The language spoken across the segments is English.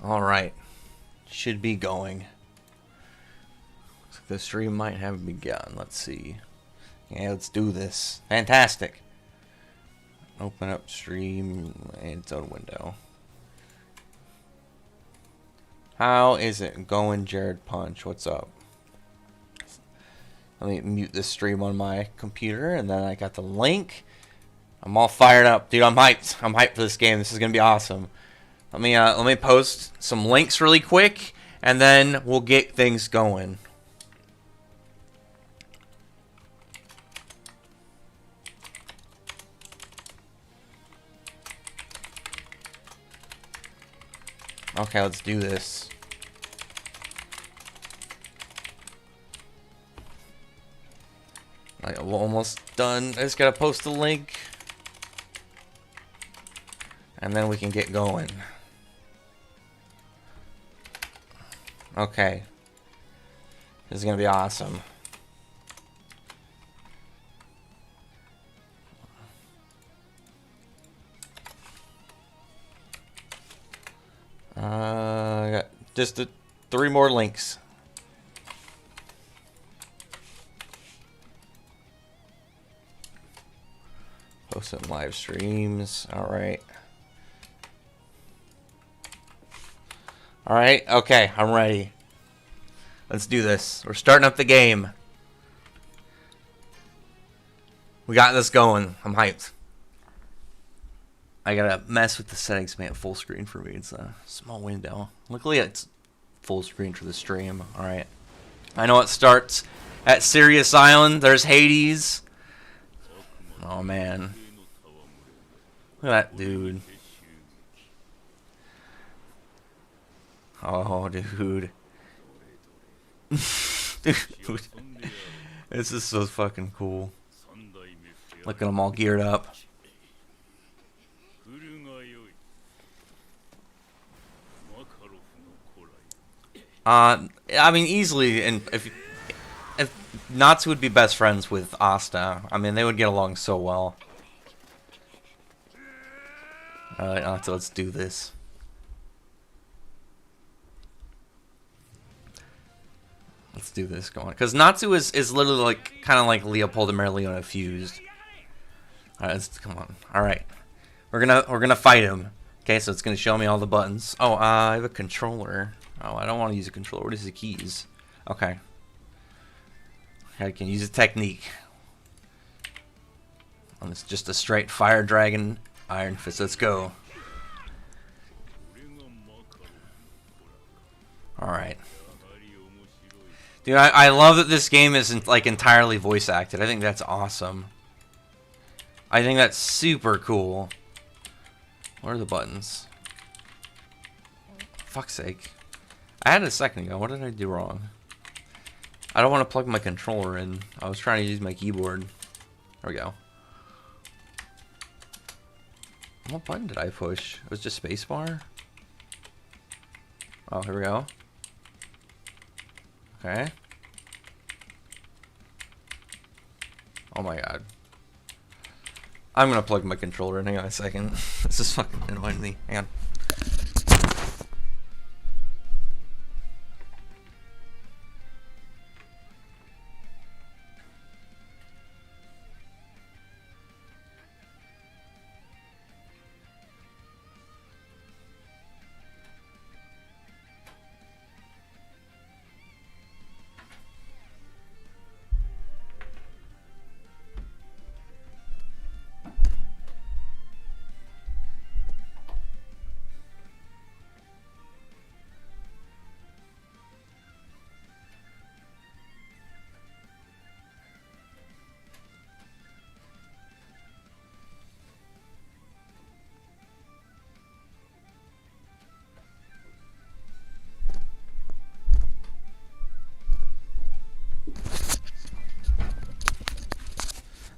Alright. Should be going. The stream might have begun. Let's see. Yeah, let's do this. Fantastic. Open up stream and its own window. How is it going, Jared Punch? What's up? Let me mute this stream on my computer, and then I got the link. I'm all fired up, dude. I'm hyped. I'm hyped for this game. This is gonna be awesome. Let me post some links really quick, and then we'll get things going. Okay, let's do this. Alright, we're almost done. I just gotta post the link. And then we can get going. Okay. This is gonna be awesome. I got just 3 more links. Post some live streams. Alright. Alright, okay, I'm ready. Let's do this. We're starting up the game. We got this going. I'm hyped. I gotta mess with the settings, man. Full screen for me. It's a small window. Luckily, it's full screen for the stream. Alright. I know it starts at Sirius Island. There's Hades. Oh, man. Look at that dude. Oh, dude. Dude. This is so fucking cool. Look at them all geared up. I mean, easily, and if Natsu would be best friends with Asta, I mean, they would get along so well. Alright, Natsu, let's do this. Let's do this going. Because Natsu is literally like, kind of like Leopold and Merleona fused. Alright, let's, come on. Alright. We're gonna fight him. Okay, so it's gonna show me all the buttons. Oh, I have a controller. Oh, I don't want to use a controller. What is the keys? Okay. I can use a technique. And it's just a straight fire dragon iron fist. Let's go. Alright. Dude, I love that this game isn't like entirely voice acted. I think that's awesome. I think that's super cool. What are the buttons? Fuck's sake. I had it a second ago. What did I do wrong? I don't want to plug my controller in. I was trying to use my keyboard. There we go. What button did I push? It was just spacebar? Oh, here we go. Okay. Oh my god. I'm gonna plug my controller in. Hang on a second. This is fucking annoying me. Hang on.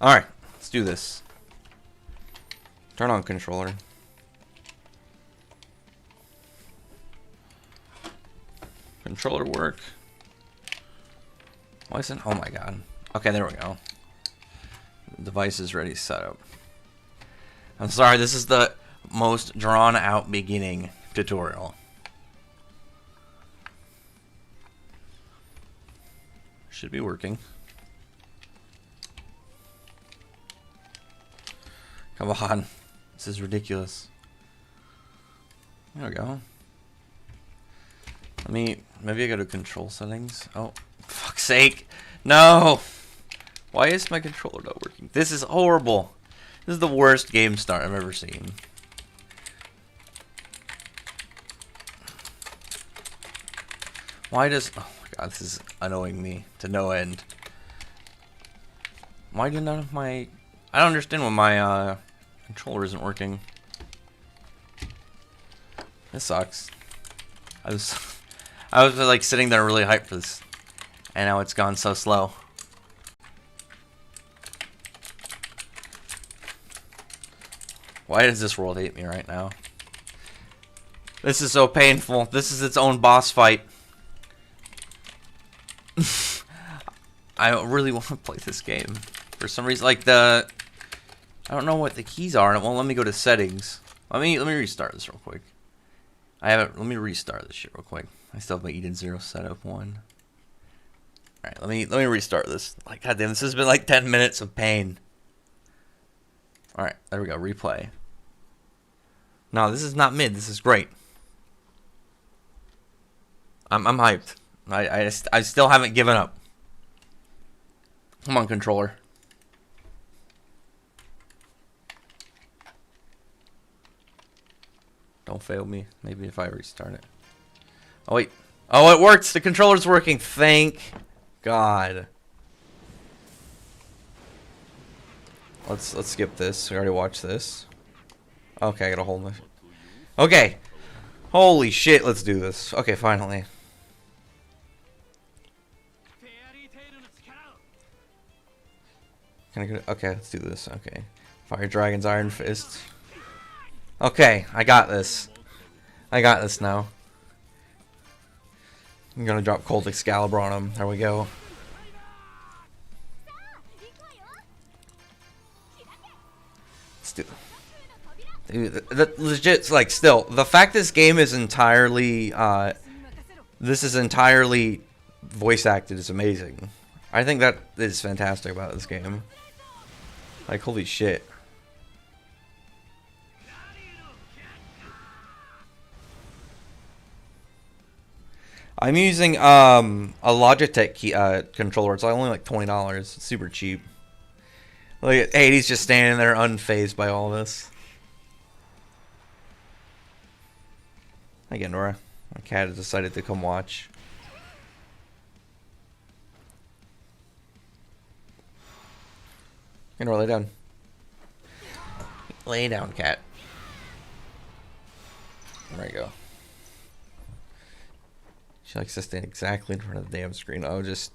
Alright, let's do this. Turn on controller. Controller work. Why isn't... Oh my god. Okay, there we go. Device is ready, set up. I'm sorry, this is the most drawn out beginning tutorial. Should be working. Come on. This is ridiculous. There we go. Maybe I go to control settings. Oh, fuck's sake. No! Why is my controller not working? This is horrible. This is the worst game start I've ever seen. Why does... Oh my god, this is annoying me to no end. Why do none of my... I don't understand why my controller isn't working. This sucks. I was like sitting there really hyped for this, and now it's gone so slow. Why does this world hate me right now? This is so painful. This is its own boss fight. I really want to play this game. For some reason, like I don't know what the keys are, and it won't let me go to settings. Let me restart this real quick. Let me restart this shit real quick. I still have my Eden 0 setup one. Alright, let me restart this. Like, goddamn, this has been like 10 minutes of pain. Alright, there we go, replay. No, this is not mid, this is great. I'm hyped. I still haven't given up. Come on, controller. Don't fail me. Maybe if I restart it. Oh wait. Oh, it works. The controller's working. Thank God. Let's skip this. We already watched this. Okay, I gotta hold my... Okay. Holy shit, let's do this. Okay, finally. Can I get... Okay, let's do this. Okay. Fire Dragon's Iron Fist. Okay, I got this. I got this now. I'm gonna drop Cold Excalibur on him. There we go. Let's do... Dude, that legit, like, still, the fact this game is entirely, this is entirely voice acted is amazing. I think that is fantastic about this game. Like, holy shit. I'm using a Logitech controller. It's only like $20. It's super cheap. Look at Hades just standing there unfazed by all this. Again, Nora. My cat has decided to come watch. Hey, Nora, lay down. Lay down, cat. There you go. She likes to stand exactly in front of the damn screen. Oh, just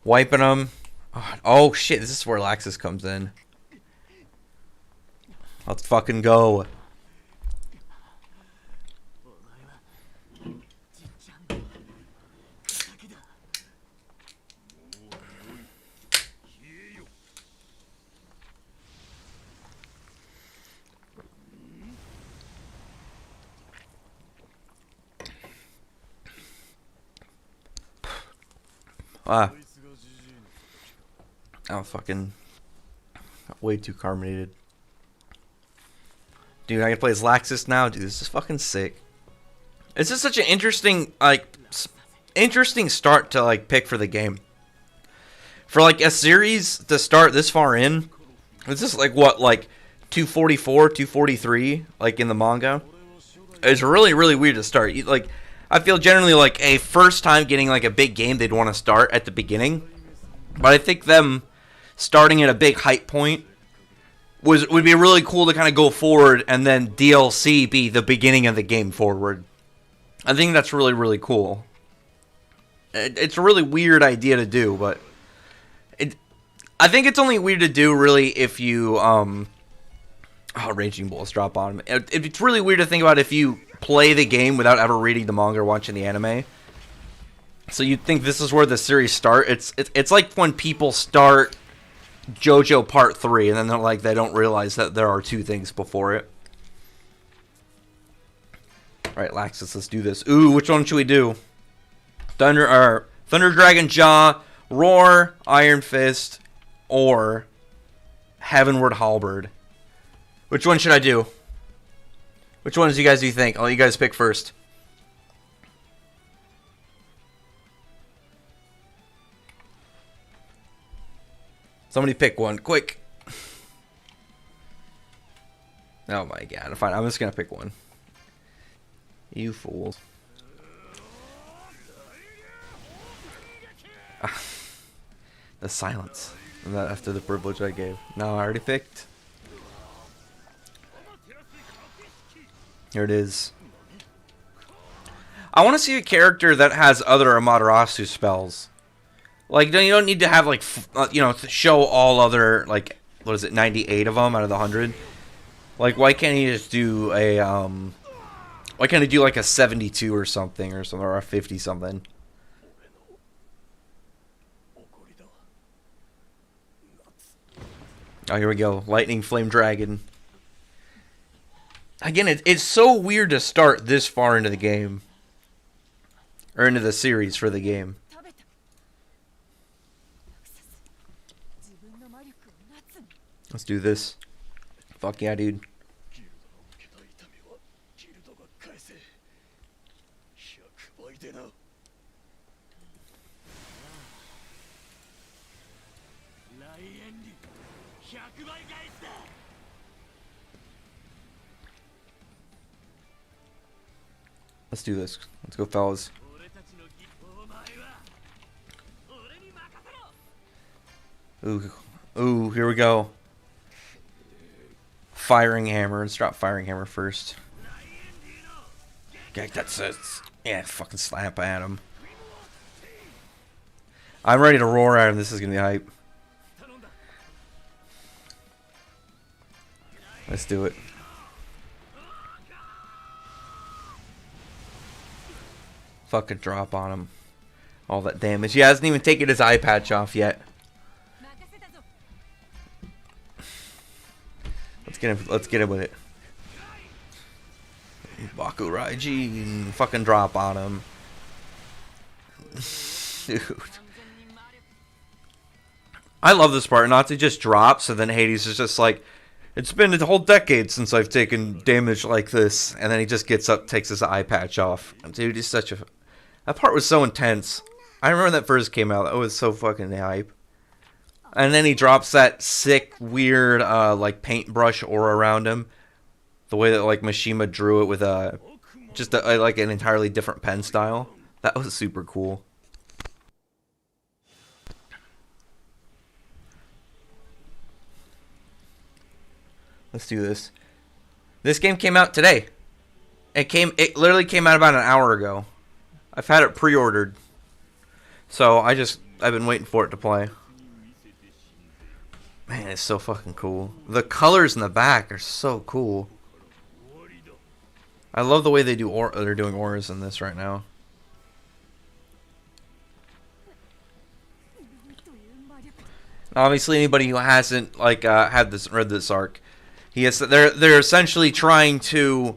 wiping them. Oh shit, this is where Laxus comes in. Let's fucking go. I'm fucking way too carbonated. Dude, I can play as Laxus now. Dude, this is fucking sick. It's just such an interesting, like, interesting start to, like, pick for the game. For, like, a series to start this far in, it's just, like, what, like, 244, 243, like, in the manga? It's really, really weird to start. Like, I feel generally like a first time getting like a big game, they'd want to start at the beginning. But I think them starting at a big hype point would be really cool to kind of go forward and then DLC be the beginning of the game forward. I think that's really, really cool. It's a really weird idea to do, but I think it's only weird to do really if you oh, Raging Bulls drop on him. It's really weird to think about if you play the game without ever reading the manga or watching the anime. So you'd think this is where the series starts. It's like when people start JoJo Part 3 and then they're like, they don't realize that there are two things before it. Alright, Laxus, let's do this. Ooh, which one should we do? Thunder Dragon Jaw Roar, Iron Fist, or Heavenward Halberd. Which one should I do? Which ones do you think? I'll let you guys pick first. Somebody pick one, quick. Oh my god, fine, I'm just gonna pick one. You fools. The silence. After the privilege I gave. No, I already picked. Here it is. I want to see a character that has other Amaterasu spells. Like, you don't need to have, like, you know, show all other, like, what is it, 98 of them out of the 100? Like, why can't he just do a, why can't he do, like, a 72 or something, or a 50 something? Oh, here we go. Lightning Flame Dragon. Again, it's so weird to start this far into the game. Or into the series for the game. Let's do this. Fuck yeah, dude. Let's do this. Let's go, fellas. Ooh, ooh, here we go. Firing Hammer. Let's drop Firing Hammer first. Okay, that's it. Yeah, fucking slap at him. I'm ready to roar at him. This is gonna be hype. Let's do it. Fucking drop on him. All that damage. He hasn't even taken his eye patch off yet. Let's get him with it. Baku Raiji, fucking drop on him. Dude. I love this part. Nazi just drops, and then Hades is just like, it's been a whole decade since I've taken damage like this. And then he just gets up, takes his eye patch off. Dude, he's such a... That part was so intense. I remember that first came out. That was so fucking hype. And then he drops that sick, weird, like, paintbrush aura around him. The way that, like, Mishima drew it with just like an entirely different pen style. That was super cool. Let's do this. This game came out today. It literally came out about an hour ago. I've had it pre-ordered. So I've been waiting for it to play. Man, it's so fucking cool. The colors in the back are so cool. I love the way they're doing auras in this right now. Obviously, anybody who hasn't read this arc, they're essentially trying to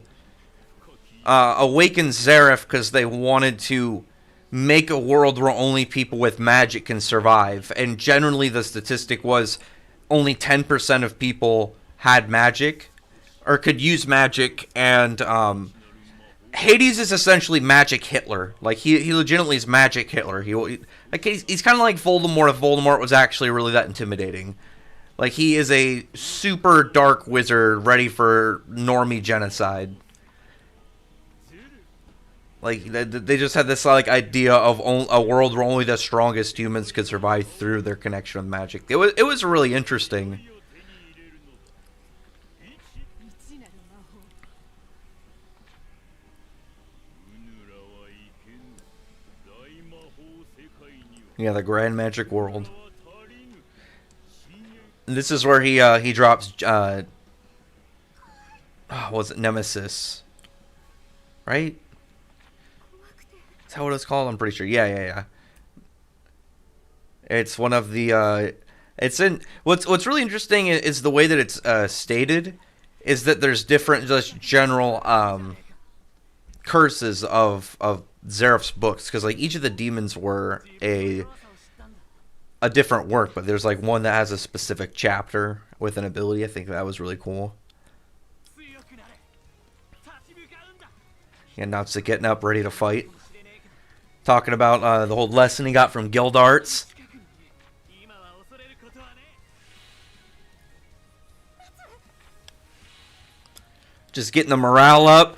awaken Zeref because they wanted to make a world where only people with magic can survive, and generally the statistic was only 10% of people had magic or could use magic, and Hades is essentially Magic Hitler. Like, he legitimately is Magic Hitler. He's kind of like Voldemort if Voldemort was actually really that intimidating. Like, he is a super dark wizard ready for normie genocide. Like, they just had this, like, idea of a world where only the strongest humans could survive through their connection with magic. It was really interesting. Yeah, the Grand Magic World. And this is where he drops, was it Nemesis? Right? Is that what it's called? I'm pretty sure. Yeah. It's one of the, it's in, what's really interesting is the way that it's stated, is that there's different, just general, curses of Zeref's books, because, like, each of the demons were a different work, but there's like one that has a specific chapter with an ability. I think that was really cool. Yeah, Natsu getting up, ready to fight. Talking about the whole lesson he got from Gildarts. Just getting the morale up,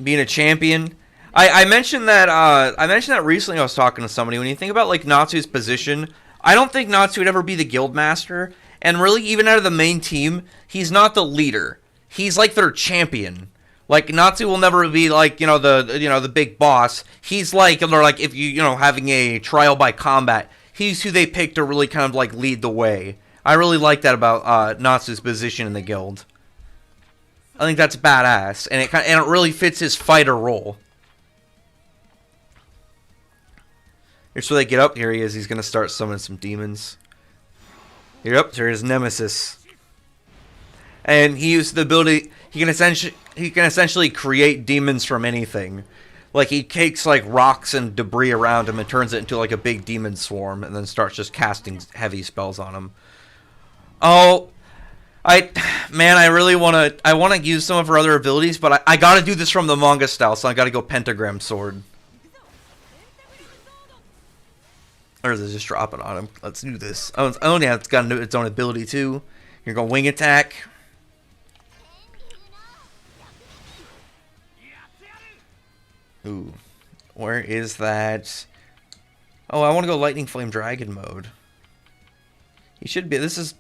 being a champion. I mentioned that recently. I was talking to somebody. When you think about like Natsu's position, I don't think Natsu would ever be the guild master. And really, even out of the main team, he's not the leader. He's like their champion. Like Natsu will never be like the big boss. He's like they're like if you having a trial by combat. He's who they pick to really kind of like lead the way. I really like that about Natsu's position in the guild. I think that's badass, and it really fits his fighter role. Here's where they get up. Here he is. He's gonna start summoning some demons. Here up. Here's his nemesis, and he used the ability. He can essentially create demons from anything. Like he takes like rocks and debris around him and turns it into like a big demon swarm, and then starts just casting heavy spells on him. Oh. I really want to use some of her other abilities, but I gotta do this from the manga style, so I gotta go pentagram sword. Or is it just drop it on him? Let's do this. Oh yeah, it's got its own ability too. You're going wing attack. Ooh, where is that? Oh, I want to go lightning flame dragon mode. You should be. This is.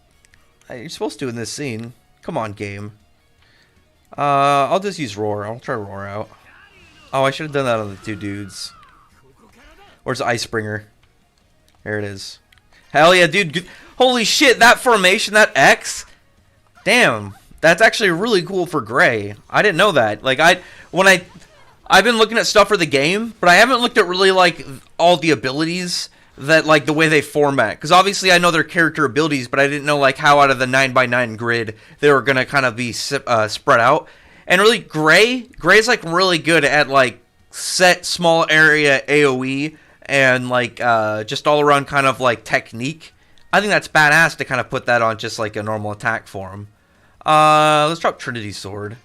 You're supposed to in this scene. Come on, game. I'll just use roar. I'll try roar out. Oh, I should have done that on the two dudes. Where's Icebringer? There it is. Hell yeah, dude. Holy shit, that formation, that X. Damn, that's actually really cool for Gray. I didn't know that. Like I've been looking at stuff for the game, but I haven't looked at really like all the abilities that like the way they format, because obviously I know their character abilities, but I didn't know like how out of the 9x9 grid they were gonna kind of be spread out. And really, Gray's like really good at like set small area AOE and like just all around kind of like technique. I think that's badass to kind of put that on just like a normal attack for him. Let's drop Trinity Sword.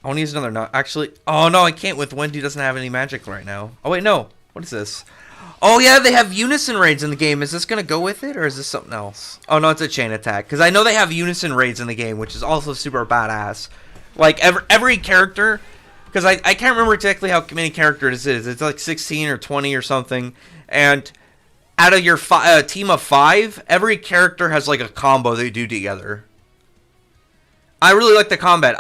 I want to use another actually. Oh no, I can't with Wendy doesn't have any magic right now. Oh wait, no. What is this? Oh yeah, they have unison raids in the game. Is this gonna go with it, or is this something else? Oh no, it's a chain attack. Because I know they have unison raids in the game, which is also super badass. Like every character, because I can't remember exactly how many characters it is. It's like 16 or 20 or something. And out of your team of 5, every character has like a combo they do together. I really like the combat.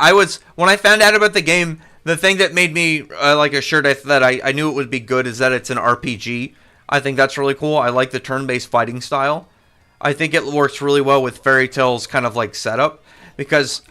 When I found out about the game, the thing that made me like assured that I knew it would be good is that it's an RPG. I think that's really cool. I like the turn-based fighting style. I think it works really well with Fairy Tail's kind of like setup, because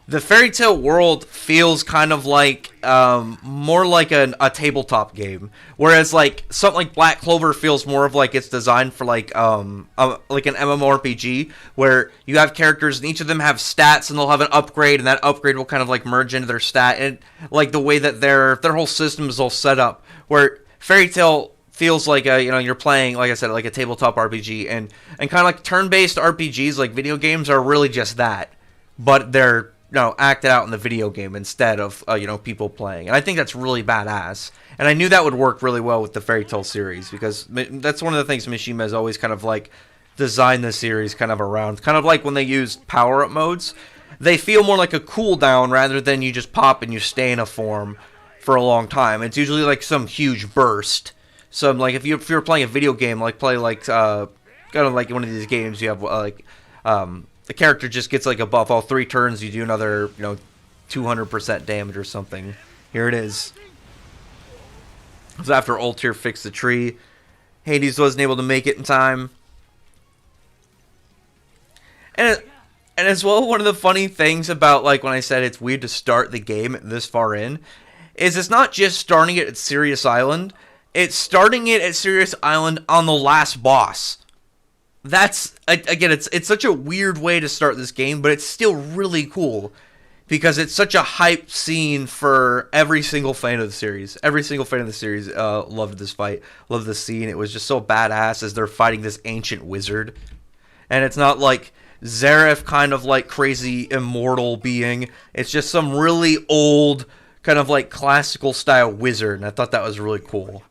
the Fairy Tail world feels kind of like more like a tabletop game, whereas like something like Black Clover feels more of like it's designed for like an MMORPG, where you have characters and each of them have stats and they'll have an upgrade, and that upgrade will kind of like merge into their stat, and like the way that their whole system is all set up. Where Fairy Tail feels like you're playing, like I said, like a tabletop RPG, and kind of like turn-based RPGs like video games are really just that, but they're acted out in the video game instead of people playing. And I think that's really badass. And I knew that would work really well with the Fairy Tail series, because that's one of the things Mishima has always kind of like designed the series kind of around. Kind of like when they use power-up modes, they feel more like a cooldown rather than you just pop and you stay in a form for a long time. It's usually like some huge burst. So like if you're playing a video game, like play like kind of like one of these games, you have the character just gets like a buff. All 3 turns, you do another, 200% damage or something. Here it is. So after Ultir fixed the tree, Hades wasn't able to make it in time. And as well, one of the funny things about like when I said it's weird to start the game this far in, is it's not just starting it at Sirius Island. It's starting it at Sirius Island on the last boss. That's, again, it's such a weird way to start this game, but it's still really cool. because it's such a hype scene for every single fan of the series. Every single fan of the series loved this fight, loved this scene. It was just so badass as they're fighting this ancient wizard. And it's not like Zeref kind of like crazy immortal being. It's just some really old, kind of like classical style wizard. And I thought that was really cool.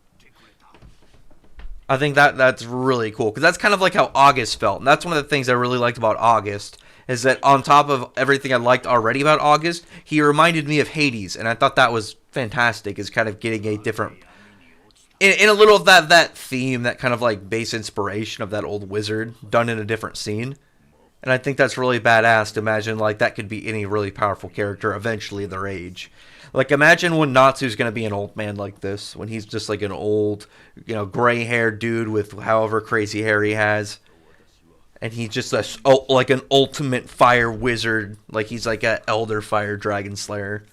I think that's really cool. Because that's kind of like how August felt. And that's one of the things I really liked about August. Is that on top of everything I liked already about August, he reminded me of Hades. And I thought that was fantastic. Is kind of getting a different... In a little of that theme, that kind of like base inspiration of that old wizard done in a different scene. And I think that's really badass to imagine like that could be any really powerful character eventually in their age. Like imagine when Natsu's going to be an old man like this. When he's just like an old, gray-haired dude with however crazy hair he has. And he's just like an ultimate fire wizard. Like he's like an elder fire dragon slayer.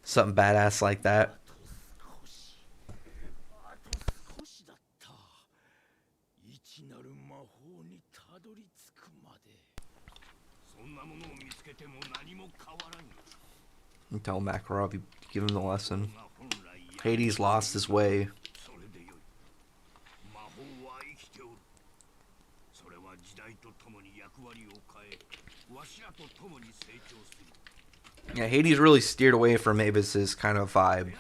Something badass like that. And tell Makarov you give him the lesson. Hades lost his way. Yeah, Hades really steered away from Mavis's kind of vibe.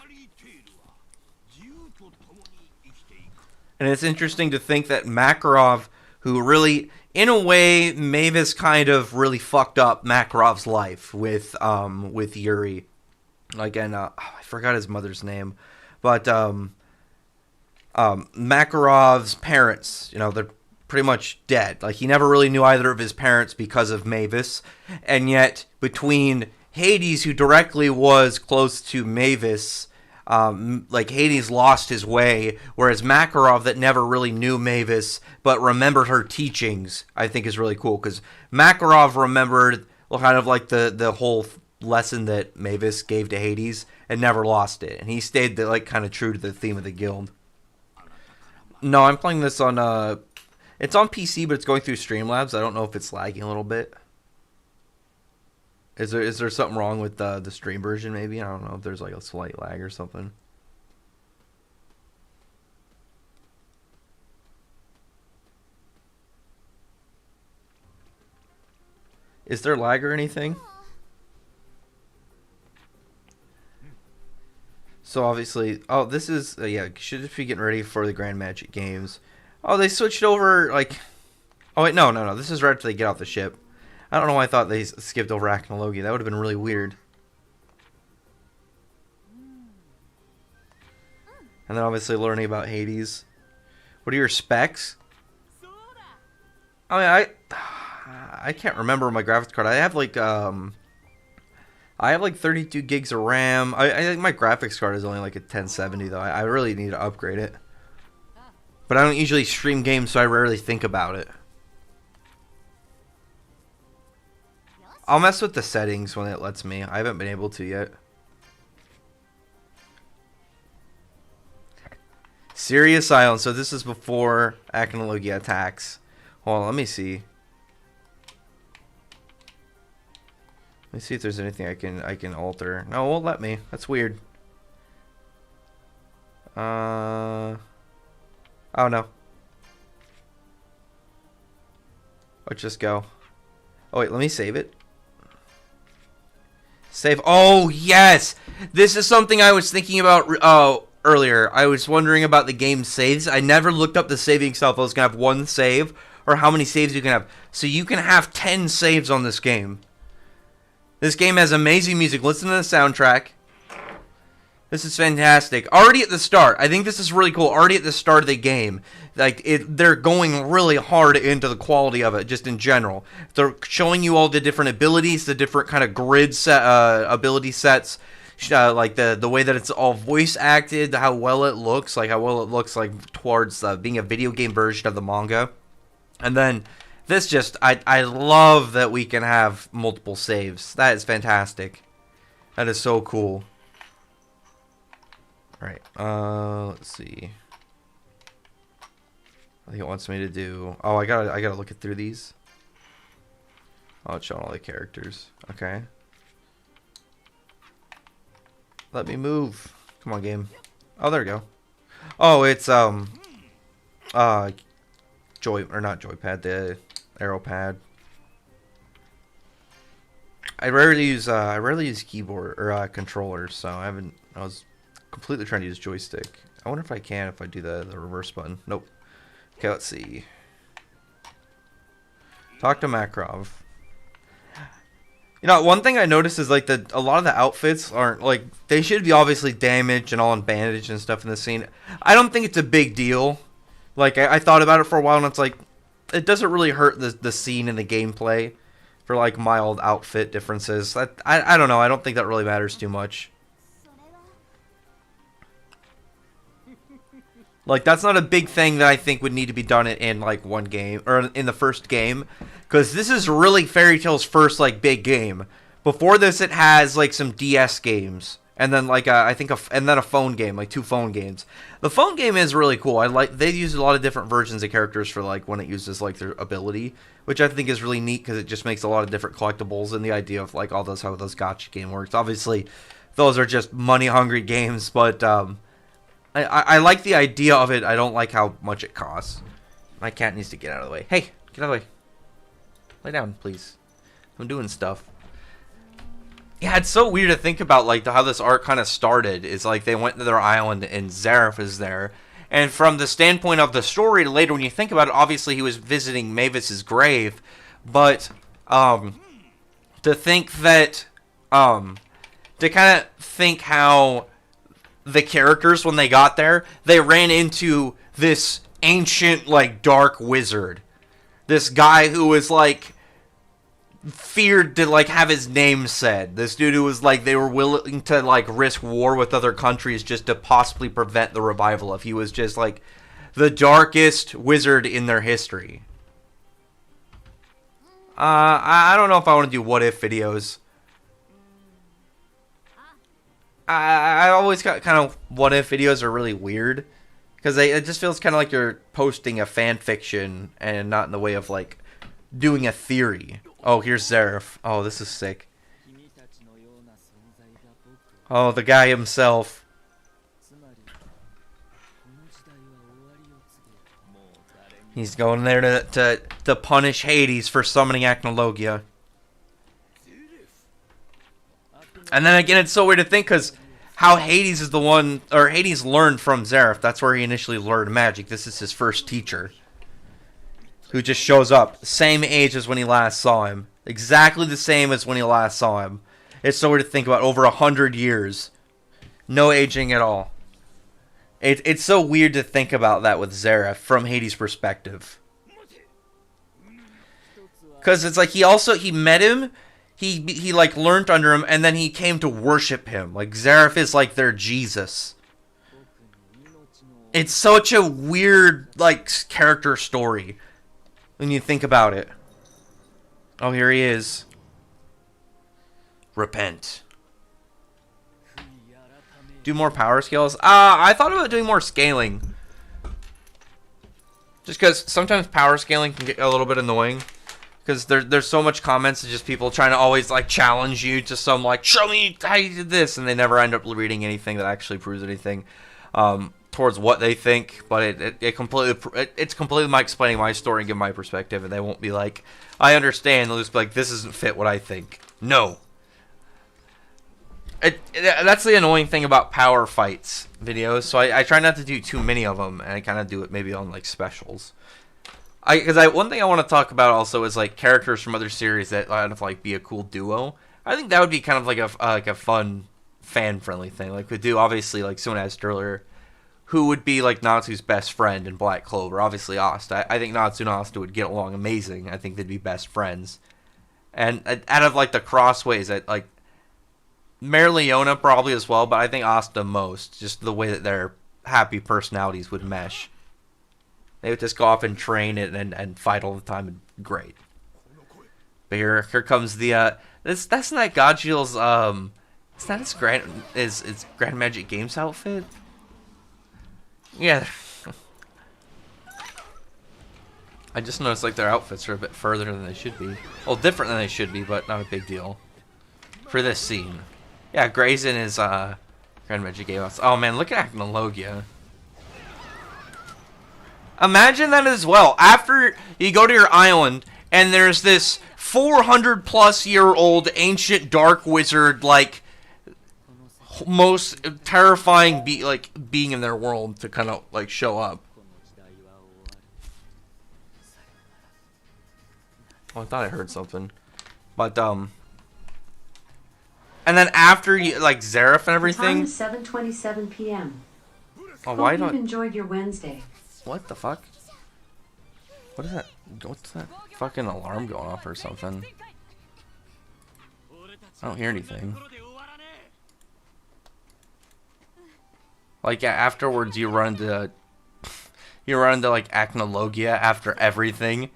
And it's interesting to think that Makarov, who really, in a way, Mavis kind of really fucked up Makarov's life with Yuri. Like, and I forgot his mother's name, but Makarov's parents, they're pretty much dead. Like, he never really knew either of his parents because of Mavis, and yet between Hades, who directly was close to Mavis, like Hades lost his way, whereas Makarov, that never really knew Mavis but remembered her teachings, I think is really cool, because Makarov remembered kind of like the whole lesson that Mavis gave to Hades and never lost it, and he stayed like kind of true to the theme of the guild. No, I'm playing this on it's on PC, but it's going through Streamlabs. I don't know if it's lagging a little bit. Is there something wrong with the stream version, maybe? I don't know if there's like a slight lag or something. Is there lag or anything? So obviously, oh, this is, yeah, should just be getting ready for the Grand Magic Games. Oh, they switched over, like, oh wait, no, this is right after they get off the ship. I don't know why I thought they skipped over Acnologia. That would have been really weird. And then obviously learning about Hades. What are your specs? I mean, I can't remember my graphics card. I have like 32 gigs of RAM. I think my graphics card is only like a 1070 though. I really need to upgrade it. But I don't usually stream games, so I rarely think about it. I'll mess with the settings when it lets me. I haven't been able to yet. Serious Island. So this is before Acnologia attacks. Hold on, let me see. Let me see if there's anything I can alter. No, it won't let me. That's weird. Oh no. Let's just go. Oh wait, let me save it. Save. Oh, yes! This is something I was thinking about earlier. I was wondering about the game saves. I never looked up the saving itself. I was going to have one save, or how many saves you can have. So you can have 10 saves on this game. This game has amazing music. Listen to the soundtrack. This is fantastic. Already at the start, I think this is really cool. Already at the start of the game, like they're going really hard into the quality of it, just in general. They're showing you all the different abilities, the different kind of grid set, ability sets, like the way that it's all voice acted, how well it looks, like towards being a video game version of the manga. And then this just, I love that we can have multiple saves. That is fantastic. That is so cool. Alright, let's see. I think it wants me to do... Oh, I gotta look it through these. Oh, it's showing all the characters. Okay. Let me move. Come on, game. Oh, there we go. Oh, it's not joypad, the arrow pad. I rarely use keyboard or controllers, so I was completely trying to use joystick. I wonder if I can if I do the reverse button. Nope. Okay, let's see. Talk to Makarov. You know, one thing I noticed is like a lot of the outfits aren't like, they should be obviously damaged and all in bandage and stuff in the scene. I don't think it's a big deal. Like I thought about it for a while and it's like, it doesn't really hurt the scene and the gameplay for like mild outfit differences. I don't know. I don't think that really matters too much. Like, that's not a big thing that I think would need to be done in like one game or in the first game, because this is really Fairy Tail's first like big game. Before this, it has like some DS games and then like I think and then a phone game, like 2 phone games. The phone game is really cool. They use a lot of different versions of characters for like when it uses like their ability, which I think is really neat because it just makes a lot of different collectibles and the idea of like how those gacha game works. Obviously, those are just money hungry games, but I like the idea of it. I don't like how much it costs. My cat needs to get out of the way. Hey, get out of the way. Lay down, please. I'm doing stuff. Yeah, it's so weird to think about like how this arc kind of started. Is like they went to their island and Zeref is there. And from the standpoint of the story, later when you think about it, obviously he was visiting Mavis's grave. But to think that to kind of think how the characters, when they got there, they ran into this ancient, like, dark wizard. This guy who was, like, feared to, like, have his name said. This dude who was, like, they were willing to, like, risk war with other countries just to possibly prevent the revival of. He was just, like, the darkest wizard in their history. I don't know if I want to do what-if videos. I always got kind of what-if videos are really weird. Because it just feels kind of like you're posting a fan fiction and not in the way of, like, doing a theory. Oh, here's Zeref. Oh, this is sick. Oh, the guy himself. He's going there to punish Hades for summoning Acnologia. And then again, it's so weird to think because how Hades is the one, or Hades learned from Zeref. That's where he initially learned magic. This is his first teacher, who just shows up, same age as when he last saw him, exactly the same as when he last saw him. It's so weird to think about. Over 100 years, no aging at all. It's so weird to think about that with Zeref from Hades' perspective, because it's like he met him. He like learned under him, and then he came to worship him. Like Zeref is like their Jesus. It's such a weird like character story when you think about it. Oh, here he is. Repent. Do more power scales. I thought about doing more scaling. Just because sometimes power scaling can get a little bit annoying. Because there's so much comments of just people trying to always like challenge you to some like, show me how you did this, and they never end up reading anything that actually proves anything towards what they think. But it's completely my explaining my story and giving my perspective, and they won't be like, I understand. They'll just be like, this doesn't fit what I think. No. That's the annoying thing about power fights videos. So I try not to do too many of them, and I kind of do it maybe on like specials. One thing I want to talk about also is like characters from other series that kind of like be a cool duo. I think that would be kind of like a fun fan friendly thing. Like we do obviously like someone asked earlier, who would be like Natsu's best friend in Black Clover? Obviously Asta. I think Natsu and Asta would get along amazing. I think they'd be best friends. And out of like the crossways, like Merleona probably as well, but I think Asta most. Just the way that their happy personalities would mesh. They would just go off and train it and fight all the time. And great. But here comes the that's not Godjil's it's not his Grand Magic Games outfit. Yeah. I just noticed like their outfits are a bit further than they should be. Well, different than they should be, but not a big deal for this scene. Yeah, Grayson is Grand Magic gave us. Oh man, look at Acnologia. Imagine that as well. After you go to your island, and there's this 400-plus-year-old ancient dark wizard, like, most terrifying being in their world to kind of, like, show up. Oh, I thought I heard something. But, and then after, you, like, Zeref and everything... Time is 7:27 p.m. Oh, why Hope don't... you've enjoyed your Wednesday. What the fuck? What is that? What's that fucking alarm going off or something? I don't hear anything. Like, yeah, afterwards you run into like Acnologia after everything.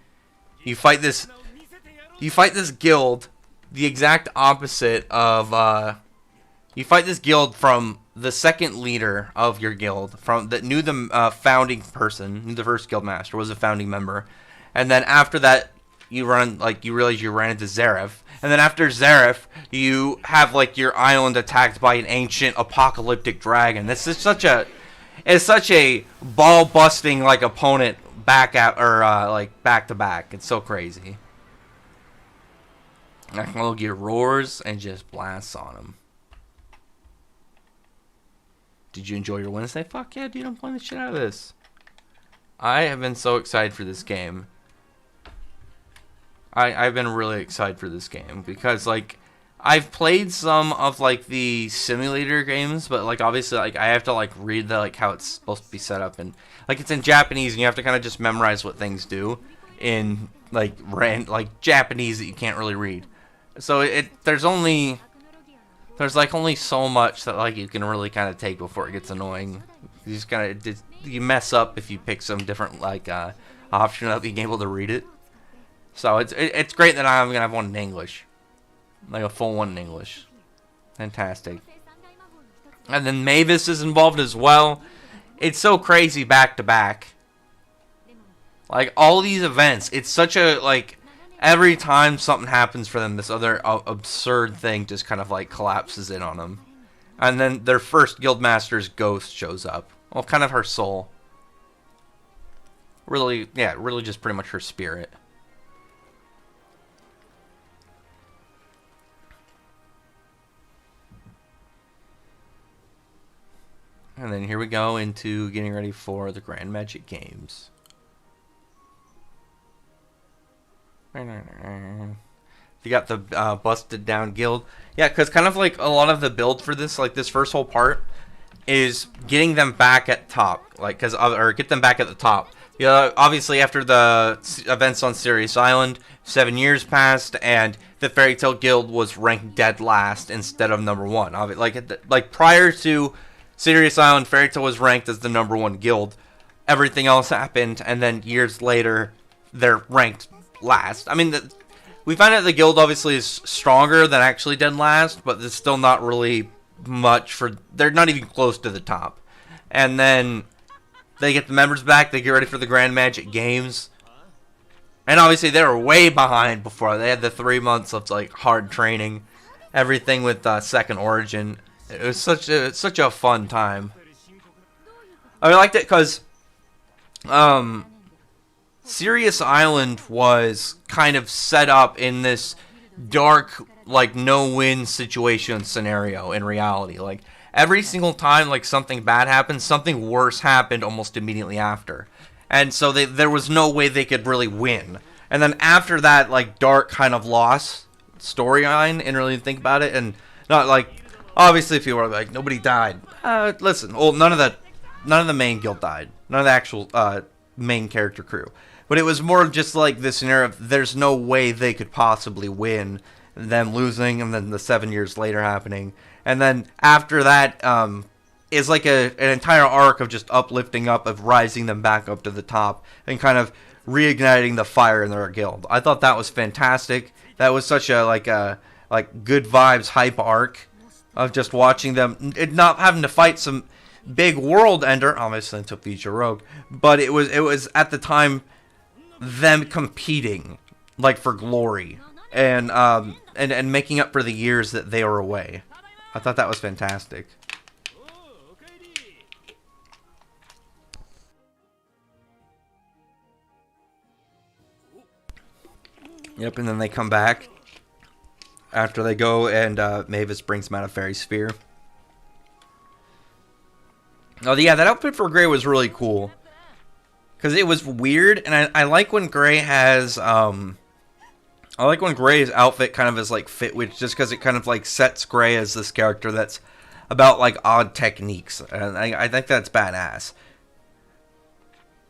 You fight this guild, the exact opposite of you fight this guild from the second leader of your guild, from that knew the founding person, knew the first guild master, was a founding member, and then after that you realize you ran into Zeref, and then after Zeref you have like your island attacked by an ancient apocalyptic dragon. This is such a ball busting like opponent back to back. It's so crazy. Acnologia roars and just blasts on him. Did you enjoy your Wednesday? Fuck yeah, dude, I'm playing the shit out of this. I have been so excited for this game. I've been really excited for this game because, like, I've played some of, like, the simulator games, but, like, obviously, like, I have to, like, read the, like, how it's supposed to be set up, and, like, it's in Japanese, and you have to kind of just memorize what things do in, like, Japanese that you can't really read. So there's like only so much that like you can really kind of take before it gets annoying. You just kind of you mess up if you pick some different like option without being able to read it. So it's great that I'm gonna have one in English, like a full one in English. Fantastic. And then Mavis is involved as well. It's so crazy back to back. Like all these events, it's such a like. Every time something happens for them, this other absurd thing just kind of like collapses in on them. And then their first guildmaster's ghost shows up. Well, kind of her soul. Really, yeah, really just pretty much her spirit. And then here we go into getting ready for the Grand Magic Games. You got the busted down guild. Yeah, because kind of like a lot of the build for this, like this first whole part, is getting them back at top. Like, or get them back at the top. Yeah, obviously after the events on Sirius Island, 7 years passed, and the Fairy Tail Guild was ranked dead last instead of #1. Like prior to Sirius Island, Fairy Tail was ranked as the #1 guild. Everything else happened, and then years later, they're ranked last. I mean, we find out the guild obviously is stronger than actually dead last, but there's still not really much for. They're not even close to the top. And then they get the members back. They get ready for the Grand Magic Games, and obviously they were way behind before. They had the 3 months of like hard training, everything with Second Origin. It was such a fun time. I liked it because Sirius Island was kind of set up in this dark, like, no-win situation scenario in reality. Like, every single time, like, something bad happened, something worse happened almost immediately after. And so there was no way they could really win. And then after that, like, dark kind of loss storyline, and really think about it, and not, like, obviously if you were like, nobody died. Listen, well, none of the main guild died. None of the actual main character crew. But it was more just like this scenario of there's no way they could possibly win, them losing, and then the 7 years later happening. And then after that is like an entire arc of just uplifting up, of rising them back up to the top, and kind of reigniting the fire in their guild. I thought that was fantastic. That was such a like good vibes hype arc of just watching them, not having to fight some big world ender, obviously until Future Rogue, but it was at the time them competing like for glory and making up for the years that they were away. I thought that was fantastic. Yep, and then they come back after they go and Mavis brings them out of Fairy Sphere. Oh, yeah, that outfit for Grey was really cool. Because it was weird, and I like when Grey has, I like when Grey's outfit kind of is, like, fit with, just because it kind of, like, sets Grey as this character that's about, like, odd techniques. And I think that's badass.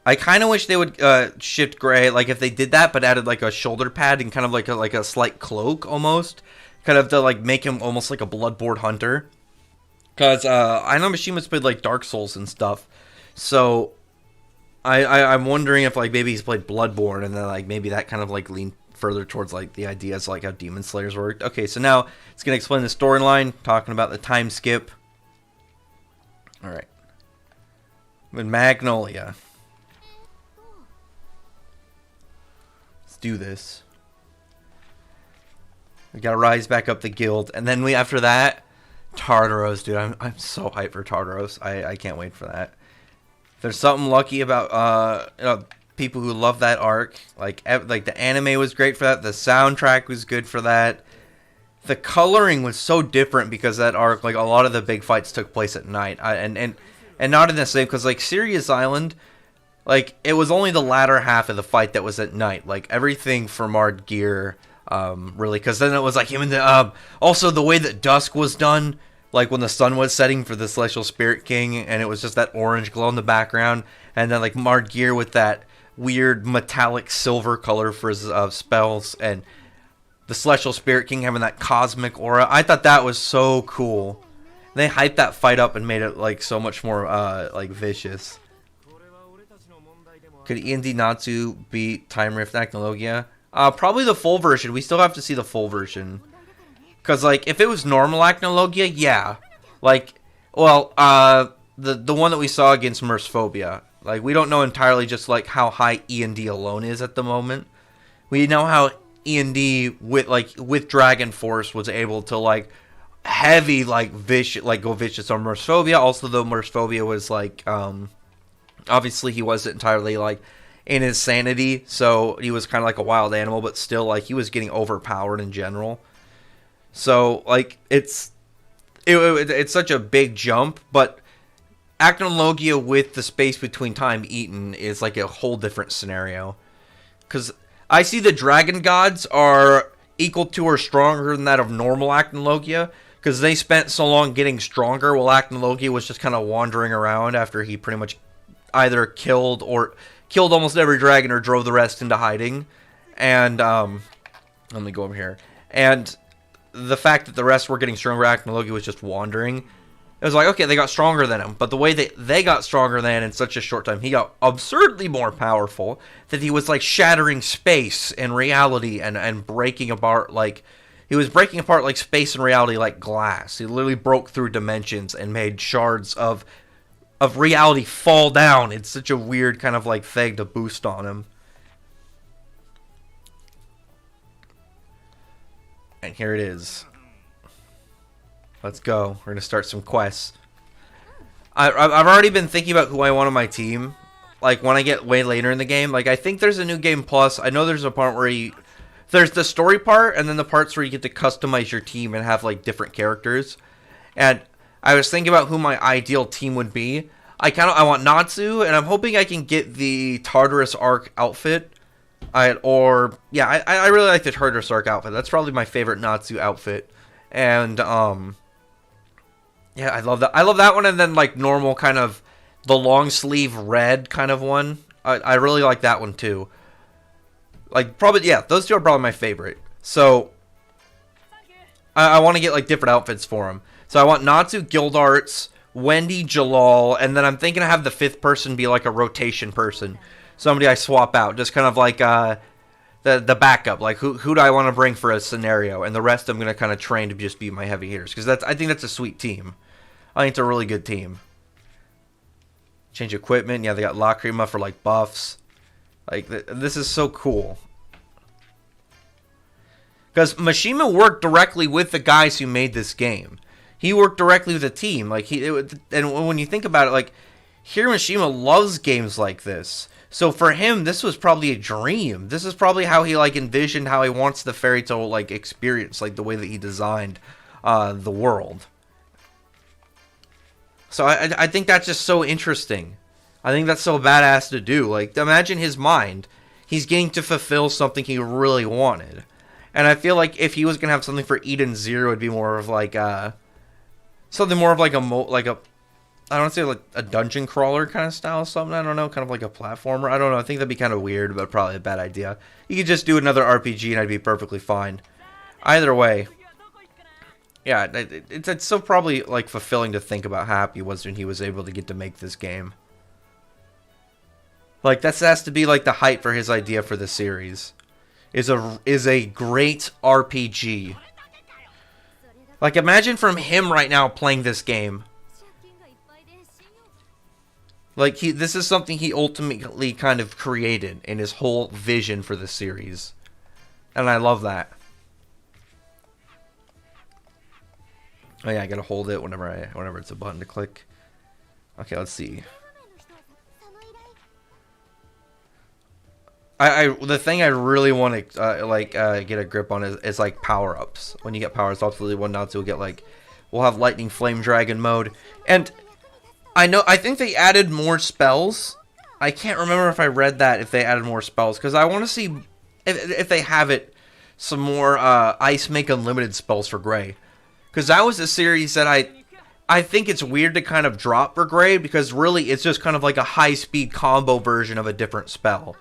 I kind of wish they would shift Grey, like, if they did that, but added, like, a shoulder pad and kind of, like a slight cloak, almost. Kind of to, like, make him almost like a Bloodborne hunter. Because I know Mishima's played, like, Dark Souls and stuff. So I'm wondering if, like, maybe he's played Bloodborne, and then, like, maybe that kind of, like, leaned further towards, like, the ideas, like, how Demon Slayers worked. Okay, so now it's going to explain the storyline, talking about the time skip. Alright. With Magnolia. Let's do this. We gotta rise back up the guild, and then after that, Tartaros, dude. I'm so hyped for Tartaros. I can't wait for that. There's something lucky about people who love that arc. Like the anime was great for that. The soundtrack was good for that. The coloring was so different because that arc, like a lot of the big fights took place at night. And not in the same, because like Sirius Island, like it was only the latter half of the fight that was at night. Like everything for Mard Gear, really, because then it was like him and the also the way that dusk was done. Like when the sun was setting for the Celestial Spirit King, and it was just that orange glow in the background, and then like Mard Gear with that weird metallic silver color for his spells, and the Celestial Spirit King having that cosmic aura. I thought that was so cool. They hyped that fight up and made it like so much more like vicious. Could E&D Natsu beat Time Rift Acnologia? Probably the full version. We still have to see the full version. Because, like, if it was normal Acnologia, yeah. Like, well, the one that we saw against Mercephobia. Like, we don't know entirely just, like, how high E&D alone is at the moment. We know how E&D, with Dragon Force, was able to, like, heavy, like, vicious, like, go vicious on Mercephobia. Also, though Mercephobia was, like, obviously he wasn't entirely, like, in his sanity. So, he was kind of like a wild animal, but still, like, he was getting overpowered in general. So, like, it's such a big jump, but Acnologia with the space between time eaten is, like, a whole different scenario. Because I see the Dragon Gods are equal to or stronger than that of normal Acnologia, because they spent so long getting stronger while Acnologia was just kind of wandering around after he pretty much either killed almost every dragon or drove the rest into hiding. And, let me go over here. And the fact that the rest were getting stronger, Acnologia was just wandering. It was like, okay, they got stronger than him. But the way that they got stronger than in such a short time, he got absurdly more powerful, that he was like shattering space and reality and breaking apart, like, he was breaking apart like space and reality like glass. He literally broke through dimensions and made shards of reality fall down. It's such a weird kind of like thing to boost on him. And here it is. Let's go. We're going to start some quests. I've already been thinking about who I want on my team. Like, when I get way later in the game. Like, I think there's a new game plus. I know there's a part where there's the story part, and then the parts where you get to customize your team and have, like, different characters. And I was thinking about who my ideal team would be. I want Natsu, and I'm hoping I can get the Tartaros Arc outfit. I really like the Tartaros Arc outfit. That's probably my favorite Natsu outfit. And, yeah, I love that. I love that one, and then, like, normal kind of, the long sleeve red kind of one. I really like that one, too. Like, probably, yeah, those two are probably my favorite. So, I want to get, like, different outfits for them. So, I want Natsu, Gildarts, Wendy, Jalal, and then I'm thinking I have the fifth person be, like, a rotation person. Somebody I swap out, just kind of like the backup. Like, who do I want to bring for a scenario? And the rest I'm going to kind of train to just be my heavy hitters. Because I think that's a sweet team. I think it's a really good team. Change equipment. Yeah, they got Lacrima for, like, buffs. Like, this is so cool. Because Mishima worked directly with the guys who made this game. He worked directly with the team. Like, and when you think about it, like, Hiroshima loves games like this. So for him, this was probably a dream. This is probably how he like envisioned how he wants the fairy tale like experience, like the way that he designed the world. So I think that's just so interesting. I think that's so badass to do. Like, imagine his mind. He's getting to fulfill something he really wanted. And I feel like if he was gonna have something for Eden Zero, it'd be more of like something more of like a I don't want to say like a dungeon crawler kind of style or something. I don't know, kind of like a platformer. I don't know. I think that'd be kind of weird, but probably a bad idea. You could just do another RPG and I'd be perfectly fine. Either way, yeah, it's so probably like fulfilling to think about how happy he was when he was able to get to make this game. Like that has to be like the height for his idea for the series. Is a great RPG. Like imagine from him right now playing this game. Like this is something he ultimately kind of created in his whole vision for the series. And I love that. Oh yeah, I gotta hold it whenever it's a button to click. Okay, let's see. The thing I really want to get a grip on is like power ups. When you get powers ups, really one Natsu will get like, we'll have lightning flame dragon mode, and I think they added more spells. I can't remember if I read that if they added more spells because I want to see if they have it some more Ice Make Unlimited spells for Gray, because that was a series that I think it's weird to kind of drop for Gray because really it's just kind of like a high speed combo version of a different spell.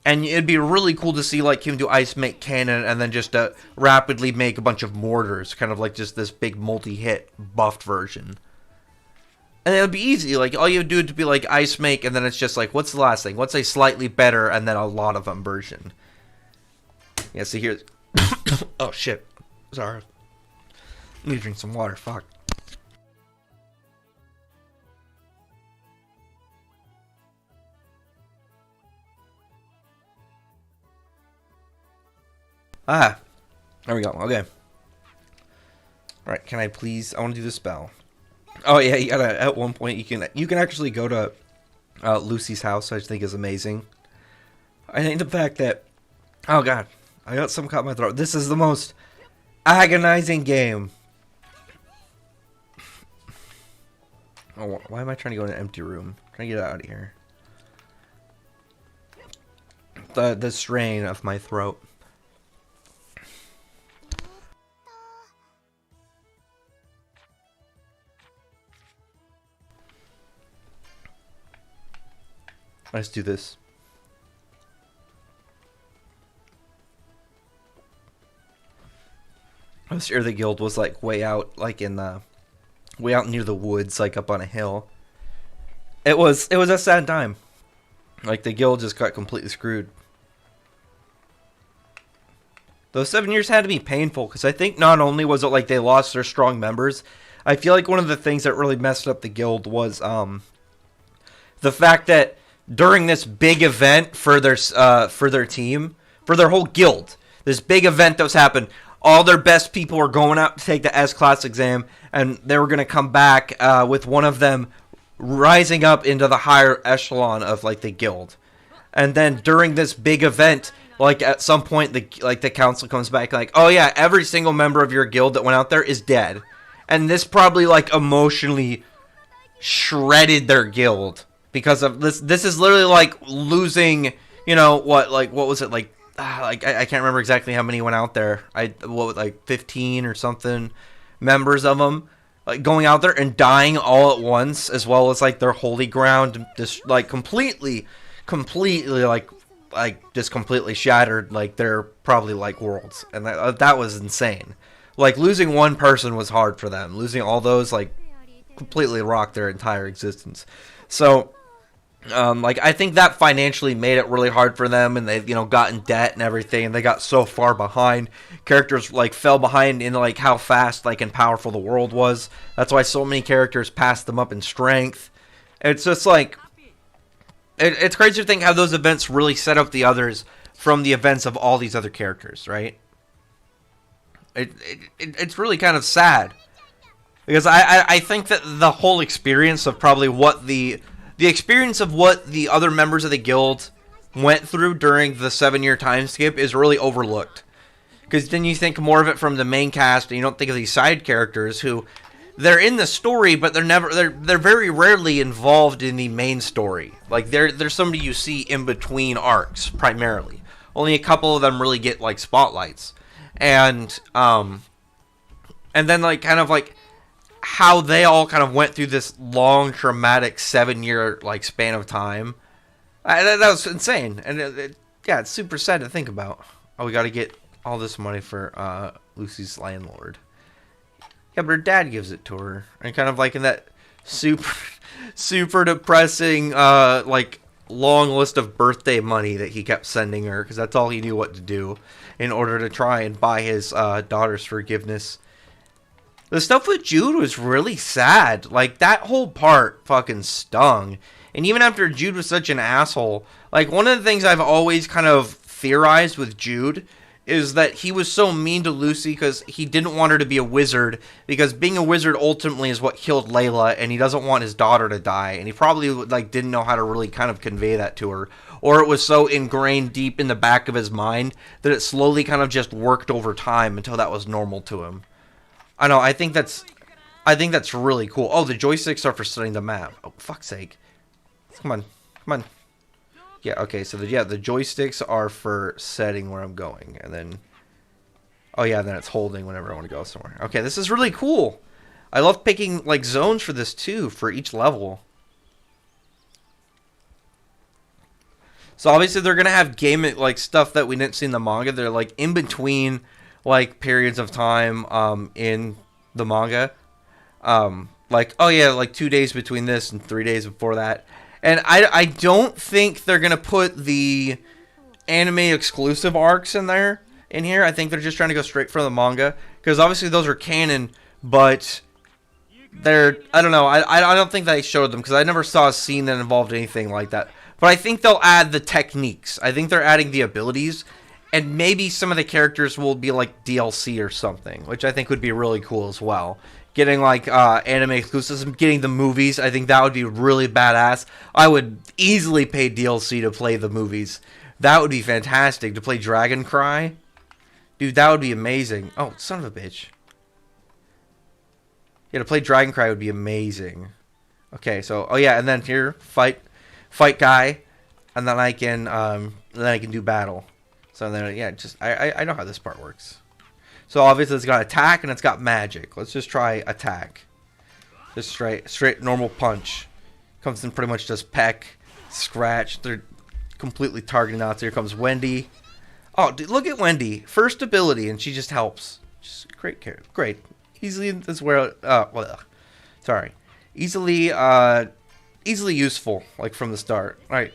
And it'd be really cool to see like him do Ice Make Cannon and then just rapidly make a bunch of mortars, kind of like just this big multi-hit buffed version. And it would be easy, like all you would do would be like Ice Make, and then it's just like, what's the last thing? What's a slightly better and then a lot of them version? Yeah, see here's oh shit. Sorry. Let me drink some water, fuck. Ah, there we go. Okay. Alright, can I please... I want to do the spell. Oh, yeah, you gotta... At one point, you can actually go to Lucy's house, which I think is amazing. I think the fact that... Oh, God. I got something caught in my throat. This is the most agonizing game. Oh, why am I trying to go in an empty room? I'm trying to get out of here. The strain of my throat. Let's do this. I was sure the guild was like way out, like in the way out near the woods, like up on a hill. It was a sad time. Like the guild just got completely screwed. Those 7 years had to be painful because I think not only was it like they lost their strong members, I feel like one of the things that really messed up the guild was the fact that during this big event for their team, for their whole guild, this big event that was happening, all their best people were going out to take the S-Class exam, and they were going to come back with one of them rising up into the higher echelon of like the guild. And then during this big event, like at some point the council comes back like, oh yeah, every single member of your guild that went out there is dead. And this probably like emotionally shredded their guild. Because of this is literally like losing, you know, what was it, like I can't remember exactly how many went out there. Like 15 or something members of them, like going out there and dying all at once, as well as like their holy ground just like completely like just completely shattered, like they're probably like worlds, and that was insane. Like losing one person was hard for them. Losing all those like completely rocked their entire existence. So like I think that financially made it really hard for them, and they, you know, got in debt and everything, and they got so far behind. Characters like fell behind in like how fast like and powerful the world was. That's why so many characters passed them up in strength. It's just like it's crazy to think how those events really set up the others from the events of all these other characters, right? It's really kind of sad because I think that the whole experience of probably what the the experience of what the other members of the guild went through during the 7-year time skip is really overlooked. Because then you think more of it from the main cast, and you don't think of these side characters who, they're in the story, but they're very rarely involved in the main story. Like there's somebody you see in between arcs primarily. Only a couple of them really get like spotlights, and then like kind of like how they all kind of went through this long traumatic 7-year like span of time. That was insane, and yeah, it's super sad to think about. Oh, we got to get all this money for Lucy's landlord. Yeah, but her dad gives it to her, and kind of like in that super depressing like long list of birthday money that he kept sending her, because that's all he knew what to do in order to try and buy his daughter's forgiveness. The stuff with Jude was really sad. Like, that whole part fucking stung. And even after Jude was such an asshole, like, one of the things I've always kind of theorized with Jude is that he was so mean to Lucy because he didn't want her to be a wizard, because being a wizard ultimately is what killed Layla, and he doesn't want his daughter to die, and he probably like didn't know how to really kind of convey that to her, or it was so ingrained deep in the back of his mind that it slowly kind of just worked over time until that was normal to him. I know, I think that's really cool. Oh, the joysticks are for studying the map. Oh, fuck's sake. Come on. Yeah, okay, so the joysticks are for setting where I'm going, and then, oh yeah, then it's holding whenever I want to go somewhere. Okay, this is really cool. I love picking, like, zones for this, too, for each level. So obviously they're going to have game, like, stuff that we didn't see in the manga. They're, like, in between, like, periods of time, in the manga. Like, oh yeah, like 2 days between this and 3 days before that. And I don't think they're going to put the anime exclusive arcs in here. I think they're just trying to go straight for the manga, because obviously those are canon, but I don't know. I don't think they showed them, because I never saw a scene that involved anything like that. But I think they'll add the techniques. I think they're adding the abilities, and maybe some of the characters will be like DLC or something, which I think would be really cool as well. Getting like anime exclusives, getting the movies, I think that would be really badass. I would easily pay DLC to play the movies. That would be fantastic, to play Dragon Cry. Dude, that would be amazing. Oh, son of a bitch. Yeah, to play Dragon Cry would be amazing. Okay, so, oh yeah, and then here, fight guy, and then I can do battle. So then, yeah, just, I know how this part works. So obviously it's got attack and it's got magic. Let's just try attack. Just straight normal punch. Comes in pretty much just peck, scratch. They're completely targeting out. So here comes Wendy. Oh, dude, look at Wendy. First ability, and she just helps. Just great character. Great. Easily this where sorry. Easily useful, like from the start. Right.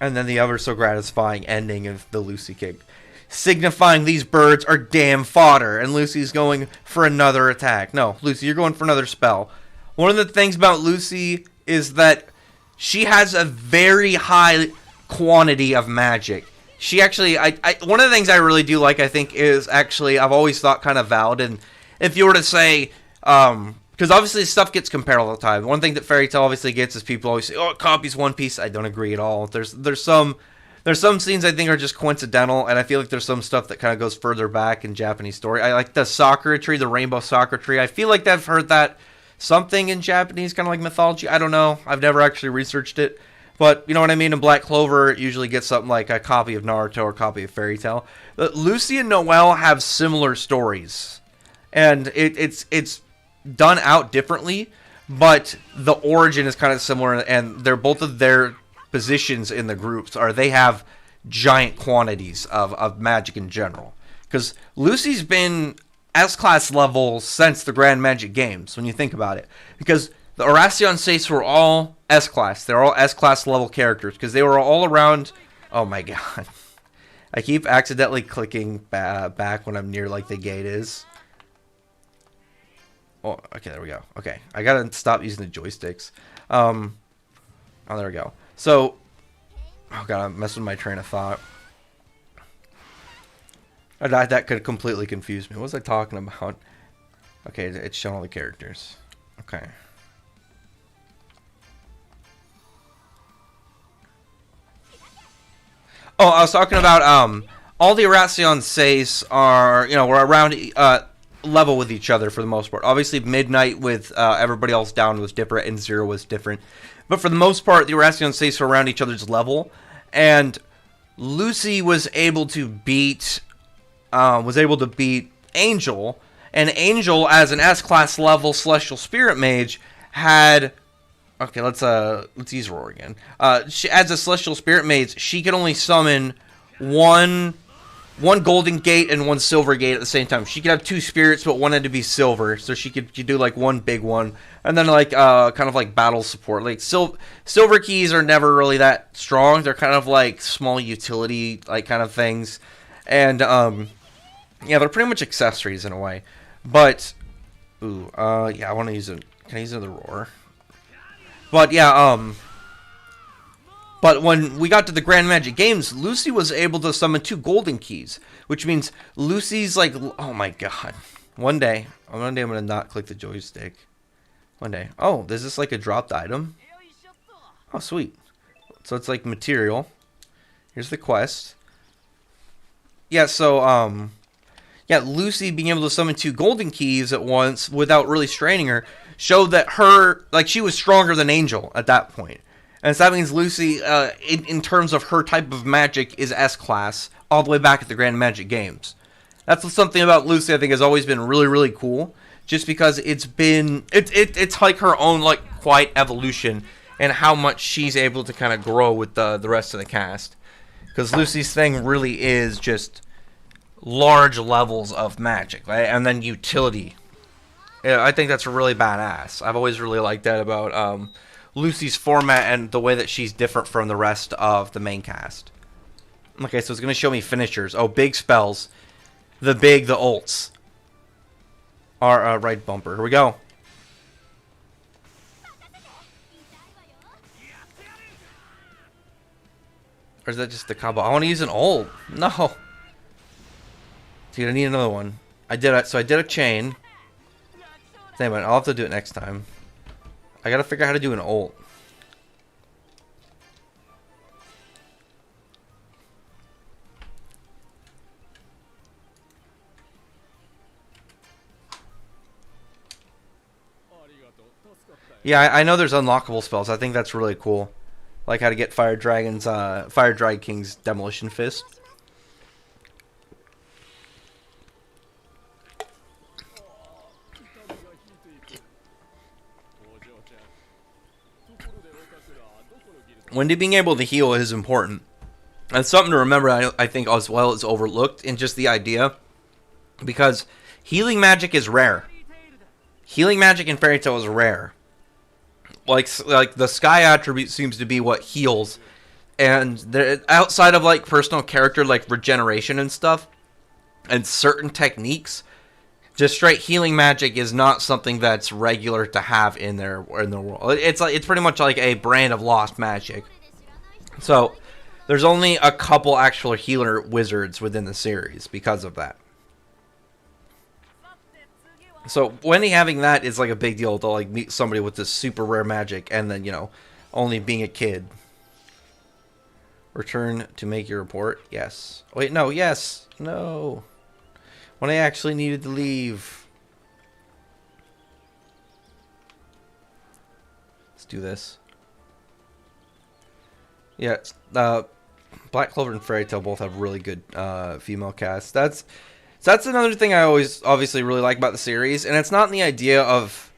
And then the ever so gratifying ending of the Lucy kick, signifying these birds are damn fodder, and Lucy's going for another attack. No, Lucy, you're going for another spell. One of the things about Lucy is that she has a very high quantity of magic. She actually, one of the things I really do like, I think, is actually, I've always thought kind of valid, and if you were to say, because obviously stuff gets compared all the time. One thing that Fairy Tail obviously gets is people always say, oh, it copies One Piece. I don't agree at all. There's some scenes I think are just coincidental, and I feel like there's some stuff that kind of goes further back in Japanese story. I like the Sakura tree, the rainbow Sakura tree. I feel like I've heard that something in Japanese, kind of like mythology. I don't know. I've never actually researched it. But, you know what I mean? In Black Clover, it usually gets something like a copy of Naruto or a copy of Fairy Tail. Lucy and Noelle have similar stories. And it's done out differently, but the origin is kind of similar, and they're both of their positions in the groups are they have giant quantities of magic in general. Because Lucy's been S-class level since the Grand Magic Games, when you think about it. Because the Oracion Seis were all S-class. They're all S-class level characters, because they were all around... Oh my god. I keep accidentally clicking back when I'm near, like, the gate is. Oh, okay, there we go. Okay, I gotta stop using the joysticks. Oh, there we go. So, oh god, I'm messing with my train of thought. That could completely confuse me. What was I talking about? Okay, it's showing all the characters. Okay. Oh, I was talking about all the Erasion Seis are, you know, we're around level with each other for the most part. Obviously, Midnight with everybody else down was different, and Zero was different. But for the most part, the Erasion Seis are around each other's level, and Lucy was able to beat Angel, and Angel as an S-class level Celestial Spirit Mage had. Okay, let's use Roar again. She, as a Celestial Spirit Mage, she could only summon one Golden Gate and one Silver Gate at the same time. She could have two spirits, but one had to be silver, so she could do like one big one, and then like kind of like battle support. Like silver keys are never really that strong. They're kind of like small utility like kind of things, and yeah, they're pretty much accessories in a way. But yeah, I want to use it. Can I use another Roar? But yeah, but when we got to the Grand Magic Games, Lucy was able to summon 2 golden keys, which means Lucy's like, oh my god. One day I'm gonna not click the joystick. One day. Oh, is this like a dropped item? Oh, sweet. So it's like material. Here's the quest. Yeah, so yeah, Lucy being able to summon 2 golden keys at once without really straining her showed that she was stronger than Angel at that point. And so that means Lucy, in terms of her type of magic, is S-class all the way back at the Grand Magic Games. That's something about Lucy I think has always been really, really cool. Just because it's like her own like quiet evolution and how much she's able to kind of grow with the rest of the cast. Because Lucy's thing really is just large levels of magic, right? And then utility. Yeah, I think that's really badass. I've always really liked that about Lucy's format and the way that she's different from the rest of the main cast. Okay, so it's going to show me finishers. Oh, big spells. The ults. Our right bumper. Here we go. Or is that just the combo? I want to use an ult. No. Dude, I need another one. I did a chain. Anyway, I'll have to do it next time. I gotta figure out how to do an ult. Yeah, I know there's unlockable spells. I think that's really cool. Like how to get Fire Dragon King's Demolition Fist. Wendy being able to heal is important. And something to remember, I think, as well as overlooked in just the idea. Because healing magic is rare. Healing magic in Fairy Tail is rare. Like the Sky attribute seems to be what heals. And outside of like personal character, like regeneration and stuff, and certain techniques, just straight healing magic is not something that's regular to have in their world. It's pretty much like a brand of lost magic. So there's only a couple actual healer wizards within the series because of that. So Wendy having that is like a big deal to like meet somebody with this super rare magic and then, you know, only being a kid. Return to make your report. Yes. Wait, no. Yes. No. When I actually needed to leave. Let's do this. Yeah, Black Clover and Fairy Tail both have really good female casts. That's another thing I always obviously really like about the series, and it's not in the idea of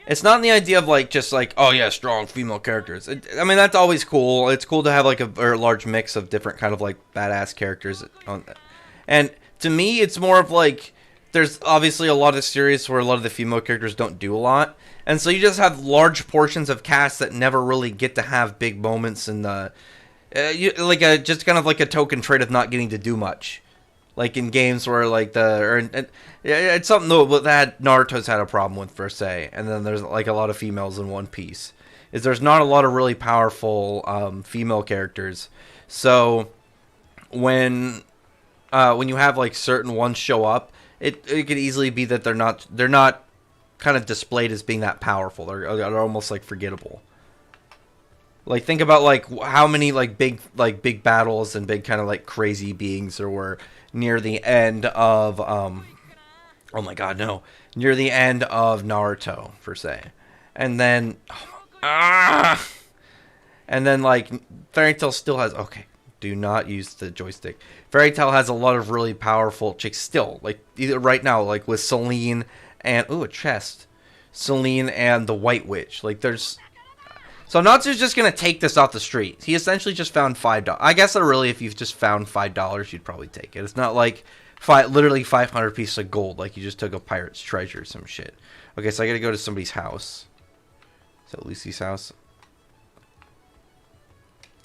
like just like, oh yeah, strong female characters. I mean, that's always cool. It's cool to have like a large mix of different kind of like badass characters and to me, it's more of like, there's obviously a lot of series where a lot of the female characters don't do a lot. And so you just have large portions of casts that never really get to have big moments in the... just kind of like a token trait of not getting to do much. Like in games where like it's something that Naruto's had a problem with per se. And then there's like a lot of females in One Piece. Is there's not a lot of really powerful female characters. So when you have like certain ones show up, it could easily be that they're not kind of displayed as being that powerful. They're almost like forgettable. Like, think about, like, how many, like, big battles and big kind of, like, crazy beings there were near the end of, oh my god, no. Near the end of Naruto, per se. And then, and then, like, Fairy Tail still has, okay, do not use the joystick. Fairy Tail has a lot of really powerful chicks still, like, either right now, like, with Celine and, ooh, a chest. Celine and the White Witch. Like, there's... So Natsu's just going to take this off the street. He essentially just found $5. I guess that really, if you've just found $5, you'd probably take it. It's not like literally 500 pieces of gold, like you just took a pirate's treasure or some shit. Okay, so I got to go to somebody's house. Is that Lucy's house?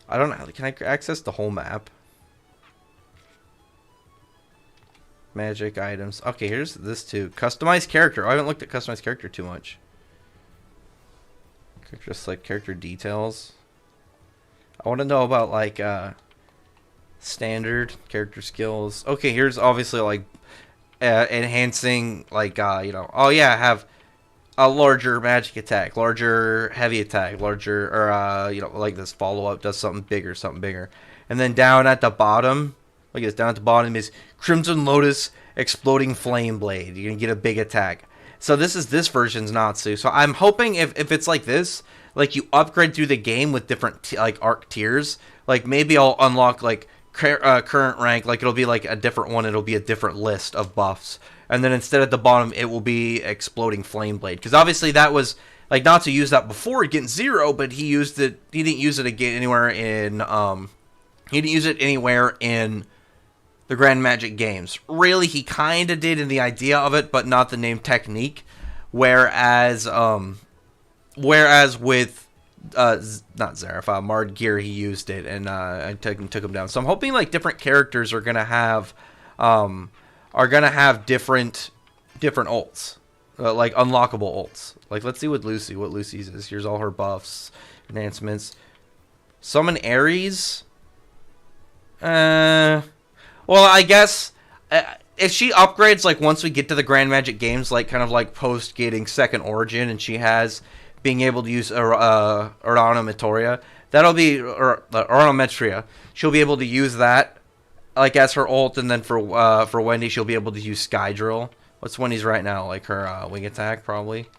I don't know. Can I access the whole map? Magic items. Okay, here's this too. Customized character. I haven't looked at customized character too much. Just like character details. I want to know about like standard character skills. Okay, here's obviously like enhancing like you know. Oh yeah, have a larger magic attack, larger heavy attack, larger or you know, like this follow up does something bigger. And then down at the bottom, look at this, down at the bottom is Crimson Lotus Exploding Flame Blade. You're gonna get a big attack. So this version's Natsu. So I'm hoping if it's like this, like you upgrade through the game with different like arc tiers, like maybe I'll unlock like current rank, like it'll be like a different one, it'll be a different list of buffs. And then instead at the bottom, it will be Exploding Flame Blade. Because obviously that was, like Natsu used that before getting 0, but he didn't use it again anywhere in, he didn't use it anywhere in the Grand Magic games. Really, he kind of did in the idea of it, but not the name technique. Whereas with not Zeref, Mard Gear, he used it, and I took him down. So I'm hoping like different characters are gonna have different ults, like unlockable ults. Like let's see what Lucy's is. Here's all her buffs, enhancements. Summon Ares. Well, I guess if she upgrades, like, once we get to the Grand Magic games, like, kind of like post getting Second Origin, and she has being able to use Ornamentoria, that'll be, or Ornametria, she'll be able to use that, like, as her ult, and then for Wendy, she'll be able to use Sky Drill. What's Wendy's right now? Like, her wing attack, probably?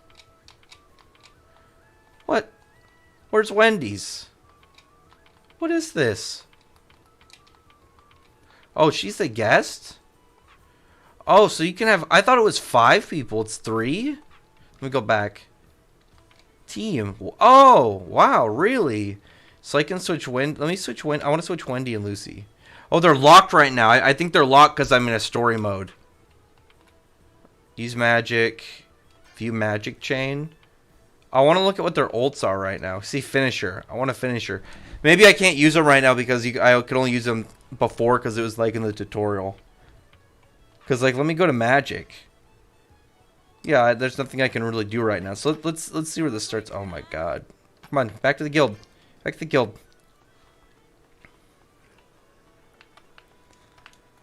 What? Where's Wendy's? What is this? Oh, she's the guest? Oh, so you can have... I thought it was 5 people. It's 3? Let me go back. Team. Oh, wow, really? So I can switch Wendy... Let me switch Wendy. I want to switch Wendy and Lucy. Oh, they're locked right now. I think they're locked because I'm in a story mode. Use magic. View magic chain. I want to look at what their ults are right now. See, finisher. I want a finisher. Maybe I can't use them right now because I could only use them before because it was like in the tutorial. Because like, let me go to magic. Yeah, there's nothing I can really do right now. So let's see where this starts. Oh my god. Come on, back to the guild. Back to the guild.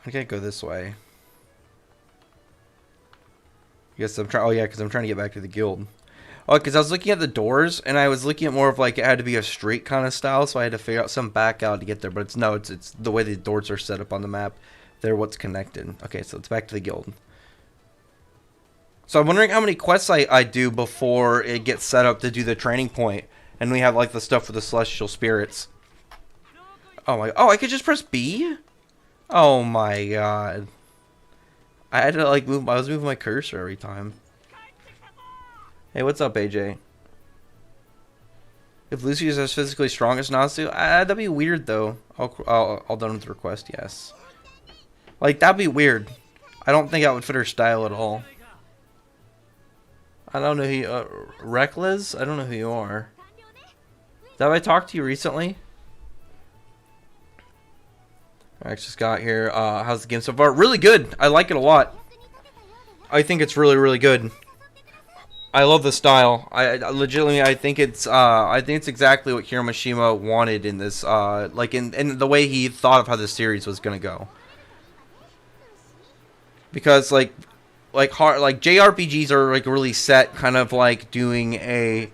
I can't go this way. Yes, I'm trying. Oh yeah, because I'm trying to get back to the guild. Oh, because I was looking at the doors, and I was looking at more of like it had to be a street kind of style, so I had to figure out some back out to get there. But it's the way the doors are set up on the map. They're what's connected. Okay, so it's back to the guild. So I'm wondering how many quests I do before it gets set up to do the training point, and we have like the stuff for the celestial spirits. Oh my! Oh, I could just press B. Oh my god! I had to like move. I was moving my cursor every time. Hey, what's up, AJ? If Lucy is as physically strong as Natsu, that'd be weird, though. I'll done with the request, yes. Like, that'd be weird. I don't think that would fit her style at all. I don't know who you... Reckless? I don't know who you are. Have I talked to you recently? I just got here. How's the game so far? Really good. I like it a lot. I think it's really, really good. I love the style. I legitimately, I think it's exactly what Hiroshima wanted in this, like in the way he thought of how this series was gonna go. Because like JRPGs are like really set, kind of like doing a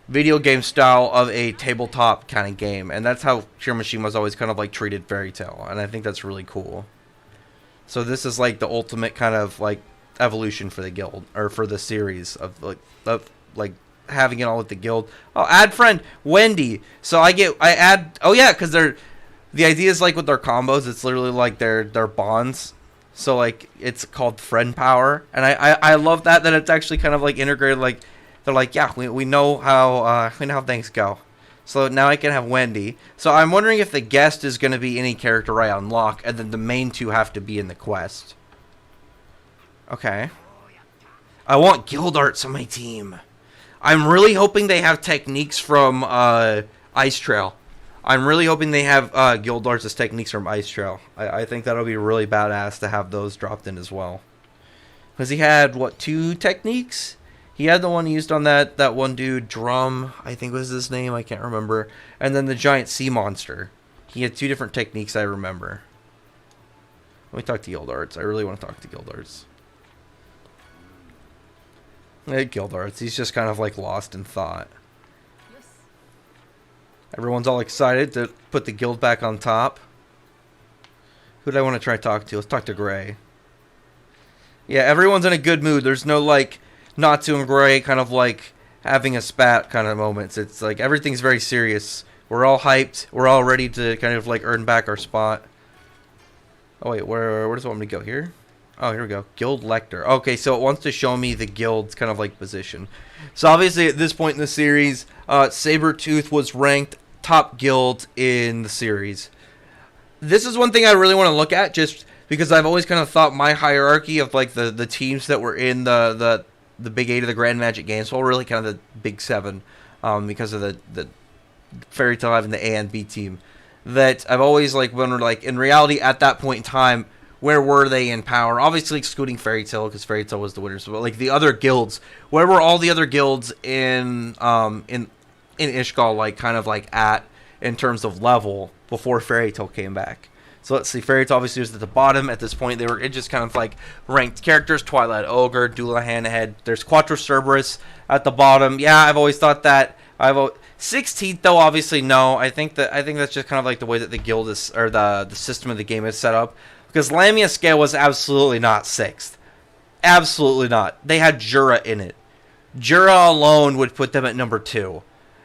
video game style of a tabletop kind of game, and that's how Shiramashima always kind of like treated Fairy Tail, and I think that's really cool. So this is like the ultimate kind of like evolution for the guild, or for the series of like having it all with the guild. Oh, add friend Wendy. So I add. Oh yeah, because the idea is like with their combos, it's literally like their bonds. So like it's called friend power, and I love that it's actually kind of like integrated. Like they're like, yeah, we know how things go. So now I can have Wendy. So I'm wondering if the guest is going to be any character I unlock, and then the main two have to be in the quest. Okay. I want Gildarts on my team. I'm really hoping they have techniques from Ice Trail. I'm really hoping they have Gildarts as techniques from Ice Trail. I think that'll be really badass to have those dropped in as well. Because he had, what, 2 techniques? He had the one he used on that one dude, Drum, I think was his name, I can't remember. And then the giant sea monster. He had 2 different techniques I remember. Let me talk to Gildarts. I really want to talk to Gildarts. Hey, Gildarts. He's just kind of like lost in thought. Yes. Everyone's all excited to put the guild back on top. Who do I want to try to talk to? Let's talk to Gray. Yeah, everyone's in a good mood. There's no like Natsu and Gray kind of like having a spat kind of moments. It's like everything's very serious. We're all hyped. We're all ready to kind of like earn back our spot. Oh wait, where does it want me to go? Here? Oh, here we go. Guild Lector. Okay, so it wants to show me the guild's kind of like position. So obviously at this point in the series, Sabretooth was ranked top guild in the series. This is one thing I really want to look at, just because I've always kind of thought my hierarchy of like the teams that were in the Big 8 of the Grand Magic Games, well, really kind of the Big 7, because of the Fairy Tail having the A and B team, that I've always like wondered, like, in reality at that point in time, where were they in power? Obviously excluding Fairy Tail, because Fairy Tail was the winners, but like the other guilds, where were all the other guilds in Ishgal like kind of like at in terms of level before Fairy Tail came back? So let's see, Fairy Tail obviously was at the bottom at this point. It just kind of like ranked characters: Twilight Ogre, Duelahan ahead. There's Quattro Cerberus at the bottom. Yeah, I've always thought that. 16th though, obviously no. I think that's just kind of like the way that the guild is, or the system of the game is set up. Because Lamia Scale was absolutely not 6th. Absolutely not. They had Jura in it. Jura alone would put them at number 2.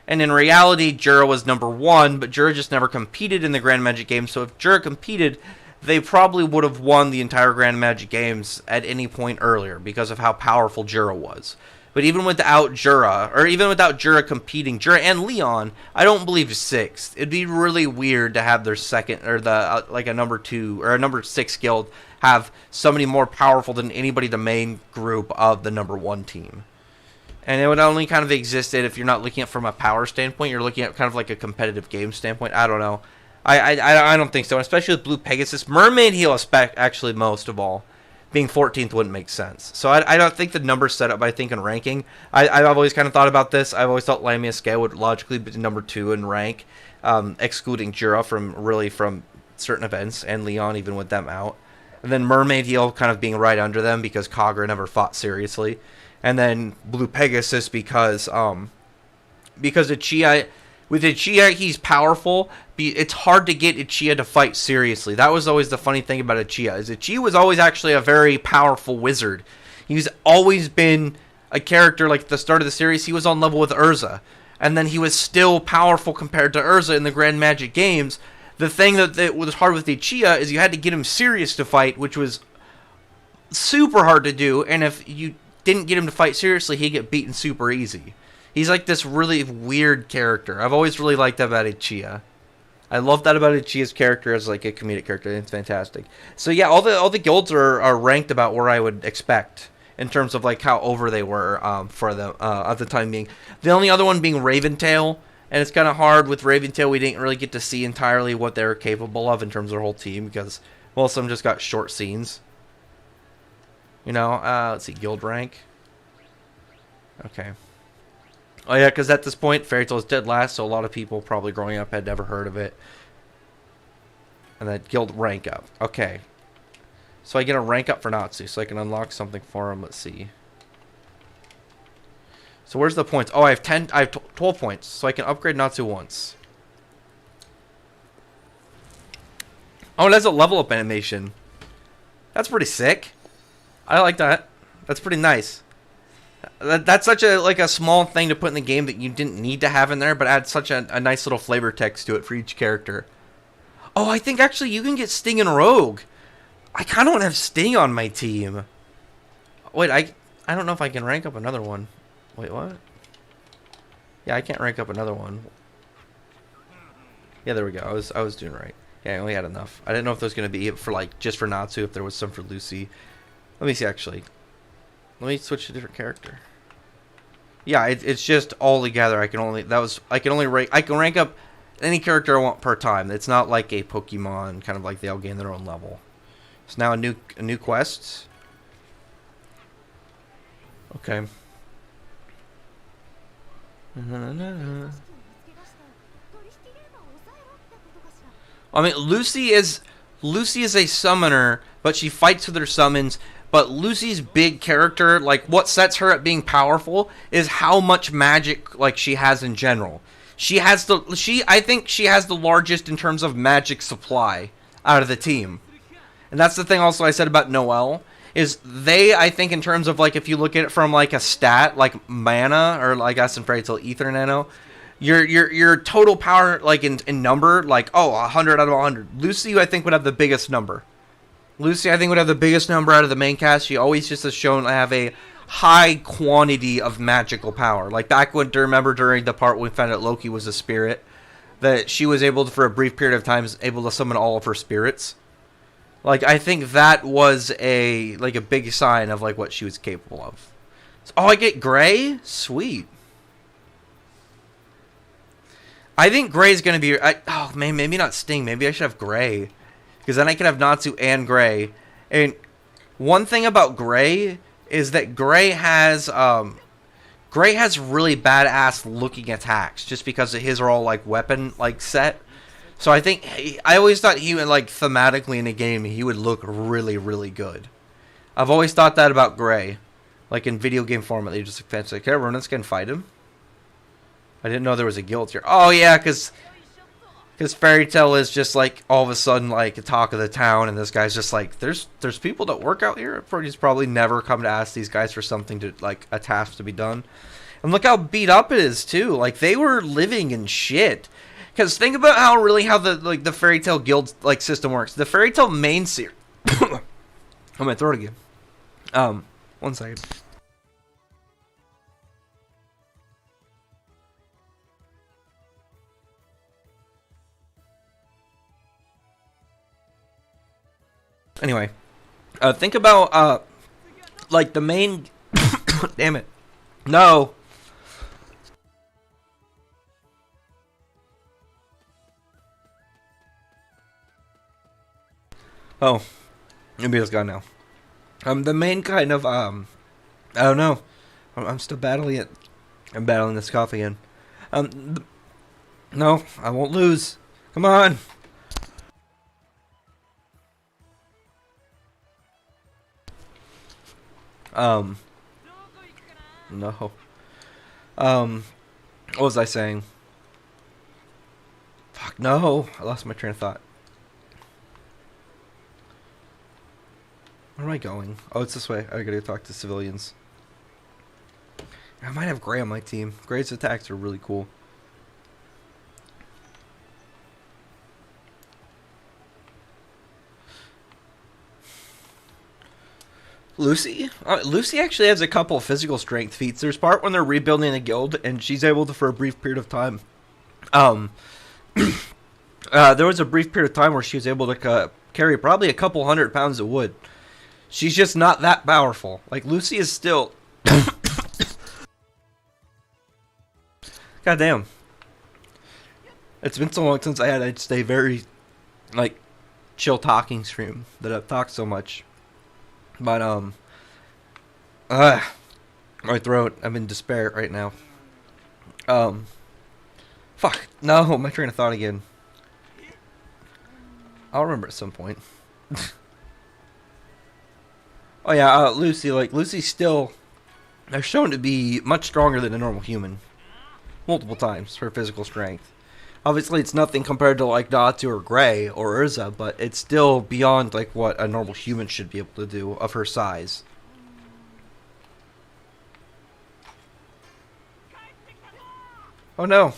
And in reality, Jura was number 1, but Jura just never competed in the Grand Magic Games. So if Jura competed, they probably would have won the entire Grand Magic Games at any point earlier because of how powerful Jura was. But even without Jura, or even without Jura competing, Jura and Leon, I don't believe 6th. It'd be really weird to have their second, or the like a number 2 or a number 6 guild have somebody more powerful than anybody the main group of the number 1 team. And it would only kind of exist if you're not looking at it from a power standpoint. You're looking at kind of like a competitive game standpoint. I don't know. I don't think so. Especially with Blue Pegasus, Mermaid Heel actually most of all. Being 14th wouldn't make sense. So I don't think the number's set up, but I think in ranking, I've always kind of thought about this. I've always thought Lamia Scale would logically be number 2 in rank, excluding Jura from certain events, and Leon even with them out. And then Mermaid Heel kind of being right under them because Kagura never fought seriously. And then Blue Pegasus because Ichiya, with Ichiya, he's powerful. It's hard to get Ichiya to fight seriously. That was always the funny thing about Ichiya. Is Ichiya was always actually a very powerful wizard. He's always been a character, like at the start of the series, he was on level with Urza. And then he was still powerful compared to Urza in the Grand Magic Games. The thing that was hard with Ichiya is you had to get him serious to fight, which was super hard to do. And if you didn't get him to fight seriously, he'd get beaten super easy. He's like this really weird character. I've always really liked that about Ichiya. I love that about Ichiya's character as like a comedic character. It's fantastic. So yeah, all the guilds are ranked about where I would expect in terms of like how over they were for them at the time being. The only other one being Raventail, and it's kind of hard with Raventail. We didn't really get to see entirely what they're capable of in terms of their whole team because most of them just got short scenes. You know, let's see, guild rank. Okay. Oh yeah, because at this point, Fairy Tail is dead last, so a lot of people probably growing up had never heard of it. And then guild rank up. Okay. So I get a rank up for Natsu, so I can unlock something for him. Let's see. So where's the points? Oh, I have 10. I have 12 points, so I can upgrade Natsu once. Oh, it has a level up animation. That's pretty sick. I like that. That's pretty nice. That's such a like a small thing to put in the game that you didn't need to have in there, but adds such a nice little flavor text to it for each character. Oh, I think actually you can get Sting and Rogue. I kind of want to have Sting on my team. Wait, I don't know if I can rank up another one. Wait, what? Yeah, I can't rank up another one. Yeah, there we go. I was doing right. Yeah, I only had enough. I didn't know if there was going to be for like just for Natsu, if there was some for Lucy. Let me see actually. Let me switch to a different character. Yeah, it's just all together. I can only rank up any character I want per time. It's not like a Pokemon kind of like they all gain their own level. So now a new quest. Okay. I mean, Lucy is a summoner, but she fights with her summons. But Lucy's big character, like what sets her at being powerful, is how much magic like she has in general. I think she has the largest in terms of magic supply out of the team. And that's the thing also I said about Noelle, is I think in terms of like if you look at it from like a stat, like mana, or like us in Fairy Tail Ether Nano, your total power like in number, like 100 out of 100. Lucy I think would have the biggest number. Lucy, I think, would have the biggest number out of the main cast. She always just has shown to have a high quantity of magical power. Like back when, remember during the part when we found out Loki was a spirit, that she was able to, for a brief period of time, able to summon all of her spirits. Like, I think that was a big sign of like what she was capable of. So, I get Gray? Sweet. I think Gray's going to be... maybe not Sting. Maybe I should have Gray. Because then I can have Natsu and Gray. And one thing about Gray is that Gray has really badass looking attacks just because his are all like weapon like set. So I think I always thought he would like thematically in a game he would look really, really good. I've always thought that about Gray. Like in video game format, they just fancy like, hey, Ronan's gonna fight him. I didn't know there was a guild here. Oh yeah, because Fairy Tail is just like all of a sudden like a talk of the town, and this guy's just like, there's people that work out here. He's probably never come to ask these guys for something to like a task to be done. And look how beat up it is too. Like they were living in shit. Because think about how the Fairy Tail guild like system works. The Fairy Tail main series. Oh my throat again. 1 second. Anyway, think about, like, the main... Damn it. No! Oh. Maybe it's gone now. The main kind of, I don't know. I'm still battling it. I'm battling this cough again. No, I won't lose. Come on! No. What was I saying? Fuck, no. I lost my train of thought. Where am I going? Oh, it's this way. I gotta talk to civilians. I might have Gray on my team. Gray's attacks are really cool. Lucy? Lucy actually has a couple of physical strength feats. There's part when they're rebuilding the guild, and she's able to, for a brief period of time, there was a brief period of time where she was able to carry probably a couple 100 pounds of wood. She's just not that powerful. Like, Lucy is still... God damn. It's been so long since I had a very, like, chill talking stream that I've talked so much. But, my throat, I'm in despair right now. Fuck, no, my train of thought again. I'll remember at some point. Oh yeah, Lucy, like, Lucy's still, are shown to be much stronger than a normal human. Multiple times for physical strength. Obviously, it's nothing compared to like Natsu or Grey or Urza, but it's still beyond like what a normal human should be able to do of her size. Oh no.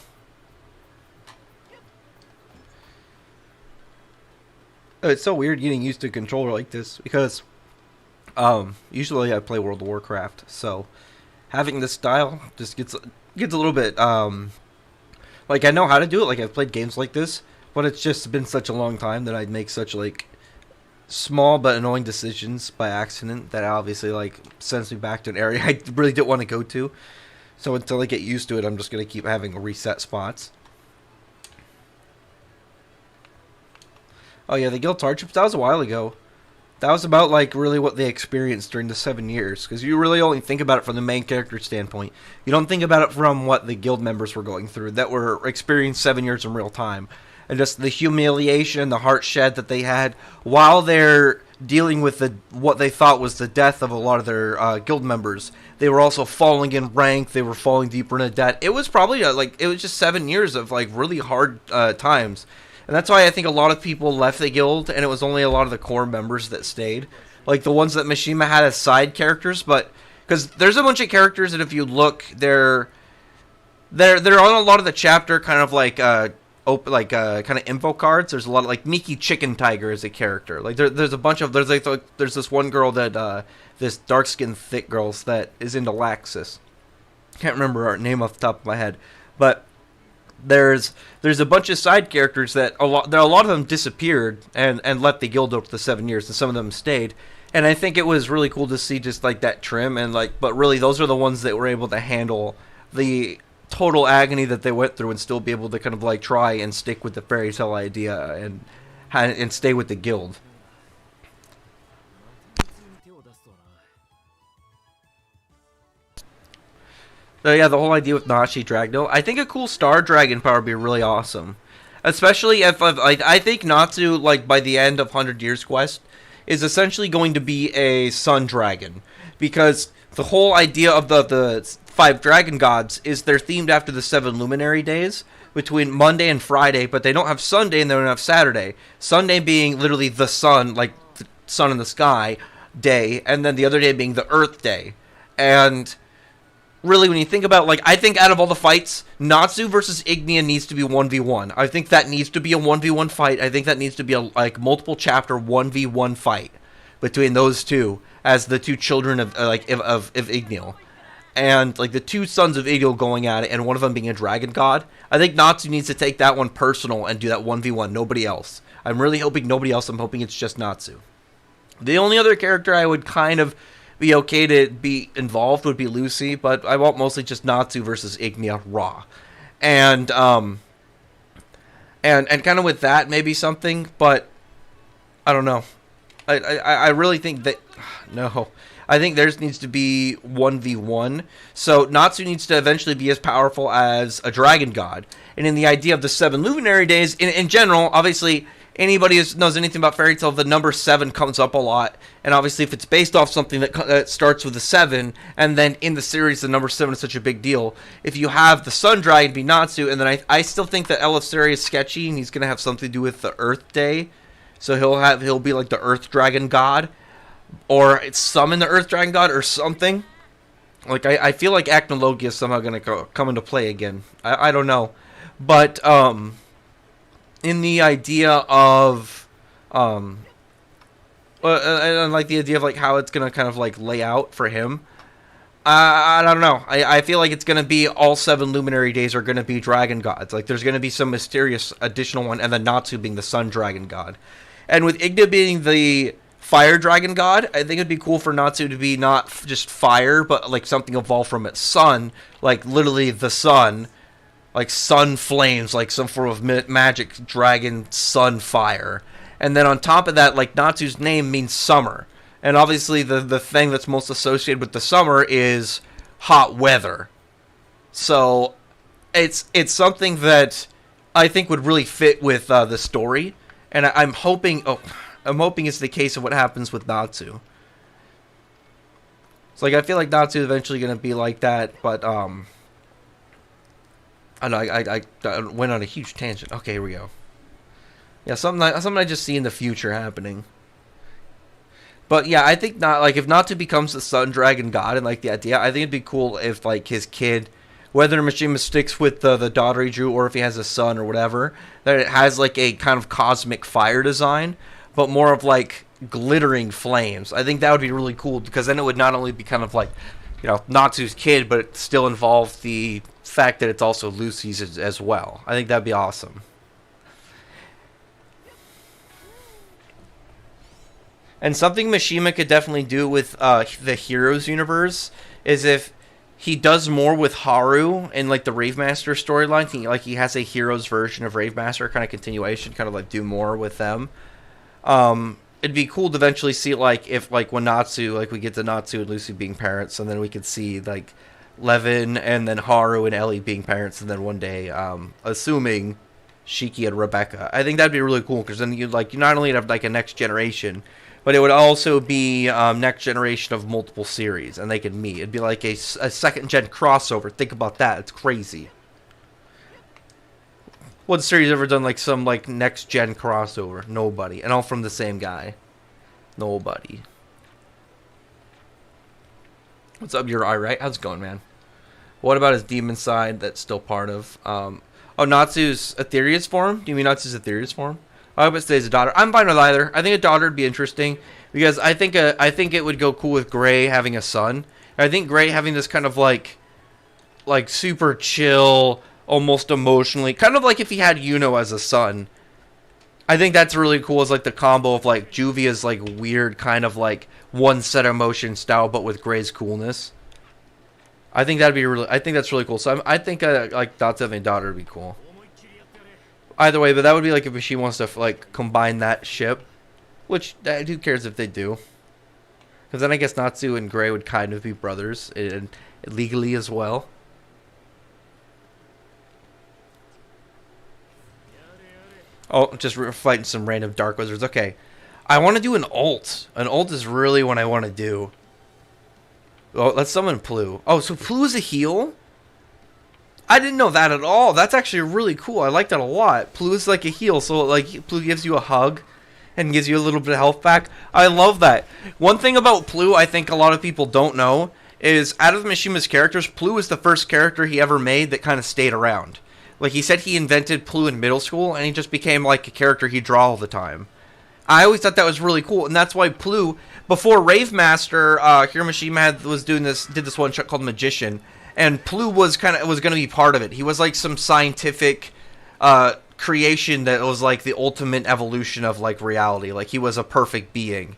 It's so weird getting used to a controller like this because usually I play World of Warcraft, so having this style just gets a little bit like I know how to do it, like I've played games like this, but it's just been such a long time that I'd make such like small but annoying decisions by accident that obviously like sends me back to an area I really didn't want to go to. So until I get used to it, I'm just going to keep having reset spots. Oh yeah, the guild hardships, that was a while ago. That was about like really what they experienced during the 7 years, because you really only think about it from the main character standpoint. You don't think about it from what the guild members were going through, that were experiencing 7 years in real time. And just the humiliation, the heart shed that they had while they're dealing with what they thought was the death of a lot of their guild members. They were also falling in rank, they were falling deeper into debt. It was probably it was just 7 years of like really hard times. And that's why I think a lot of people left the guild, and it was only a lot of the core members that stayed. Like the ones that Mishima had as side characters, but because there's a bunch of characters that if you look, they're on a lot of the chapter kind of like kind of info cards. There's a lot of like Miki Chicken Tiger is a character. Like there's a bunch of there's this one girl that this dark skinned thick girl that is into Laxus. Can't remember her name off the top of my head, but there's a bunch of side characters that a lot of them disappeared and left the guild over the 7 years, and some of them stayed. And I think it was really cool to see just like that trim and like, but really those are the ones that were able to handle the total agony that they went through and still be able to kind of like try and stick with the fairy tale idea and stay with the guild. So yeah, the whole idea with Nashi Dragno, I think a cool star dragon power would be really awesome. Especially if I think Natsu, like by the end of 100 Years Quest, is essentially going to be a sun dragon, because the whole idea of the 5 dragon gods is they're themed after the 7 luminary days between Monday and Friday, but they don't have Sunday and they don't have Saturday. Sunday being literally the sun, like the sun in the sky day, and then the other day being the Earth day. And really, when you think about, like, I think out of all the fights, Natsu versus Ignia needs to be 1v1. I think that needs to be a 1v1 fight. I think that needs to be a, like, multiple chapter 1v1 fight between those two as the two children of Ignil. And, like, the two sons of Ignil going at it, and one of them being a dragon god. I think Natsu needs to take that one personal and do that 1v1, nobody else. I'm really hoping nobody else. I'm hoping it's just Natsu. The only other character I would kind of be okay to be involved would be Lucy, but I want mostly just Natsu versus Ignia raw. And kind of with that, maybe something, but I don't know. I really think that, no. I think theirs needs to be 1v1. So Natsu needs to eventually be as powerful as a dragon god. And in the idea of the 7 luminary days, in general, obviously, anybody who knows anything about Fairy Tail, the number 7 comes up a lot. And obviously, if it's based off something that starts with a 7, and then in the series, the number 7 is such a big deal. If you have the Sun Dragon be Natsu, and then I still think that Eleftheri is sketchy, and he's going to have something to do with the Earth Day. So he'll be like the Earth Dragon God. Or it's summon the Earth Dragon God or something. Like, I feel like Acnologia is somehow going to come into play again. I don't know. But, in the idea of, and like the idea of like how it's gonna kind of like lay out for him, I don't know. I feel like it's gonna be all 7 luminary days are gonna be dragon gods. Like there's gonna be some mysterious additional one, and then Natsu being the sun dragon god, and with Igna being the fire dragon god, I think it'd be cool for Natsu to be not just fire, but like something evolved from its sun, like literally the sun. Like sun flames, like some form of magic dragon sun fire. And then on top of that, like Natsu's name means summer. And obviously the thing that's most associated with the summer is hot weather. So it's something that I think would really fit with the story. And I'm hoping it's the case of what happens with Natsu. So like I feel like Natsu is eventually gonna be like that, but I know I went on a huge tangent. Okay, here we go. Yeah, something I just see in the future happening. But yeah, I think not like if Natsu becomes the Sun Dragon God and like the idea, I think it'd be cool if like his kid, whether Mishima sticks with the daughter he drew or if he has a son or whatever, that it has like a kind of cosmic fire design, but more of like glittering flames. I think that would be really cool because then it would not only be kind of like, you know, Natsu's kid, but it still involve the fact that it's also Lucy's as well. I think that'd be awesome. And something Mishima could definitely do with the Heroes universe is if he does more with Haru in like the Ravemaster storyline. He has a Heroes version of Ravemaster, kind of continuation, kind of like do more with them. It'd be cool to eventually see like if like when Natsu, like we get to Natsu and Lucy being parents, and then we could see like Levin and then Haru and Ellie being parents, and then one day, assuming Shiki and Rebecca. I think that'd be really cool because then you not only have like a next generation, but it would also be next generation of multiple series, and they could meet. It'd be like a second-gen crossover. Think about that. It's crazy. What series ever done like some like next-gen crossover? Nobody. And all from the same guy. Nobody. What's up, you're alright? How's it going, man? What about his demon side that's still part of... oh, Natsu's Aetherius form? Do you mean Natsu's Aetherius form? I hope it stays a daughter. I'm fine with either. I think a daughter would be interesting because I think it would go cool with Gray having a son. I think Gray having this kind of like super chill, almost emotionally, kind of like if he had Yuno as a son. I think that's really cool as like the combo of like Juvia's like weird kind of like one set of motion style, but with Gray's coolness. I think that's really cool. So I think like Natsu having a daughter would be cool. Either way, but that would be like if she wants to like combine that ship, which who cares if they do? Because then I guess Natsu and Gray would kind of be brothers, and legally as well. Oh, just fighting some random Dark Wizards. Okay, I want to do an ult. An ult is really what I want to do. Oh, let's summon Plu. Oh, so Plu is a heal? I didn't know that at all. That's actually really cool. I like that a lot. Plu is like a heal, so like Plu gives you a hug and gives you a little bit of health back. I love that. One thing about Plu I think a lot of people don't know is out of Mishima's characters, Plu is the first character he ever made that kind of stayed around. Like he said he invented Plu in middle school and he just became like a character he'd draw all the time. I always thought that was really cool, and that's why Plu, before Ravemaster, Hiroshima did this one shot called Magician. And Plu was going to be part of it. He was like some scientific creation that was like the ultimate evolution of like reality. Like he was a perfect being,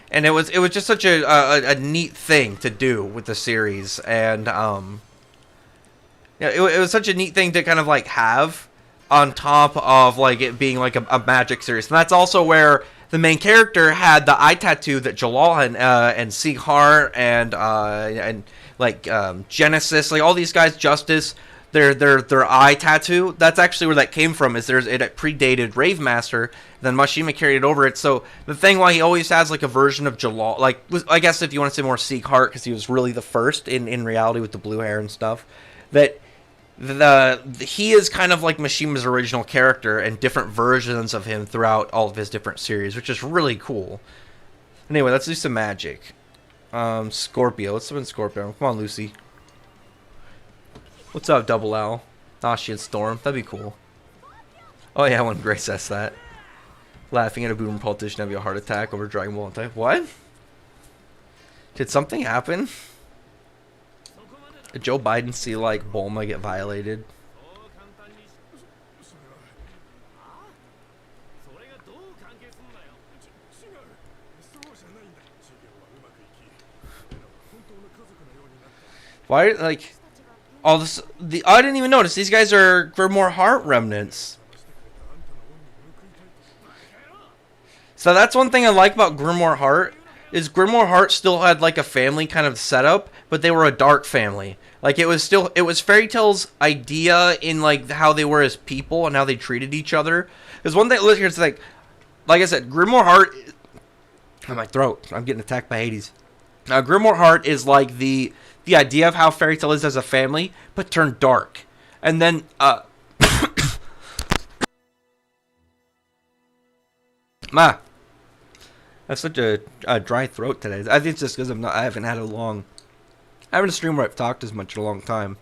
and it was just such a neat thing to do with the series. And yeah, it was such a neat thing to kind of like have on top of like it being like a magic series. And that's also where the main character had the eye tattoo that Jalal and Sighar and like Genesis, like all these guys, Justice, their eye tattoo. That's actually where that came from. It predated Ravemaster. Then Mishima carried it over it. So the thing why he always has like a version of Jalal, like I guess if you want to say more Sighar, because he was really the first in reality with the blue hair and stuff. That he is kind of like Mishima's original character and different versions of him throughout all of his different series, which is really cool. Anyway, let's do some magic. Scorpio. Let's summon Scorpio. Come on, Lucy. What's up, Double L? Nashi and Storm. That'd be cool. Oh yeah, when Grace says that. Laughing at a boomer politician having a heart attack over Dragon Ball and type. What? Did something happen? Did Joe Biden see like Bulma get violated? Why, like, all this... I didn't even notice. These guys are Grimoire Heart remnants. So that's one thing I like about Grimoire Heart, is Grimoire Heart still had, like, a family kind of setup, but they were a dark family. Like, it was Fairy Tail's idea in, like, how they were as people and how they treated each other. Because one thing, look here, it's like I said, Grimoire Heart... Oh, my throat. I'm getting attacked by Hades. Grimoire Heart is like the idea of how Fairy Tail is as a family, but turned dark. And then, I have such a dry throat today. I think it's just because I haven't had I haven't a stream where I've talked as much in a long time.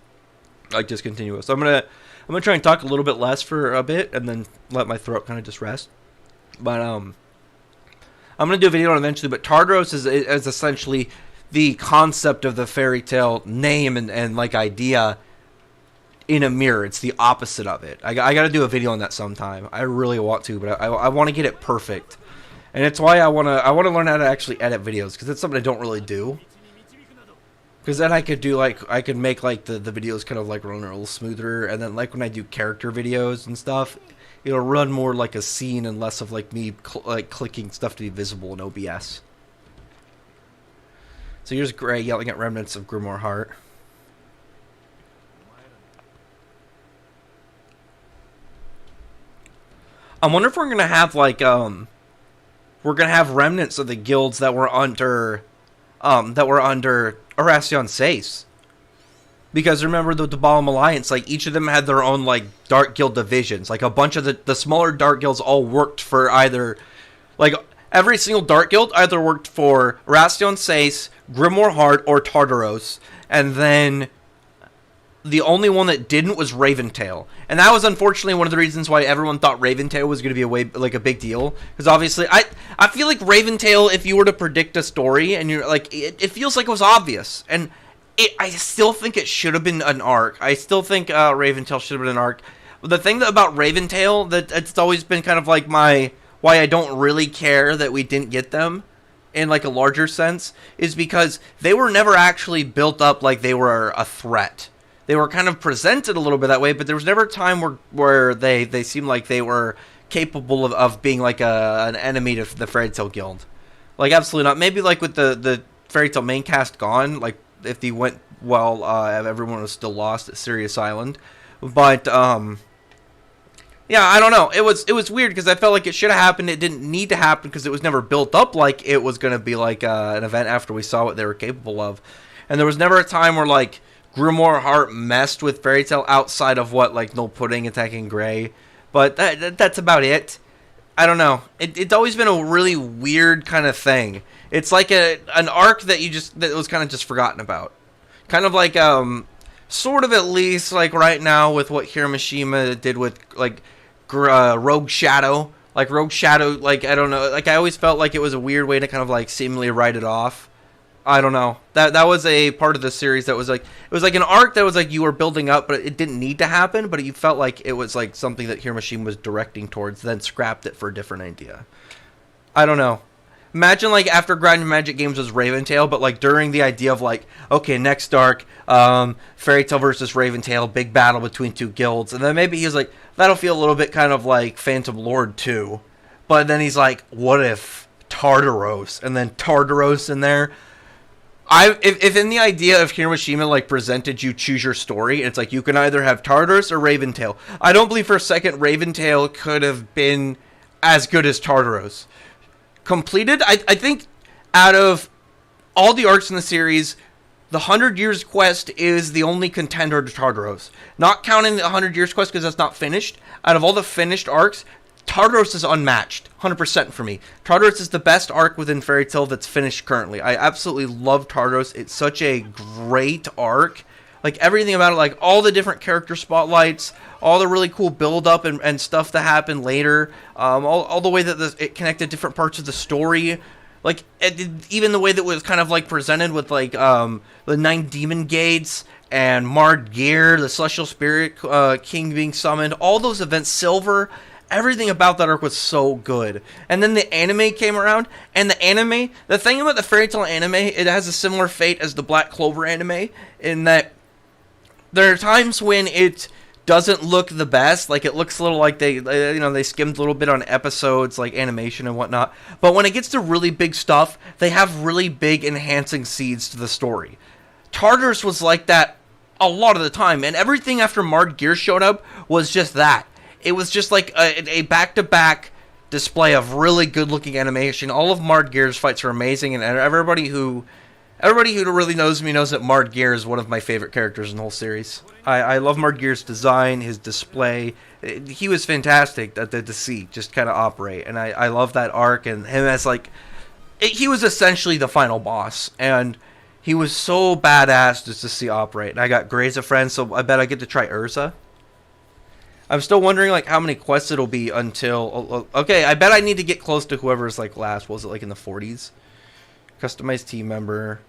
Like, just continuous. So I'm gonna try and talk a little bit less for a bit, and then let my throat kind of just rest. But, I'm gonna do a video on it eventually, but Tartaros is essentially the concept of the Fairy Tail name and like idea in a mirror. It's the opposite of it. I gotta do a video on that sometime. I really want to, but I want to get it perfect. And it's why I wanna learn how to actually edit videos, because it's something I don't really do. Because then I could make like the videos kind of like run a little smoother, and then like when I do character videos and stuff, it'll run more like a scene and less of like me clicking stuff to be visible in OBS. So here's Gray yelling at remnants of Grimoire Heart. I wonder if we're gonna have like remnants of the guilds that were under Horacion Sais. Because remember the Balam Alliance, like each of them had their own like dark guild divisions. Like a bunch of the smaller dark guilds all worked for either, like every single dark guild either worked for Horacion Sais, Grimoire Heart, or Tartaros. And then the only one that didn't was Raventail. And that was unfortunately one of the reasons why everyone thought Raventail was going to be a big deal. Because obviously, I feel like Raventail, if you were to predict a story, and you're like, it feels like it was obvious. And I still think it should have been an arc. I still think Raventail should have been an arc. But the thing about Raventail, that it's always been kind of like why I don't really care that we didn't get them in like a larger sense, is because they were never actually built up like they were a threat. They were kind of presented a little bit that way, but there was never a time where they seemed like they were capable of being like an enemy to the Fairy Tail Guild. Like, absolutely not. Maybe like with the Fairy Tail main cast gone, like if they went well, everyone was still lost at Sirius Island. But yeah, I don't know. It was weird because I felt like it should have happened. It didn't need to happen because it was never built up like it was going to be like an event after we saw what they were capable of. And there was never a time where like Grimoire Heart messed with Fairy Tail outside of what, like, No Pudding attacking Gray. But that's about it. I don't know. It's always been a really weird kind of thing. It's like an arc that was kind of just forgotten about. Kind of like, sort of at least, like, right now with what Hiramashima did with, like, Rogue Shadow. Like, Rogue Shadow, like, I don't know. Like, I always felt like it was a weird way to kind of, like, seemingly write it off. I don't know. That was a part of the series that was like, it was like an arc that was like you were building up, but it didn't need to happen, but you felt like it was like something that Hiramashima was directing towards, then scrapped it for a different idea. I don't know. Imagine like after Grind Magic Games was Raventail, but like during the idea of like, okay, next arc, Fairy Tail versus Raventail, big battle between two guilds, and then maybe he was like, that'll feel a little bit kind of like Phantom Lord too. But then he's like, what if Tartaros? And then Tartaros in there. If in the idea of Hiramashima like presented you choose your story, it's like you can either have Tartaros or Raventail. I don't believe for a second Raventail could have been as good as Tartaros. Completed, I think out of all the arcs in the series, the 100 Years Quest is the only contender to Tartaros. Not counting the 100 Years Quest because that's not finished. Out of all the finished arcs, Tartaros is unmatched, 100% for me. Tartaros is the best arc within Fairy Tail that's finished currently. I absolutely love Tartaros. It's such a great arc. Like, everything about it, like, all the different character spotlights, all the really cool build-up and stuff that happened later, all the way that it connected different parts of the story. Like, even the way that it was kind of, like, presented with, like, the 9 Demon Gates and Marred Gear, the Celestial Spirit King being summoned, all those events, Silver. Everything about that arc was so good. And then the anime came around, and the thing about the Fairy Tail anime, it has a similar fate as the Black Clover anime, in that there are times when it doesn't look the best, like it looks a little like they skimmed a little bit on episodes, like animation and whatnot, but when it gets to really big stuff, they have really big enhancing seeds to the story. Tartaros was like that a lot of the time, and everything after Marred Gear showed up was just that. It was just like a back-to-back display of really good-looking animation. All of Marred Gear's fights are amazing, and everybody who Everybody who really knows me knows that Mardgeir is one of my favorite characters in the whole series. I love Mardgeir's design, his display. He was fantastic at the Deceit, just kind of operate. And I love that arc and him as like... He was essentially the final boss. And he was so badass just to see operate. And I got Grey as a friend, so I bet I get to try Urza. I'm still wondering like how many quests it'll be until... Okay, I bet I need to get close to whoever's like last. Was it like in the 40s? Customized team member.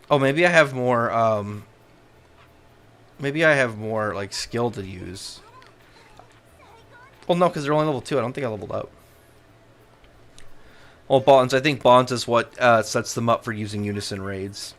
Oh, maybe I have more, maybe I have more, like, skill to use. Well, no, because they're only level 2. I don't think I leveled up. Well, Bonds. I think Bonds is what sets them up for using Unison raids.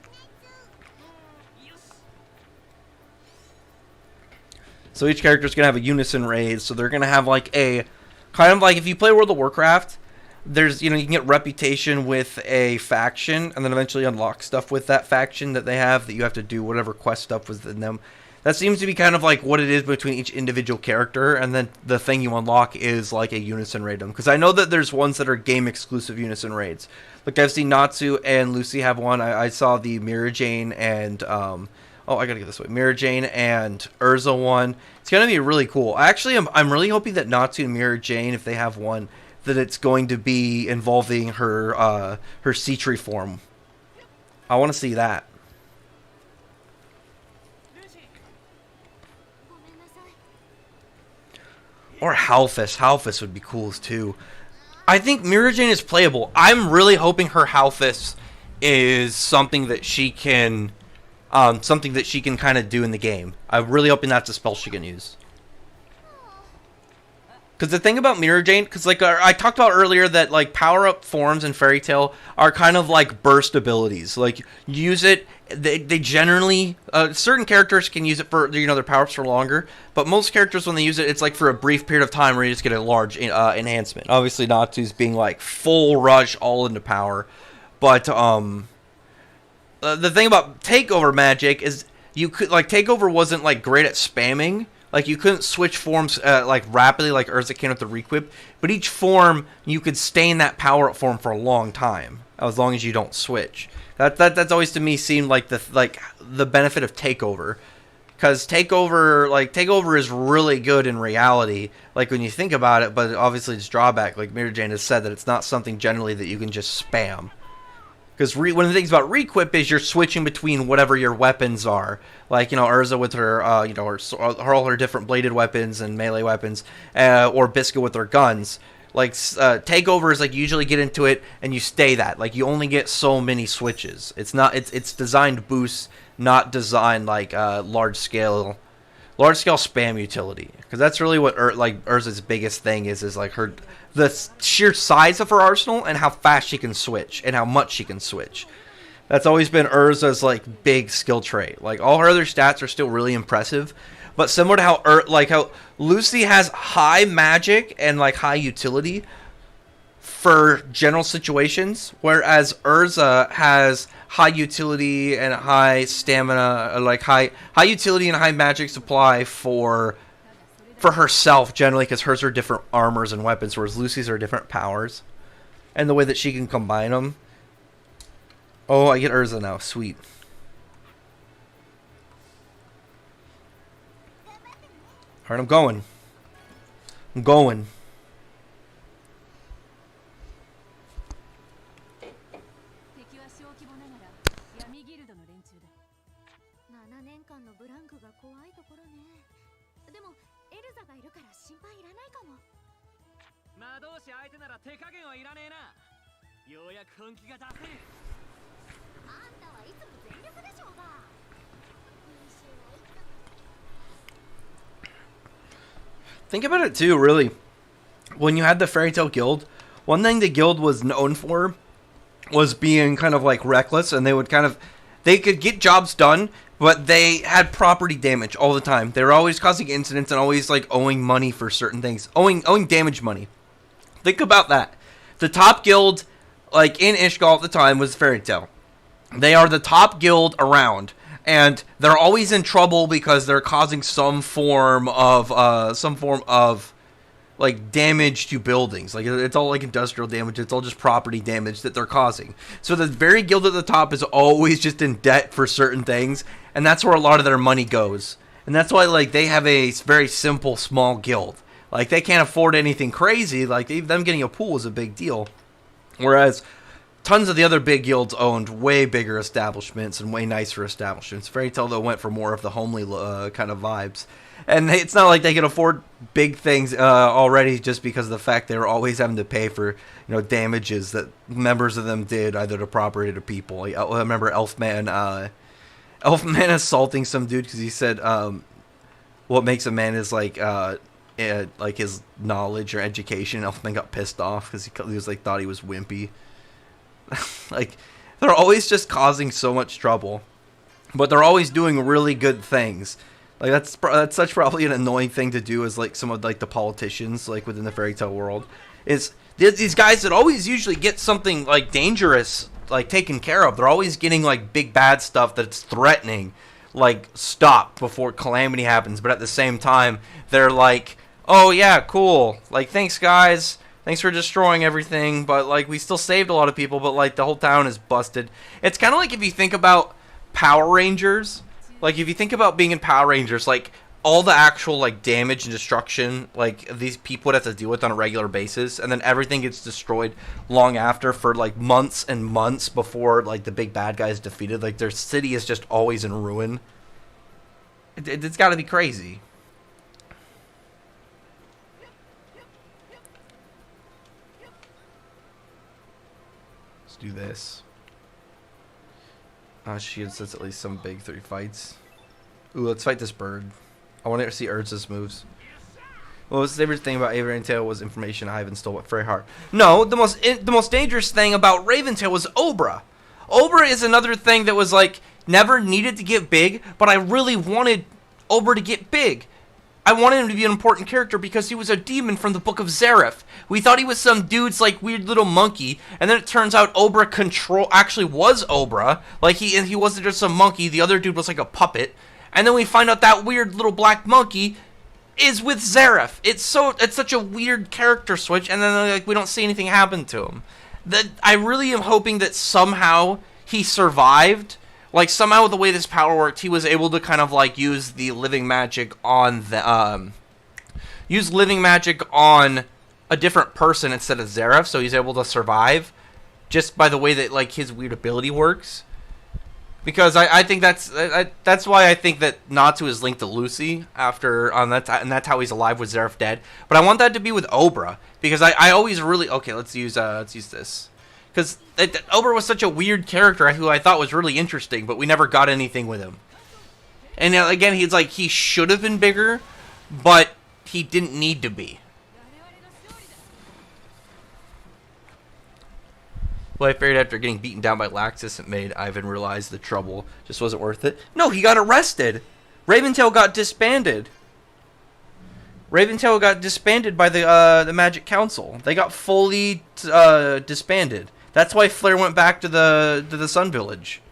So each character is going to have a Unison raid, so they're going to have, like, a... Kind of like, if you play World of Warcraft... There's, you know, you can get reputation with a faction and then eventually unlock stuff with that faction that they have that you have to do whatever quest stuff within them. That seems to be kind of like what it is between each individual character, and then the thing you unlock is like a Unison raid. Because I know that there's ones that are game exclusive Unison raids. Like I've seen Natsu and Lucy have one. I saw the Mira Jane and oh, I gotta get this way. Mira Jane and Urza one. It's gonna be really cool. Actually, I'm really hoping that Natsu and Mira Jane, if they have one, that it's going to be involving her her sea tree form. I want to see that. Or Halfus. Halfus would be cool too. I think Mira Jane is playable. I'm really hoping her Halfus is something that she can kind of do in the game. I'm really hoping that's a spell she can use. Because the thing about Mira Jane, because like I talked about earlier that like power-up forms in Fairy Tail are kind of like burst abilities. Like you use it, they generally, certain characters can use it for, you know, their power-ups for longer. But most characters when they use it, it's like for a brief period of time where you just get a large enhancement. Obviously Natsu's being like full rush all into power. But the thing about Takeover magic is you could, like, Takeover wasn't like great at spamming. Like, you couldn't switch forms, like, rapidly like Urza can with the Requip. But each form, you could stay in that power-up form for a long time. As long as you don't switch. That's always, to me, seemed like the benefit of Takeover. Because Takeover is really good in reality. Like, when you think about it, but obviously it's drawback. Like, Mira Jane has said that it's not something generally that you can just spam. Because one of the things about Requip is you're switching between whatever your weapons are. Like, you know, Urza with her, you know, all her different bladed weapons and melee weapons. Or Biscuit with her guns. Like, Takeover is, like, you usually get into it and you stay that. Like, you only get so many switches. It's designed boosts, not designed, like, large-scale spam utility. Because that's really what, Urza's biggest thing is like, the sheer size of her arsenal and how fast she can switch and how much she can switch. That's always been Urza's like big skill trait. Like all her other stats are still really impressive, but similar to how Lucy has high magic and like high utility for general situations, whereas Urza has high utility and high stamina, like high utility and high magic supply for herself generally, because hers are different armors and weapons, whereas Lucy's are different powers. And the way that she can combine them. Oh, I get Urza now. Sweet. Alright, I'm going. Think about it too, really. When you had the Fairy Tail Guild, one thing the guild was known for was being kind of like reckless, and they could get jobs done, but they had property damage all the time. They were always causing incidents and always like owing money for certain things, owing damage money. Think about that. The top guild, like in Ishgal at the time, was Fairy Tail. They are the top guild around. And they're always in trouble because they're causing some form of like damage to buildings. Like it's all like industrial damage. It's all just property damage that they're causing. So the very guild at the top is always just in debt for certain things, and that's where a lot of their money goes. And that's why like they have a very simple small guild. Like they can't afford anything crazy. Like them getting a pool is a big deal. Whereas tons of the other big guilds owned way bigger establishments and way nicer establishments. Raventail though went for more of the homely kind of vibes. And it's not like they could afford big things already just because of the fact they were always having to pay for damages that members of them did either to property or to people. Like, I remember Elfman assaulting some dude because he said what makes a man is like his knowledge or education. Elfman got pissed off because he was like thought he was wimpy. Like they're always just causing so much trouble, but they're always doing really good things. Like that's such probably an annoying thing to do as like some of like the politicians like within the fairy tale world is these guys that always usually get something like dangerous like taken care of. They're always getting like big bad stuff that's threatening like stop before calamity happens, but at the same time they're like, oh yeah, cool, like thanks guys, thanks for destroying everything, but like we still saved a lot of people, but like the whole town is busted. It's kind of like if you think about Power Rangers. Like, if you think about being in Power Rangers, like, all the actual, like, damage and destruction, like, these people would have to deal with on a regular basis, and then everything gets destroyed long after for, like, months and months before, like, the big bad guy is defeated. Like, their city is just always in ruin. It's gotta be crazy. Let's do this. She says at least some big 3 fights. Ooh, let's fight this bird. I want to see Urza's moves. What was the favorite thing about Raventail was information I haven't stole very hard. No, the most dangerous thing about Raventail was Obra. Obra is another thing that was like never needed to get big, but I really wanted Obra to get big. I wanted him to be an important character because he was a demon from the book of Zeref. We thought he was some dude's like weird little monkey, and then it turns out Obra actually was Obra. Like he wasn't just some monkey. The other dude was like a puppet. And then we find out that weird little black monkey is with Zeref. It's such a weird character switch, and then like we don't see anything happen to him. That I really am hoping that somehow he survived. Like, somehow the way this power worked, he was able to kind of, like, use the living magic on the, use living magic on a different person instead of Zeref, so he's able to survive just by the way that, like, his weird ability works. Because I think that's why I think that Natsu is linked to Lucy after, and that's how he's alive with Zeref dead. But I want that to be with Obra, because I always really, okay, let's use this. Because Obra was such a weird character who I thought was really interesting, but we never got anything with him. And again, he's like, he should have been bigger, but he didn't need to be. Well, I figured after getting beaten down by Laxus, it made Ivan realize the trouble just wasn't worth it. No, he got arrested. Raventail got disbanded. Raventail got disbanded by the Magic Council. They got fully disbanded. That's why Flare went back to the Sun Village.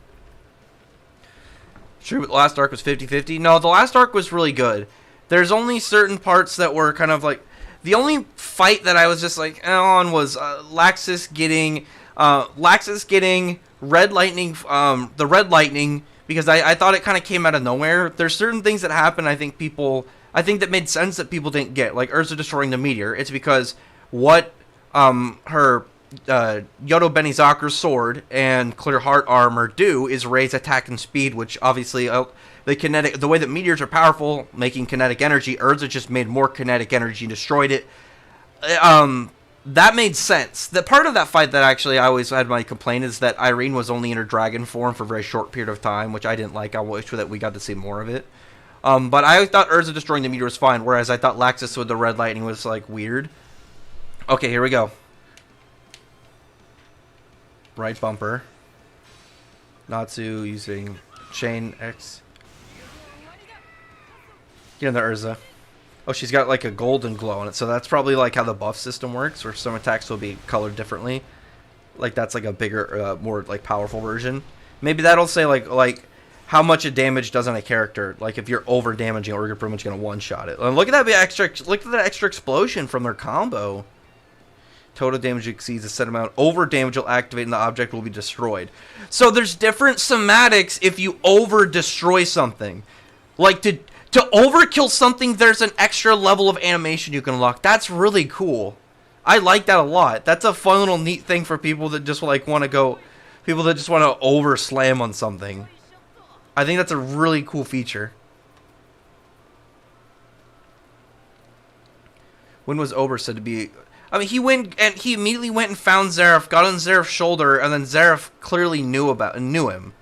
True, but the last arc was 50-50. No, the last arc was really good. There's only certain parts that were kind of like... The only fight that I was just like on was Laxus getting Red Lightning, the Red Lightning, because I thought it kind of came out of nowhere. There's certain things that happen I think that made sense that people didn't get, like Urza destroying the meteor. It's because what her Yodo Benizaker's sword and Clear Heart armor do is raise attack and speed, which obviously the way that meteors are powerful, making kinetic energy, Urza just made more kinetic energy and destroyed it. That made sense. The part of that fight that actually I always had my complaint is that Irene was only in her dragon form for a very short period of time, which I didn't like. I wish that we got to see more of it. But I thought Urza destroying the meteor was fine, whereas I thought Laxus with the Red Lightning was, like, weird. Okay, here we go. Right bumper. Natsu using Chain X. Get in there, Urza. Oh, she's got, like, a golden glow on it, so that's probably, like, how the buff system works, where some attacks will be colored differently. Like, that's, like, a bigger, more, like, powerful version. Maybe that'll say, like how much it damage does on a character. Like if you're over damaging, or you're pretty much gonna one shot it. And look at that extra! Look at that extra explosion from their combo. Total damage exceeds a set amount. Over damage will activate and the object will be destroyed. So there's different somatics if you over destroy something. Like to overkill something, there's an extra level of animation you can unlock. That's really cool. I like that a lot. That's a fun little neat thing for people that just like want to go, people that just want to over slam on something. I think that's a really cool feature. When was Obra said to be? I mean, he immediately went and found Zeref, got on Zeref's shoulder, and then Zeref clearly knew him.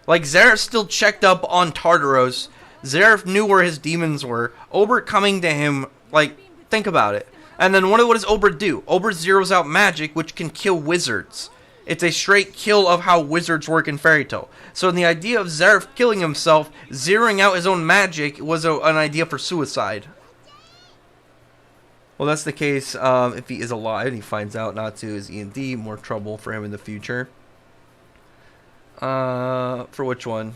Like, Zeref still checked up on Tartaros. Zeref knew where his demons were. Obra coming to him, like, think about it. And then what does Obra do? Obra zeroes out magic, which can kill wizards. It's a straight kill of how wizards work in Fairy Tail. So the idea of Zeref killing himself, zeroing out his own magic, was an idea for suicide. Well, that's the case if he is alive and he finds out not to. Is E&D more trouble for him in the future? For which one?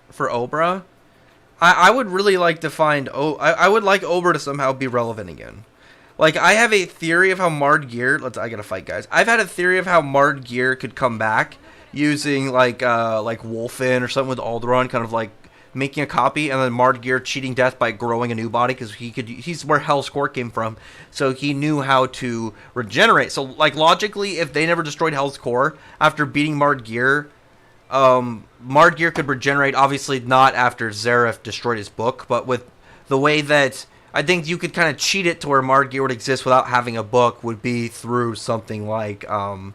For Obra? I would really like to find... I would like Obra to somehow be relevant again. Like, I have a theory of how Marred Gear... I gotta fight, guys. I've had a theory of how Marred Gear could come back using, like Wolfen or something with Alderaan, kind of like making a copy, and then Marred Gear cheating death by growing a new body, because he's where Hell's Court came from, so he knew how to regenerate. So, like, logically, if they never destroyed Hell's Core, after beating Marred Gear, Marred Gear could regenerate, obviously not after Zeref destroyed his book, but with the way that I think you could kind of cheat it to where Marred Gear would exist without having a book would be through something like Alderaan,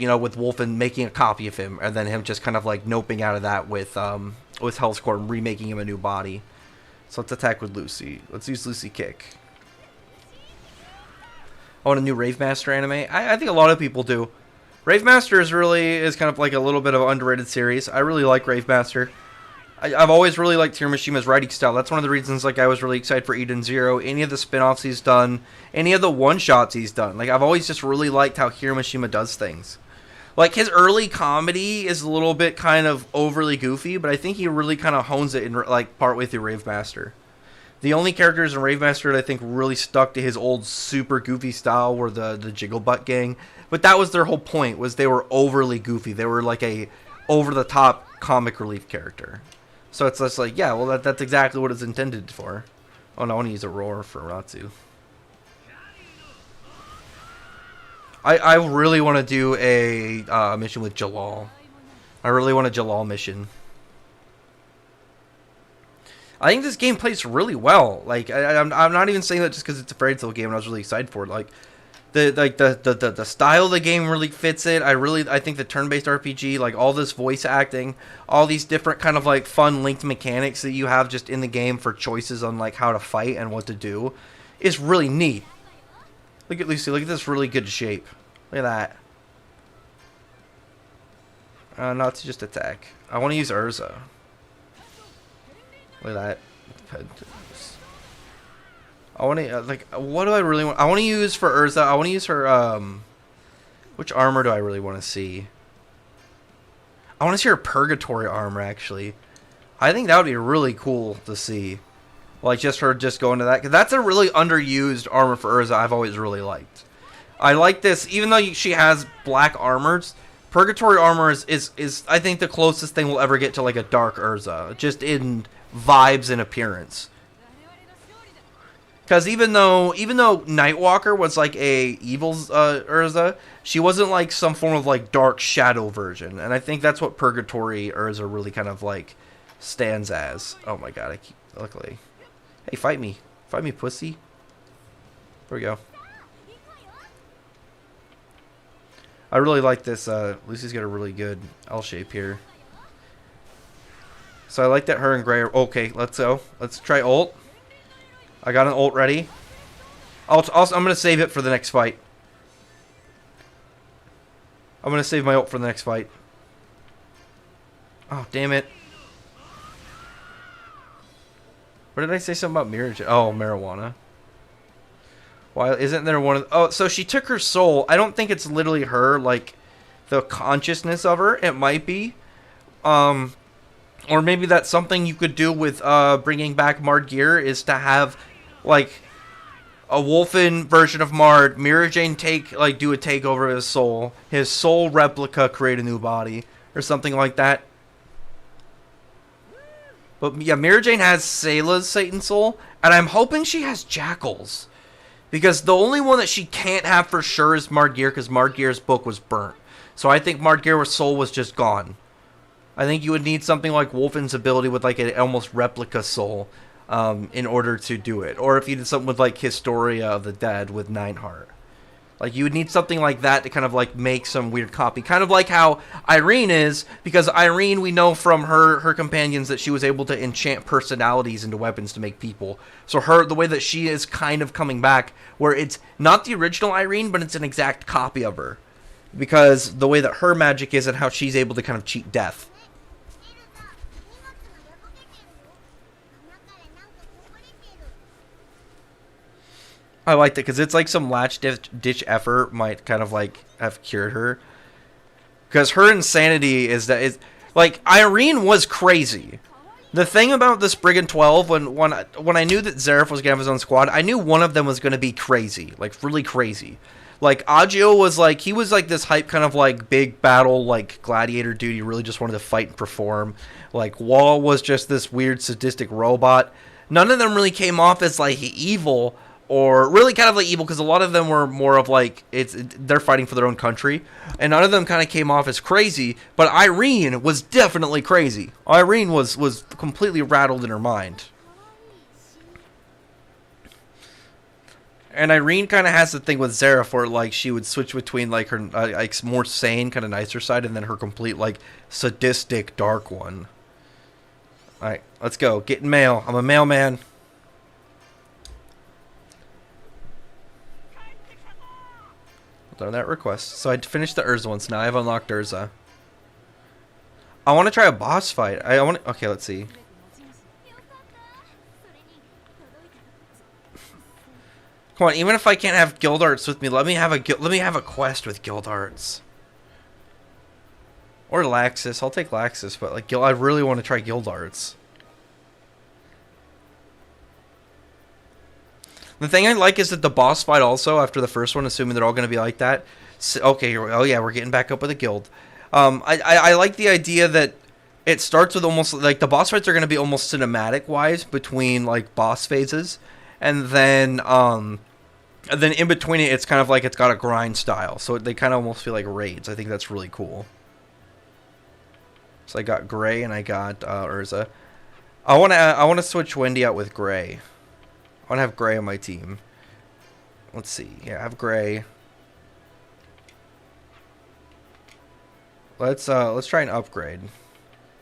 you know, with Wolfen making a copy of him, and then him just kind of like noping out of that with Hell's Court and remaking him a new body. So let's attack with Lucy. Let's use Lucy Kick. I want a new Ravemaster anime. I think a lot of people do. Ravemaster is kind of like a little bit of an underrated series. I really like Ravemaster. I've always really liked Hiromishima's writing style. That's one of the reasons like I was really excited for Eden Zero. Any of the spin-offs he's done, any of the one-shots he's done. Like, I've always just really liked how Hiromishima does things. Like, his early comedy is a little bit kind of overly goofy, but I think he really kind of hones it in, like, partway through Ravemaster. The only characters in Ravemaster that I think really stuck to his old super goofy style were the Jigglebutt gang. But that was their whole point, was they were overly goofy. They were like a over-the-top comic relief character. So it's just like, yeah, well, that's exactly what it's intended for. Oh, no, I want to use a roar for Ratsu. I really want to do a mission with Jalal. I really want a Jalal mission. I think this game plays really well. Like, I'm not even saying that just because it's a Fairy Tail game and I was really excited for it. Like, the style of the game really fits it. I think the turn-based RPG, like all this voice acting, all these different kind of like fun linked mechanics that you have just in the game for choices on like how to fight and what to do, is really neat. Look at Lucy. Look at this really good shape. Look at that. Not to just attack. I want to use Urza. Look at that. I want to, like, what do I really want? I want to use for Urza, I want to use her, which armor do I really want to see? I want to see her Purgatory armor, actually. I think that would be really cool to see. Like, just her just going to that. Because that's a really underused armor for Urza I've always really liked. I like this, even though she has black armors, Purgatory armor is I think, the closest thing we'll ever get to, like, a dark Urza. Just in vibes and appearance. Because even though Nightwalker was like a evil Urza, she wasn't like some form of like dark shadow version, and I think that's what Purgatory Urza really kind of like stands as. Oh my god! Luckily, hey, fight me, pussy. There we go. I really like this. Lucy's got a really good L shape here. So I like that her and Gray are okay. Let's go. Let's try ult. I got an ult ready. I'm going to save it for the next fight. I'm going to save my ult for the next fight. Oh, damn it. What did I say something about mirror? Oh, marijuana. Why isn't there one of... Oh, so she took her soul. I don't think it's literally her, like, the consciousness of her. It might be. Or maybe that's something you could do with bringing back Margear, is to have like a Wolfen version of Mard, Mira Jane do a takeover of his soul replica create a new body, or something like that. But yeah, Mira Jane has Sayla's Satan Soul, and I'm hoping she has Jackal's. Because the only one that she can't have for sure is Margear, because Margear's book was burnt. So I think Margear's soul was just gone. I think you would need something like Wolfen's ability with like an almost replica soul in order to do it. Or if you did something with like Historia of the Dead with Nineheart. Like you would need something like that to kind of like make some weird copy. Kind of like how Irene is, because Irene, we know from her companions that she was able to enchant personalities into weapons to make people. So the way that she is kind of coming back, where it's not the original Irene, but it's an exact copy of her. Because the way that her magic is and how she's able to kind of cheat death. I liked it because it's like some ditch effort might kind of like have cured her. Because her insanity is that like Irene was crazy. The thing about this Brigand 12, when I knew that Zeref was gonna have his own squad, I knew one of them was gonna be crazy, like really crazy. Like Agio was like, he was like this hype kind of like big battle like gladiator dude. He really just wanted to fight and perform. Like Wall was just this weird sadistic robot. None of them really came off as like evil. Or really kind of like evil, because a lot of them were more of like they're fighting for their own country, and none of them kind of came off as crazy. But Irene was definitely crazy. Irene was completely rattled in her mind. And Irene kind of has the thing with Zeref where like she would switch between like her like more sane kind of nicer side, and then her complete like sadistic dark one. All right, let's go. Getting mail. I'm a mailman. Done that request. So I finished the Urza once. Now I've unlocked Urza. I want to try a boss fight. Okay, let's see. Come on, even if I can't have Gildarts with me, let me have a quest with Gildarts. Or Laxus. I'll take Laxus, but like I really want to try Gildarts. The thing I like is that the boss fight also, after the first one, assuming they're all going to be like that. So, okay, oh yeah, we're getting back up with a guild. I like the idea that it starts with almost, like, the boss fights are going to be almost cinematic-wise between, like, boss phases. And then in between it, it's kind of like it's got a grind style. So they kind of almost feel like raids. I think that's really cool. So I got Gray and I got Urza. I want to switch Wendy out with Gray. I want to have Gray on my team. Let's see. Yeah, I have Gray. Let's try and upgrade.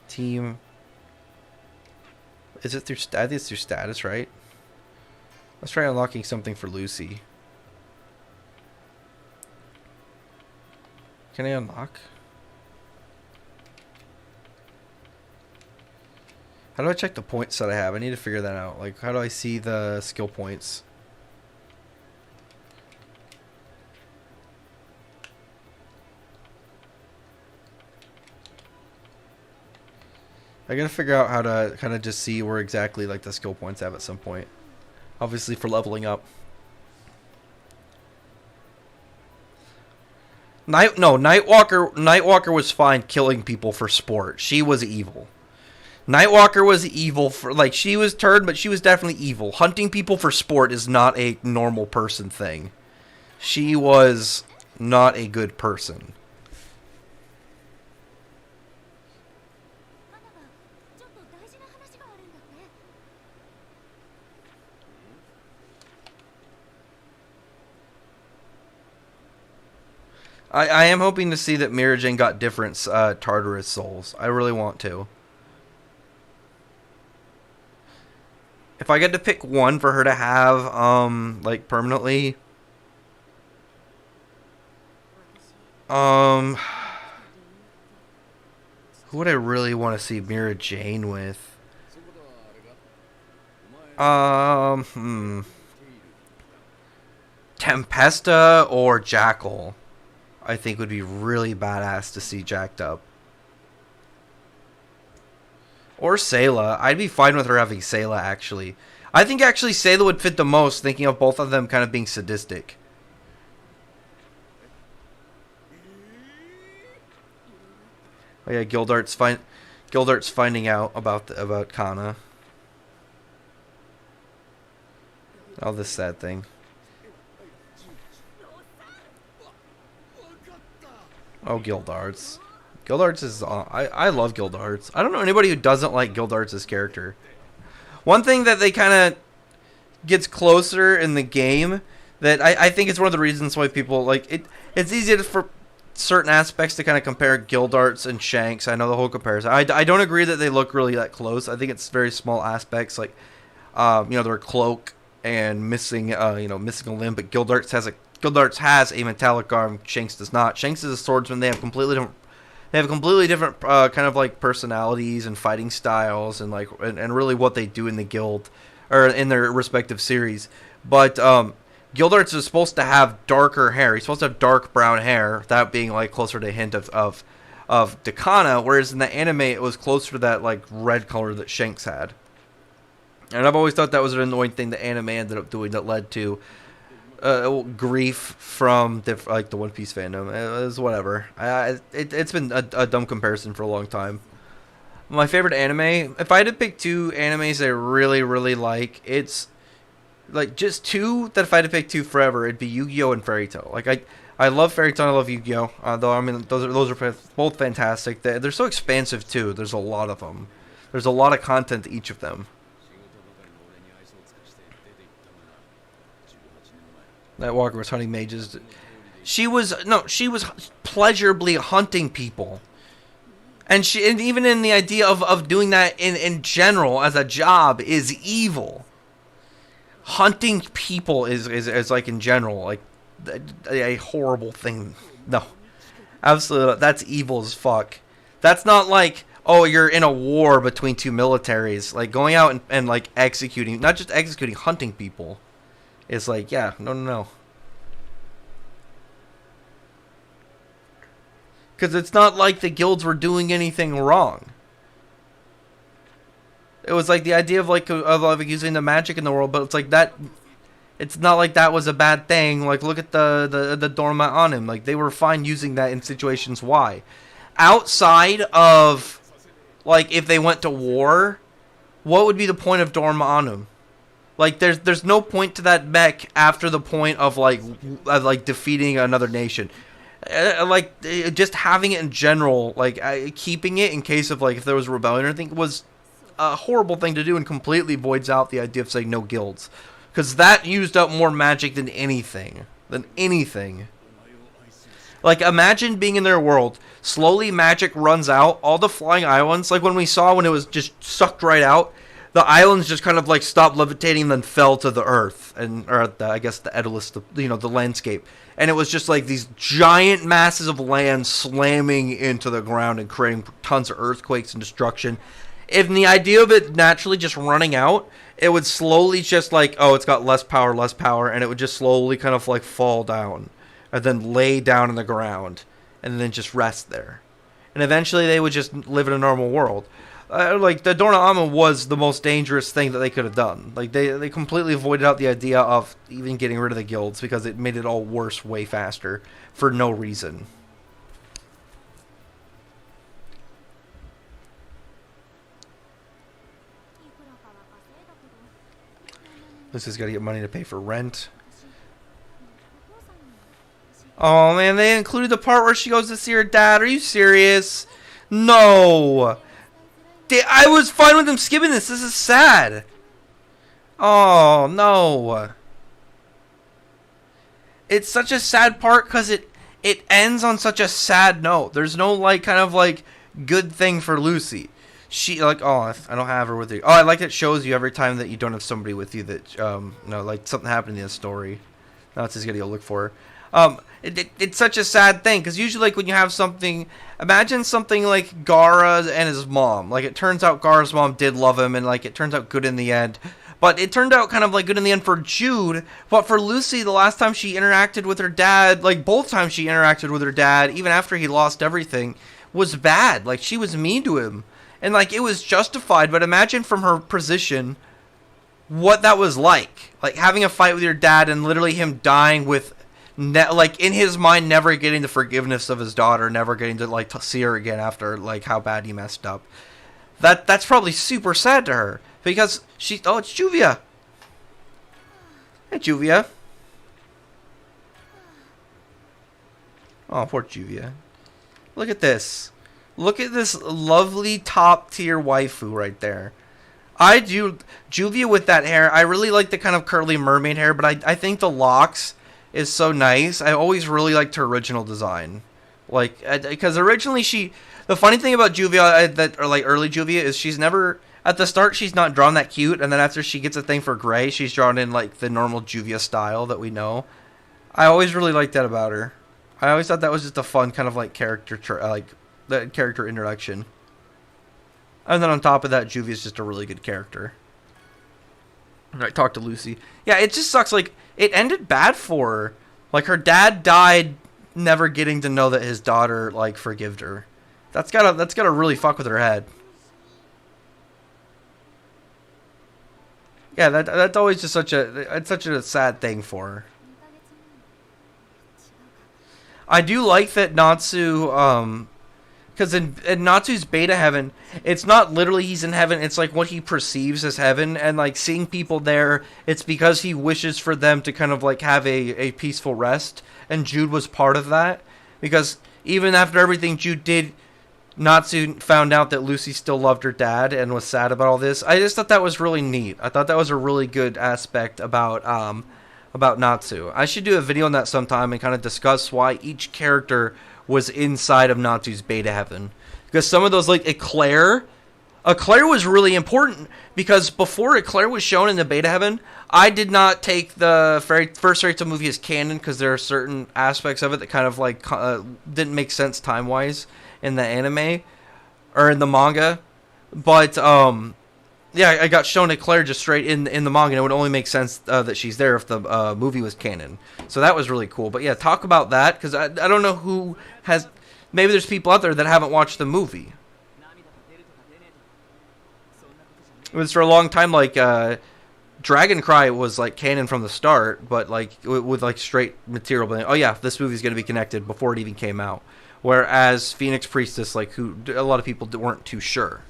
Team. Is it through I think it's through status, right? Let's try unlocking something for Lucy. Can I unlock? How do I check the points that I have? I need to figure that out. Like, how do I see the skill points? I gotta figure out how to kind of just see where exactly like the skill points have at some point. Obviously for leveling up. Nightwalker was fine killing people for sport. She was evil. Nightwalker was evil for, like, she was turned, but she was definitely evil. Hunting people for sport is not a normal person thing. She was not a good person. I am hoping to see that Miragen got different Tartaros souls. I really want to. If I get to pick one for her to have, like, permanently... who would I really want to see Mira Jane with? Tempesta or Jackal, I think would be really badass to see jacked up. Or Sayla. I'd be fine with her having Sayla, actually. I think actually Sayla would fit the most, thinking of both of them kind of being sadistic. Oh yeah, Gildart's finding out about Kana. Oh, this sad thing. Oh, Gildarts. Gildarts is... I love Gildarts. I don't know anybody who doesn't like Gildarts' character. One thing that they kind of gets closer in the game that I think is one of the reasons why people like it. It's easy for certain aspects to kind of compare Gildarts and Shaks. I know the whole comparison. I don't agree that they look really that close. I think it's very small aspects, like their cloak and missing missing a limb. But Gildarts has a metallic arm. Shaks does not. Shaks is a swordsman. They have completely different kind of like personalities and fighting styles and like and really what they do in the guild or in their respective series. But Gildarts is supposed to have darker hair. He's supposed to have dark brown hair, that being like closer to a hint of Dakana, whereas in the anime it was closer to that like red color that Shaks had. And I've always thought that was an annoying thing the anime ended up doing that led to grief from the One Piece fandom. It was whatever. It's been a dumb comparison for a long time. My favorite anime, if I had to pick two animes I really, really like, it's like just two that if I had to pick two forever, it'd be Yu-Gi-Oh! And Fairy Tail. Like I love Fairy Tail and I love Yu-Gi-Oh! Though I mean those are both fantastic. They're so expansive too. There's a lot of them. There's a lot of content to each of them. That Walker was hunting mages. She was pleasurably hunting people. And even in the idea of doing that in general as a job is evil. Hunting people is like in general like a horrible thing. No. Absolutely not. That's evil as fuck. That's not like, oh, you're in a war between two militaries. Like going out and like executing, not just executing, hunting people. It's like, yeah, no. Because it's not like the guilds were doing anything wrong. It was like the idea of like using the magic in the world, but it's like that. It's not like that was a bad thing. Like look at the Dorma on him. Like they were fine using that in situations. Why? Outside of like if they went to war, what would be the point of Dorma on him? Like there's no point to that mech after the point of like defeating another nation. Just having it in general, like keeping it in case of like if there was a rebellion or anything was a horrible thing to do and completely voids out the idea of saying no guilds, because that used up more magic than anything. Like imagine being in their world, slowly magic runs out, all the flying islands, like when we saw when it was just sucked right out. The islands just kind of like stopped levitating and then fell to the earth, I guess the Edolus, the landscape. And it was just like these giant masses of land slamming into the ground and creating tons of earthquakes and destruction. If the idea of it naturally just running out, it would slowly just like, oh, it's got less power, and it would just slowly kind of like fall down and then lay down in the ground and then just rest there. And eventually they would just live in a normal world. Like the Dorna Amma was the most dangerous thing that they could have done. Like they completely avoided out the idea of even getting rid of the guilds because it made it all worse way faster for no reason. Lucy's got to get money to pay for rent. Oh man, they included the part where she goes to see her dad. Are you serious? No. I was fine with them skipping this. This is sad. Oh, no. It's such a sad part because it ends on such a sad note. There's no, like, kind of, like, good thing for Lucy. She, like, oh, I don't have her with you. Oh, I like it shows you every time that you don't have somebody with you that, like, something happened in the story. Now it's just going to go look for her. It's such a sad thing because usually like when you have something, imagine something like Gara and his mom. Like it turns out Gara's mom did love him and like it turns out good in the end. But it turned out kind of like good in the end for Jude. But for Lucy, the last time she interacted with her dad, like both times she interacted with her dad, even after he lost everything, was bad. Like she was mean to him. And, like, it was justified, but imagine from her position what that was like. Like, having a fight with your dad and literally him dying with, like, in his mind, never getting the forgiveness of his daughter, never getting to, like, to see her again after, like, how bad he messed up. That's probably super sad to her. Because oh, it's Juvia. Hey, Juvia. Oh, poor Juvia. Look at this. Look at this lovely top-tier waifu right there. I do... Juvia with that hair, I really like the kind of curly mermaid hair, but I think the locks is so nice. I always really liked her original design. Like, because originally she... The funny thing about Juvia, or like early Juvia, is she's never... At the start, she's not drawn that cute, and then after she gets a thing for gray, she's drawn in, like, the normal Juvia style that we know. I always really liked that about her. I always thought that was just a fun kind of, like, character introduction. And then on top of that, Juvia's just a really good character. And I talked to Lucy. Yeah, it just sucks. Like, it ended bad for her. Like, her dad died never getting to know that his daughter, like, forgived her. That's gotta really fuck with her head. Yeah, that's always just such a sad thing for her. I do like that Natsu, because in Natsu's beta heaven, it's not literally he's in heaven, it's like what he perceives as heaven, and like seeing people there, it's because he wishes for them to kind of like have a peaceful rest, and Jude was part of that, because even after everything Jude did, Natsu found out that Lucy still loved her dad and was sad about all this. I just thought that was really neat. I thought that was a really good aspect about Natsu. I should do a video on that sometime and kind of discuss why each character was inside of Natsu's beta heaven. Because some of those, like Eclair was really important, because before Eclair was shown in the beta heaven, I did not take the first Fairy Tail movie as canon, because there are certain aspects of it that kind of like didn't make sense time-wise in the anime or in the manga. But yeah, I got shown Eclair just straight in the manga, and it would only make sense that she's there if the movie was canon. So that was really cool. But yeah, talk about that, because I don't know who has... Maybe there's people out there that haven't watched the movie. It was for a long time, like, Dragon Cry was, like, canon from the start, but, like, with, like, straight material. But, oh, yeah, this movie's going to be connected before it even came out. Whereas Phoenix Priestess, like, who a lot of people weren't too sure.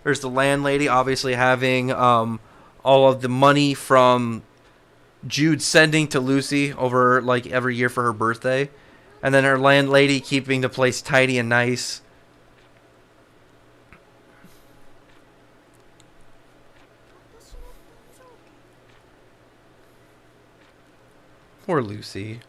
There's the landlady, obviously having all of the money from Jude sending to Lucy over, like, every year for her birthday. And then her landlady keeping the place tidy and nice. Poor Lucy.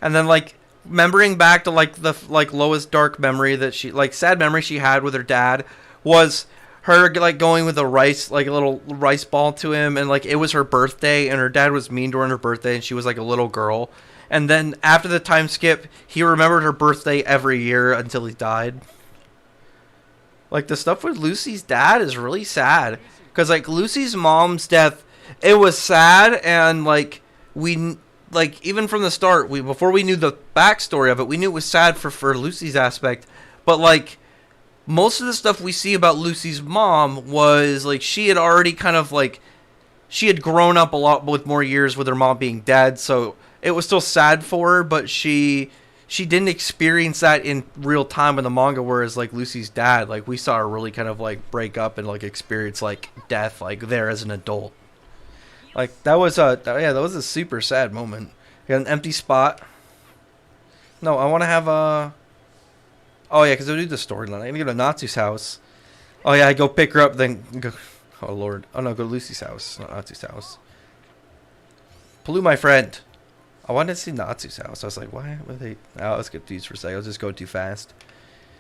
And then, like, remembering back to, like, the, like, lowest dark memory that she, like, sad memory she had with her dad was her, like, going with a rice, like, a little rice ball to him, and, like, it was her birthday, and her dad was mean during her birthday, and she was, like, a little girl. And then, after the time skip, he remembered her birthday every year until he died. Like, the stuff with Lucy's dad is really sad. Because, like, Lucy's mom's death, it was sad, and, like, like, even from the start, before we knew the backstory of it, we knew it was sad for Lucy's aspect. But, like, most of the stuff we see about Lucy's mom was, like, she had already kind of, like, she had grown up a lot with more years with her mom being dead, so it was still sad for her, but she didn't experience that in real time in the manga, whereas, like, Lucy's dad, like, we saw her really kind of, like, break up and, like, experience, like, death, like, there as an adult. Like, that was a super sad moment. You got an empty spot. No, I want to have a... Oh, yeah, because I'll do the storyline. I'm going to go to Natsu's house. Oh, yeah, I go pick her up, then go... Oh, Lord. Oh, no, go to Lucy's house, not Natsu's house. Palu, my friend. I wanted to see Natsu's house. I was like, why were they... Oh, I was confused for a second. I was just going too fast.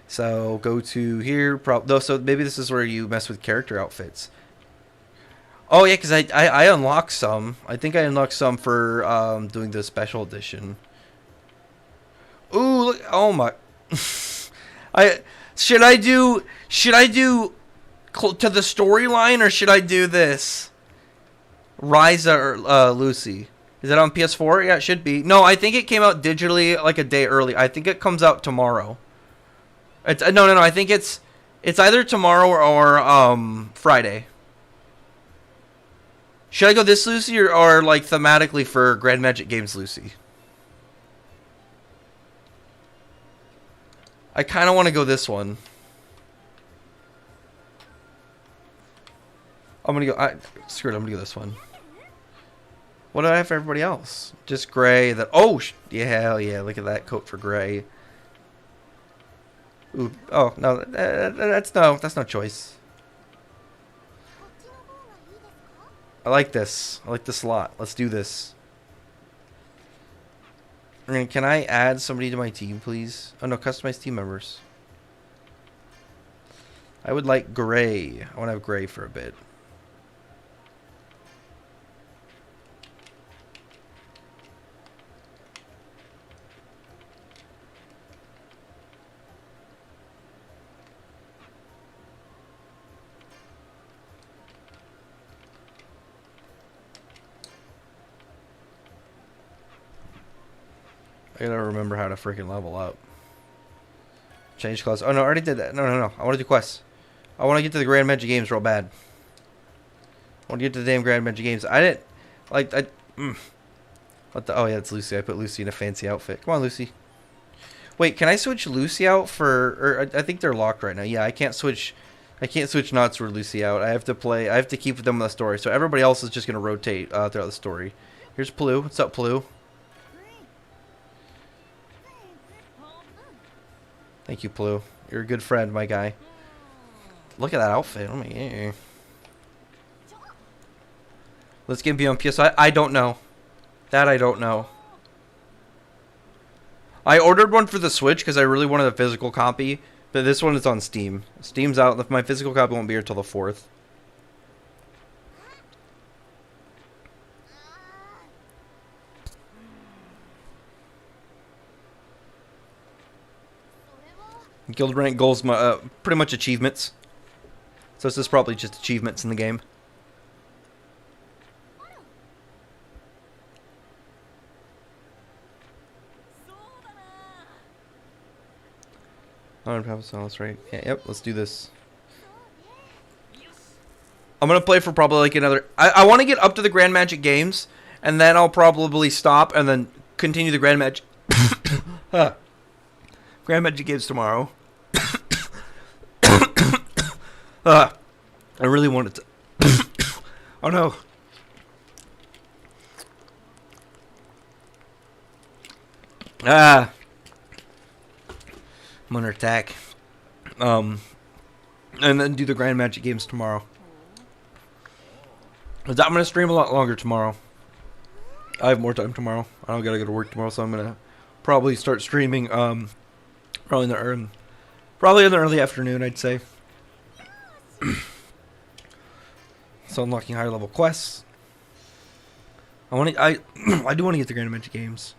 So, go to here. So, maybe this is where you mess with character outfits. Oh, yeah, because I unlocked some. I think I unlocked some for doing the special edition. Ooh, look. Oh, my... Should I do to the storyline, or should I do this? Ryza or Lucy? Is it on PS4? Yeah, it should be. No, I think it came out digitally like a day early. I think it comes out tomorrow. No. I think it's It's either tomorrow or Friday. Should I go this Lucy or like thematically for Grand Magic Games Lucy? I kind of want to go this one. I'm gonna go. Screw it. I'm gonna go this one. What do I have for everybody else? Just gray. That. Oh, yeah, hell yeah! Look at that coat for gray. Ooh. Oh no, that's no choice. I like this. I like this a lot. Let's do this. I mean, can I add somebody to my team, please? Oh no, customize team members. I would like gray. I want to have gray for a bit. I gotta remember how to freaking level up. Change class. Oh no, I already did that. No. I want to do quests. I want to get to the Grand Magic Games real bad. I want to get to the damn Grand Magic Games. I didn't like. What the? Oh yeah, it's Lucy. I put Lucy in a fancy outfit. Come on, Lucy. Wait, can I switch Lucy out for? Or I think they're locked right now. Yeah, I can't switch. I can't switch Knots or Lucy out. I have to play. I have to keep them in the story. So everybody else is just gonna rotate throughout the story. Here's Plu. What's up, Plu? Thank you, Plu. You're a good friend, my guy. Look at that outfit. Oh my god. Let's get beyond PS. I don't know. That I don't know. I ordered one for the Switch because I really wanted a physical copy, but this one is on Steam. Steam's out. My physical copy won't be here until the 4th. Guild rank goals, pretty much achievements. So this is probably just achievements in the game. I don't have a silence, right? Yeah, yep, let's do this. I'm gonna play for probably like another. I want to get up to the Grand Magic Games, and then I'll probably stop and then continue the Grand Magic. Grand Magic Games tomorrow. I really wanted to. Oh no. I'm under attack. And then do the Grand Magic Games tomorrow. I'm gonna stream a lot longer tomorrow. I have more time tomorrow. I don't gotta go to work tomorrow, so I'm gonna probably start streaming. Probably in the early afternoon, I'd say. So unlocking higher level quests. I do want to get the Grand Magic Games.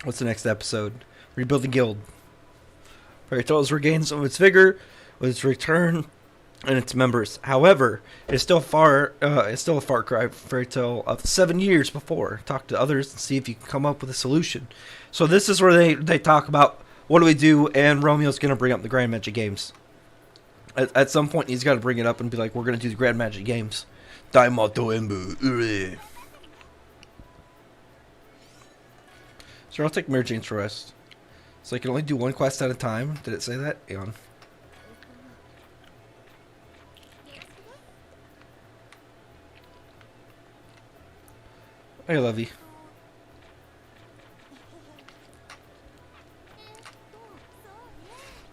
What's the next episode? Rebuild the guild. Fairytale has regained some of its vigor with its return and its members. However, it's still a far cry from Fairytale of 7 years before. Talk to others and see if you can come up with a solution. So this is where they talk about what do we do, and Romeo's going to bring up the Grand Magic Games. At some point, he's got to bring it up and be like, we're going to do the Grand Magic Games. Daimoto Embu. So I'll take Mary Jane's rest. So I can only do one quest at a time. Did it say that? Hang on. I love you.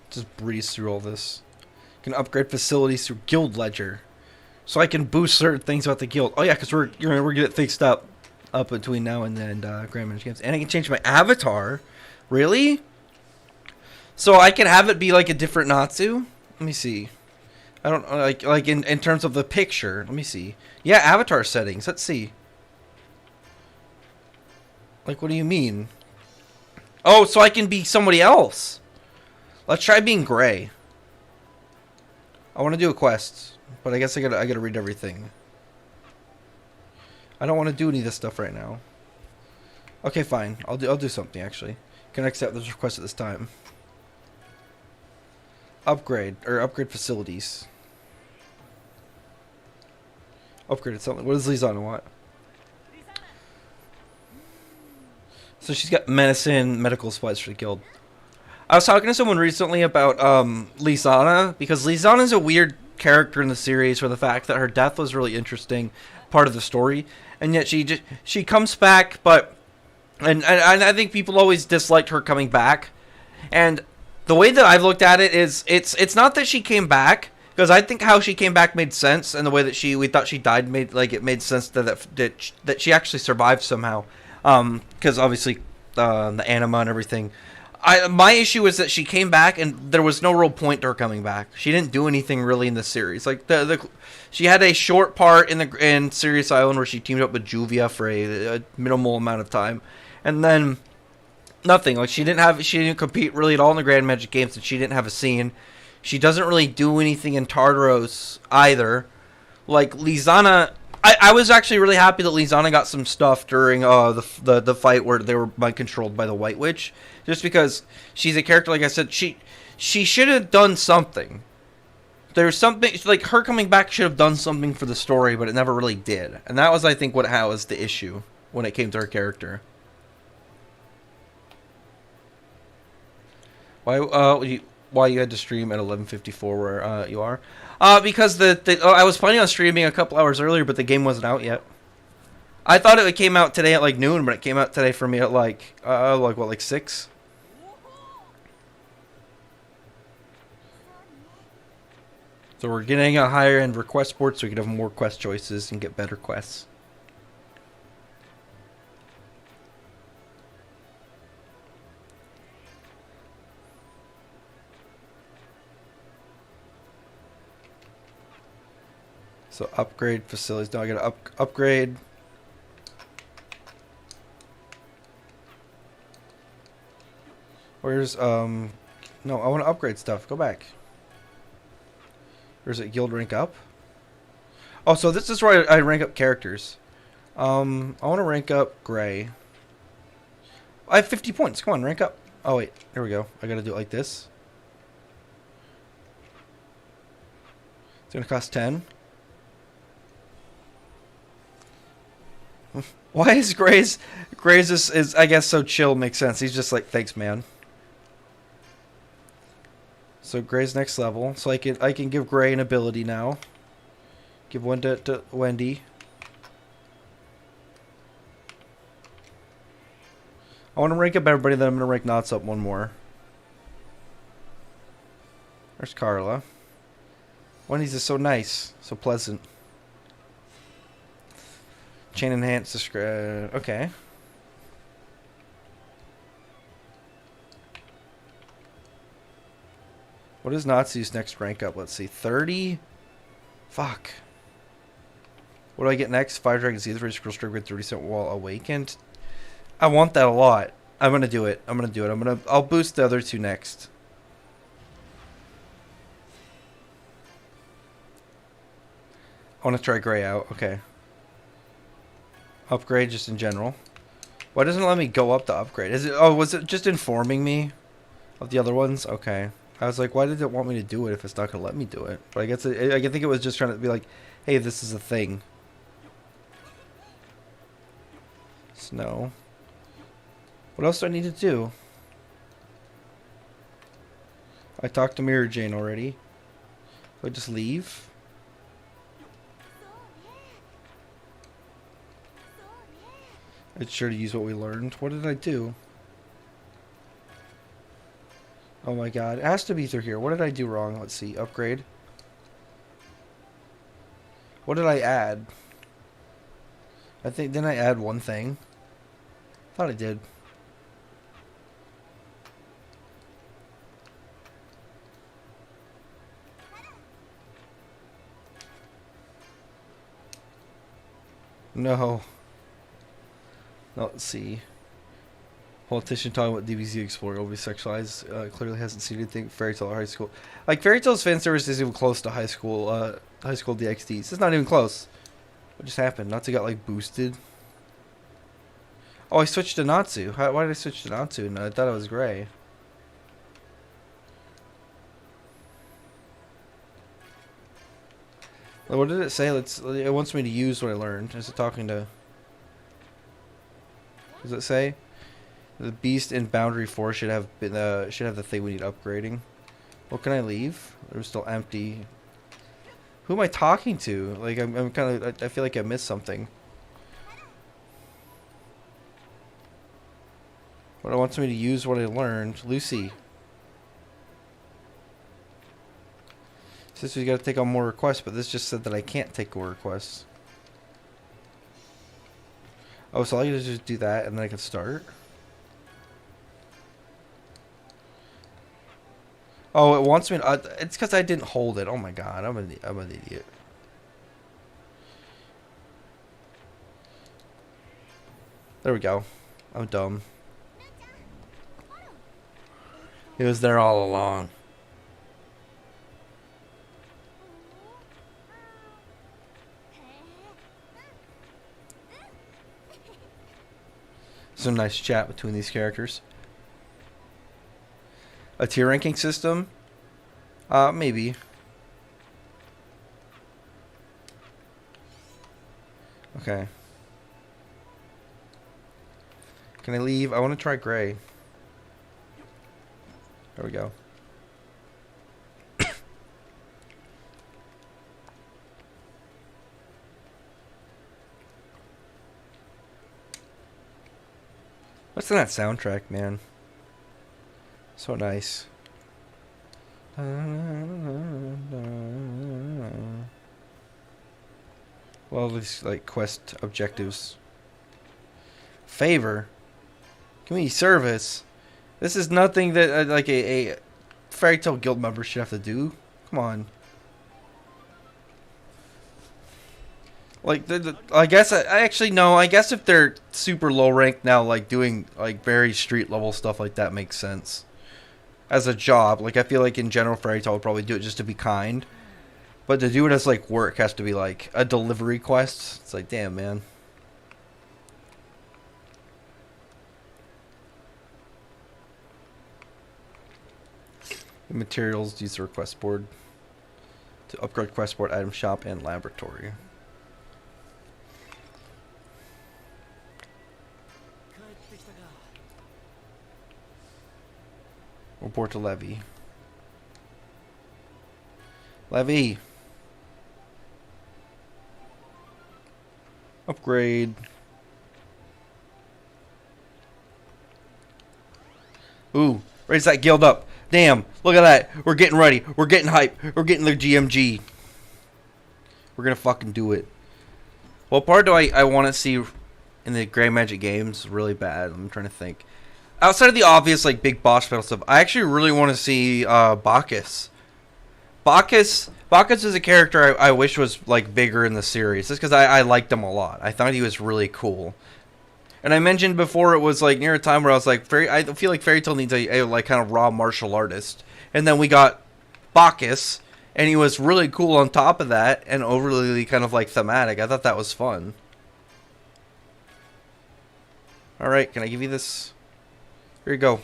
Just breeze through all this. Can upgrade facilities through Guild Ledger, so I can boost certain things about the guild. Oh yeah, because we're gonna get fixed up between now and then Grand Magic Games, and I can change my avatar. Really? So I can have it be like a different Natsu. Let me see. I don't like in terms of the picture. Let me see. Yeah, avatar settings. Let's see. Like, what do you mean? Oh, so I can be somebody else. Let's try being gray. I want to do a quest, but I guess I gotta read everything. I don't want to do any of this stuff right now. Okay, fine. I'll do something actually. Can I accept this request at this time? Upgrade facilities. Upgraded something. What does Lizana want? So she's got medicine, medical supplies for the guild. I was talking to someone recently about Lizana, because Lizana is a weird character in the series for the fact that her death was really interesting part of the story, and yet she comes back, but and I think people always disliked her coming back, and the way that I've looked at it is it's not that she came back, because I think how she came back made sense, and the way that we thought she died it made sense that she actually survived somehow. Because obviously, the anima and everything. My issue is that she came back and there was no real point to her coming back. She didn't do anything really in the series. Like she had a short part in Sirius Island where she teamed up with Juvia for a minimal amount of time, and then nothing. Like she didn't compete really at all in the Grand Magic Games, and she didn't have a scene. She doesn't really do anything in Tartaros either. Like Lizana. I was actually really happy that Lizana got some stuff during the fight where they were mind controlled by the White Witch, just because she's a character, like I said, she should have done something. There's something like her coming back should have done something for the story, but it never really did, and that was, I think, what was the issue when it came to her character. Why you had to stream at 11:54 where you are? Because I was planning on streaming a couple hours earlier, but the game wasn't out yet. I thought it came out today at like noon, but it came out today for me at like 6. So we're getting a higher end request board so we can have more quest choices and get better quests. So upgrade facilities. Now I gotta upgrade. Where's no, I want to upgrade stuff. Go back. Where's it? Guild rank up. Oh, so this is where I rank up characters. I want to rank up Gray. I have 50 points. Come on, rank up. Oh wait, there we go. I gotta do it like this. It's gonna cost 10. Why is Gray's is I guess so chill, makes sense. He's just like, thanks man. So Gray's next level. So I can give Gray an ability now. Give one to Wendy. I want to rank up everybody, then I'm gonna rank Knots up one more. There's Carla. Wendy's is so nice, so pleasant. Chain enhance okay. What is Natsu's next rank up? Let's see. 30? Fuck. What do I get next? Fire Dragon Seeds for Scroll Stroke with 30% while awakened. I want that a lot. I'm gonna do it. I'll boost the other two next. I want to try Gray out. Okay. Upgrade just in general. Why doesn't it let me go up to upgrade? Is it? Oh, was it just informing me of the other ones? Okay. I was like, why did it want me to do it if it's not gonna let me do it? But I guess I think it was just trying to be like, hey, this is a thing. Snow. What else do I need to do? I talked to Mirror Jane already. Do I just leave? It's sure to use what we learned. What did I do? Oh my god. It has to be through here. What did I do wrong? Let's see. Upgrade. What did I add? I think, didn't I add one thing? Thought I did. No. No, let's see. Politician talking about DBZ Explorer will be sexualized. Clearly hasn't seen anything Fairy Tail or high school. Like Fairy Tail's fan service isn't even close to high school DxDs. It's not even close. What just happened? Natsu got like boosted. Oh, I switched to Natsu. Why did I switch to Natsu? No, I thought it was Gray. Well, what did it say? It wants me to use what I learned. Is it talking to? Does it say? The beast in Boundary 4 should have the thing we need upgrading. Well, can I leave? They're still empty. Who am I talking to? Like, I'm kind of. I feel like I missed something. What it wants me to use what I learned. Lucy. Says we got to take on more requests, but this just said that I can't take more requests. Oh, so all I gotta just do that and then I can start? Oh, it wants me to, it's because I didn't hold it. Oh my god, I'm an idiot. There we go. I'm dumb. He was there all along. Some nice chat between these characters. A tier ranking system? Maybe. Okay. Can I leave? I want to try Gray. There we go. What's in that soundtrack, man? So nice. Well, these like quest objectives. Favor. Community service. This is nothing that like a Fairy Tail Guild member should have to do. Come on. Like, I guess I actually no. I guess if they're super low ranked now, like doing like very street level stuff like that makes sense. As a job, like I feel like in general Fairy Tail would probably do it just to be kind, but to do it as like work has to be like a delivery quest. It's like, damn, man. The materials, use the request board to upgrade quest board, item shop, and laboratory. Report to Levy. Levy. Upgrade. Ooh, raise that guild up. Damn, look at that. We're getting ready. We're getting hype. We're getting the GMG. We're gonna fucking do it. What part do I want to see in the Grey Magic games really bad? I'm trying to think. Outside of the obvious, like, big boss battle stuff, I actually really want to see Bacchus. Bacchus is a character I wish was, like, bigger in the series. Just because I liked him a lot. I thought he was really cool. And I mentioned before it was, like, near a time where I was like, I feel like Fairy Tail needs a like, kind of raw martial artist. And then we got Bacchus, and he was really cool on top of that, and overly kind of, like, thematic. I thought that was fun. Alright, can I give you this? Here you go.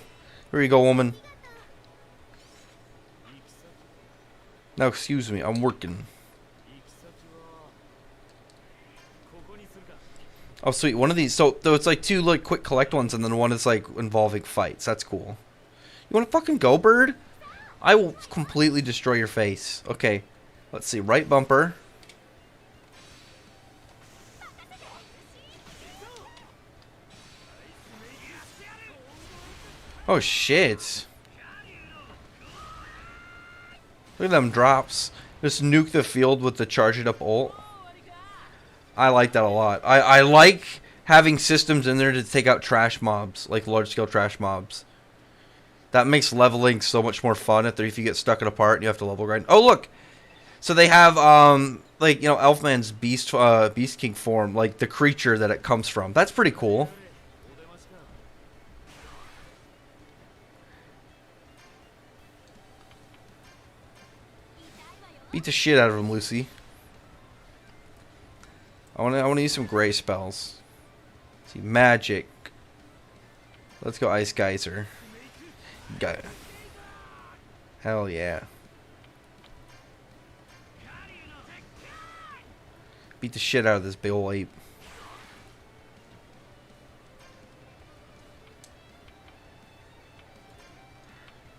Here you go, woman. Now, excuse me, I'm working. Oh, sweet. One of these. So it's like two like quick collect ones, and then one is like involving fights. That's cool. You want to fucking go, bird? I will completely destroy your face. Okay. Let's see. Right bumper. Oh, shit. Look at them drops. Just nuke the field with the charged up ult. I like that a lot. I like having systems in there to take out trash mobs, like large-scale trash mobs. That makes leveling so much more fun if you get stuck in a part and you have to level grind. Oh, look! So they have, like, you know, Elfman's Beast King form, like the creature that it comes from. That's pretty cool. Beat the shit out of him, Lucy. I wanna use some gray spells. Let's see, magic. Let's go Ice Geyser. Got it. Hell yeah. Beat the shit out of this big ol' ape.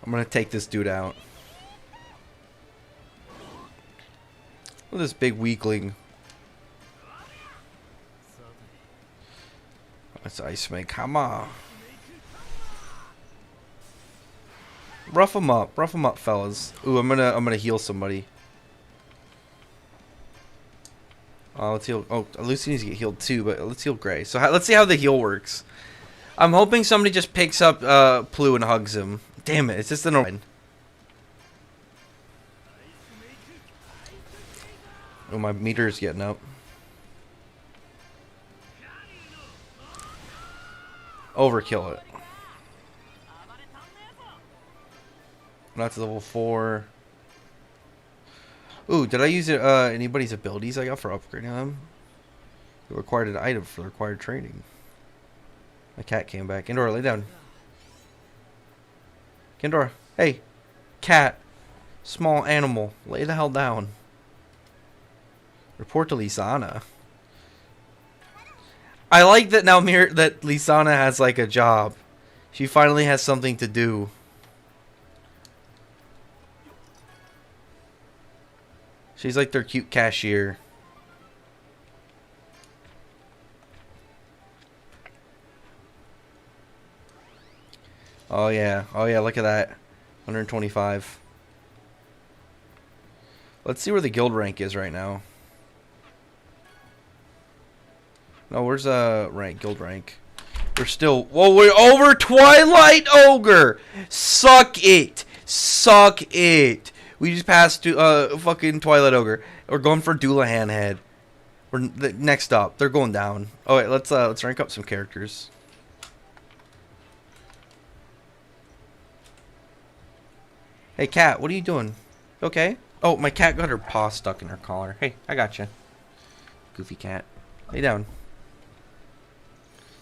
I'm gonna take this dude out. Look at this big weakling. That's Ice Man. Come on. Rough him up, fellas. Ooh, I'm gonna heal somebody. Let's heal. Oh, Lucy needs to get healed too, but let's heal Gray. So let's see how the heal works. I'm hoping somebody just picks up Plu and hugs him. Damn it, it's just an normal. Oh, my meter is getting up. Overkill it. Not to level 4. Ooh, did I use anybody's abilities I got for upgrading them? It required an item for the required training. My cat came back. Indora, lay down. Indora, hey. Cat. Small animal. Lay the hell down. Report to Lisana. I like that now that Lisana has like a job. She finally has something to do. She's like their cute cashier. Oh yeah, look at that. 125. Let's see where the guild rank is right now. No, where's guild rank? We're still, whoa, we're over Twilight Ogre. Suck it. We just passed to fucking Twilight Ogre. We're going for Duelahan Head. We're next up. They're going down. Oh wait, let's rank up some characters. Hey cat, what are you doing? Okay. Oh, my cat got her paw stuck in her collar. Hey, I got you. Goofy cat. Lay down.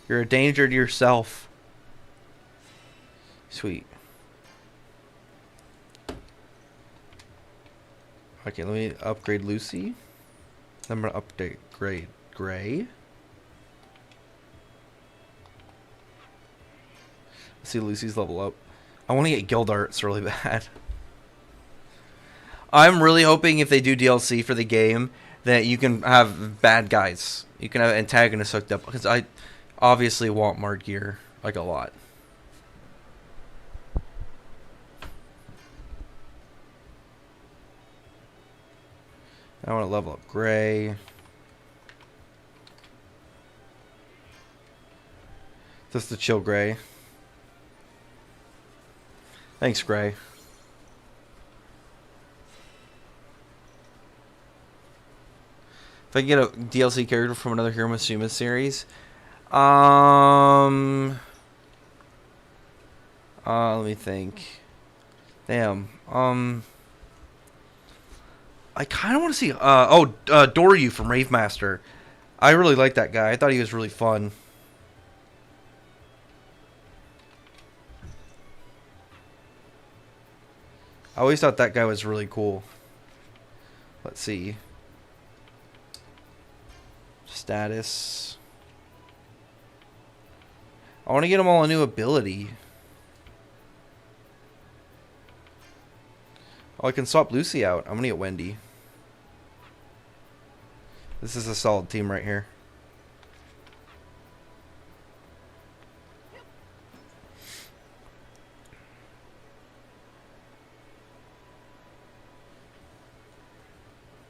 You're a danger to yourself. Sweet. Okay, let me upgrade Lucy. I'm gonna update Gray. Let's see Lucy's level up. I want to get Gildarts really bad. I'm really hoping if they do DLC for the game that you can have bad guys. You can have antagonists hooked up, because I obviously want Margear like a lot. I want to level up Gray. Just to chill Gray. Thanks, Gray. If I can get a DLC character from another Hiro Mashima series, let me think. Damn. I kind of want to see. Doryu from Rave Master. I really like that guy. I thought he was really fun. I always thought that guy was really cool. Let's see. Status. I want to get them all a new ability. Oh, I can swap Lucy out. I'm going to get Wendy. This is a solid team right here.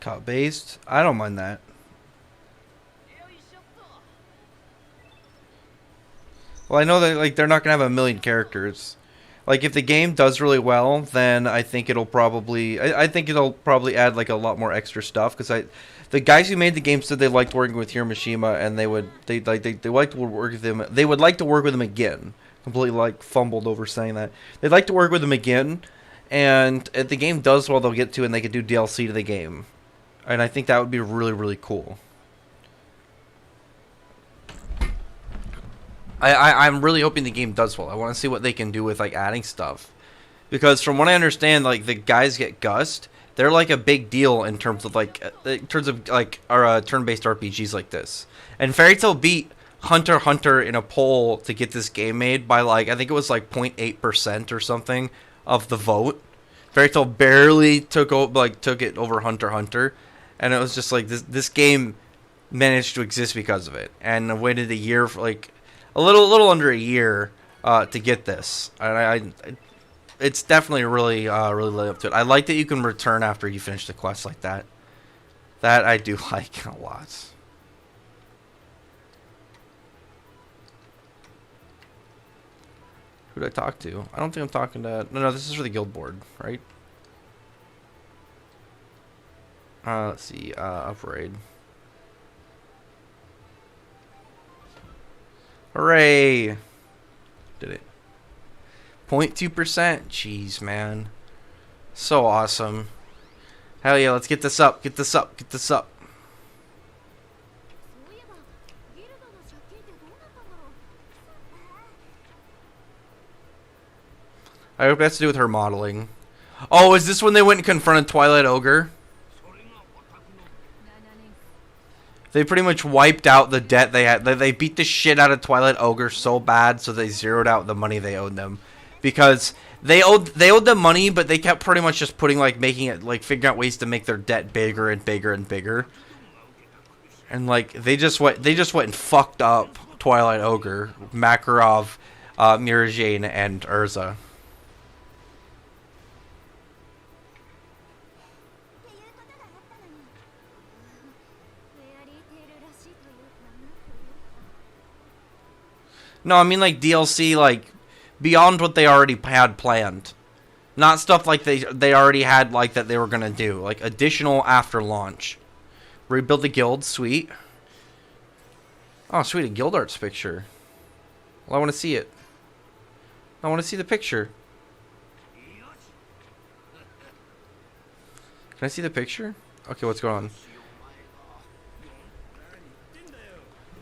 Cop based. I don't mind that. Well, I know that like they're not gonna have a million characters. Like if the game does really well, then I think it'll probably add like a lot more extra stuff, because the guys who made the game said they liked working with Hiro Mashima, and they liked to work with him. They would like to work with him again. Completely like fumbled over saying that. They'd like to work with him again, and if the game does well, they'll get to, and they could do DLC to the game. And I think that would be really, really cool. I'm really hoping the game does well. I want to see what they can do with like adding stuff, because from what I understand, like the guys get gust. They're like a big deal in terms of like our turn-based RPGs like this. And Fairy Tail beat Hunter x Hunter in a poll to get this game made by like I think it was like 0.8% or something of the vote. Fairy Tail barely took it over Hunter x Hunter, and it was just like this game managed to exist because of it. And I waited a year for like a little under a year to get this. And it's definitely really live up to it. I like that you can return after you finish the quest like that. That I do like a lot. Who did I talk to? I don't think I'm talking to... No, this is for the guild board, right? Let's see. Upgrade. Hooray! Did it. 0.2%. Jeez, man. So awesome. Hell yeah, let's get this up. Get this up. Get this up. I hope it has to do with her modeling. Oh, is this when they went and confronted Twilight Ogre? They pretty much wiped out the debt they had. They beat the shit out of Twilight Ogre so bad, so they zeroed out the money they owed them. Because they owed them money, but they kept pretty much just making it, figuring out ways to make their debt bigger and bigger and bigger. And they just went and fucked up Twilight Ogre, Makarov, Mirajane, and Urza. No, I mean DLC, beyond what they already had planned. Not stuff like they already had, that they were going to do. Additional after launch. Rebuild the guild, sweet. Oh, sweet, a Gildarts picture. Well, I want to see it. I want to see the picture. Can I see the picture? Okay, what's going on?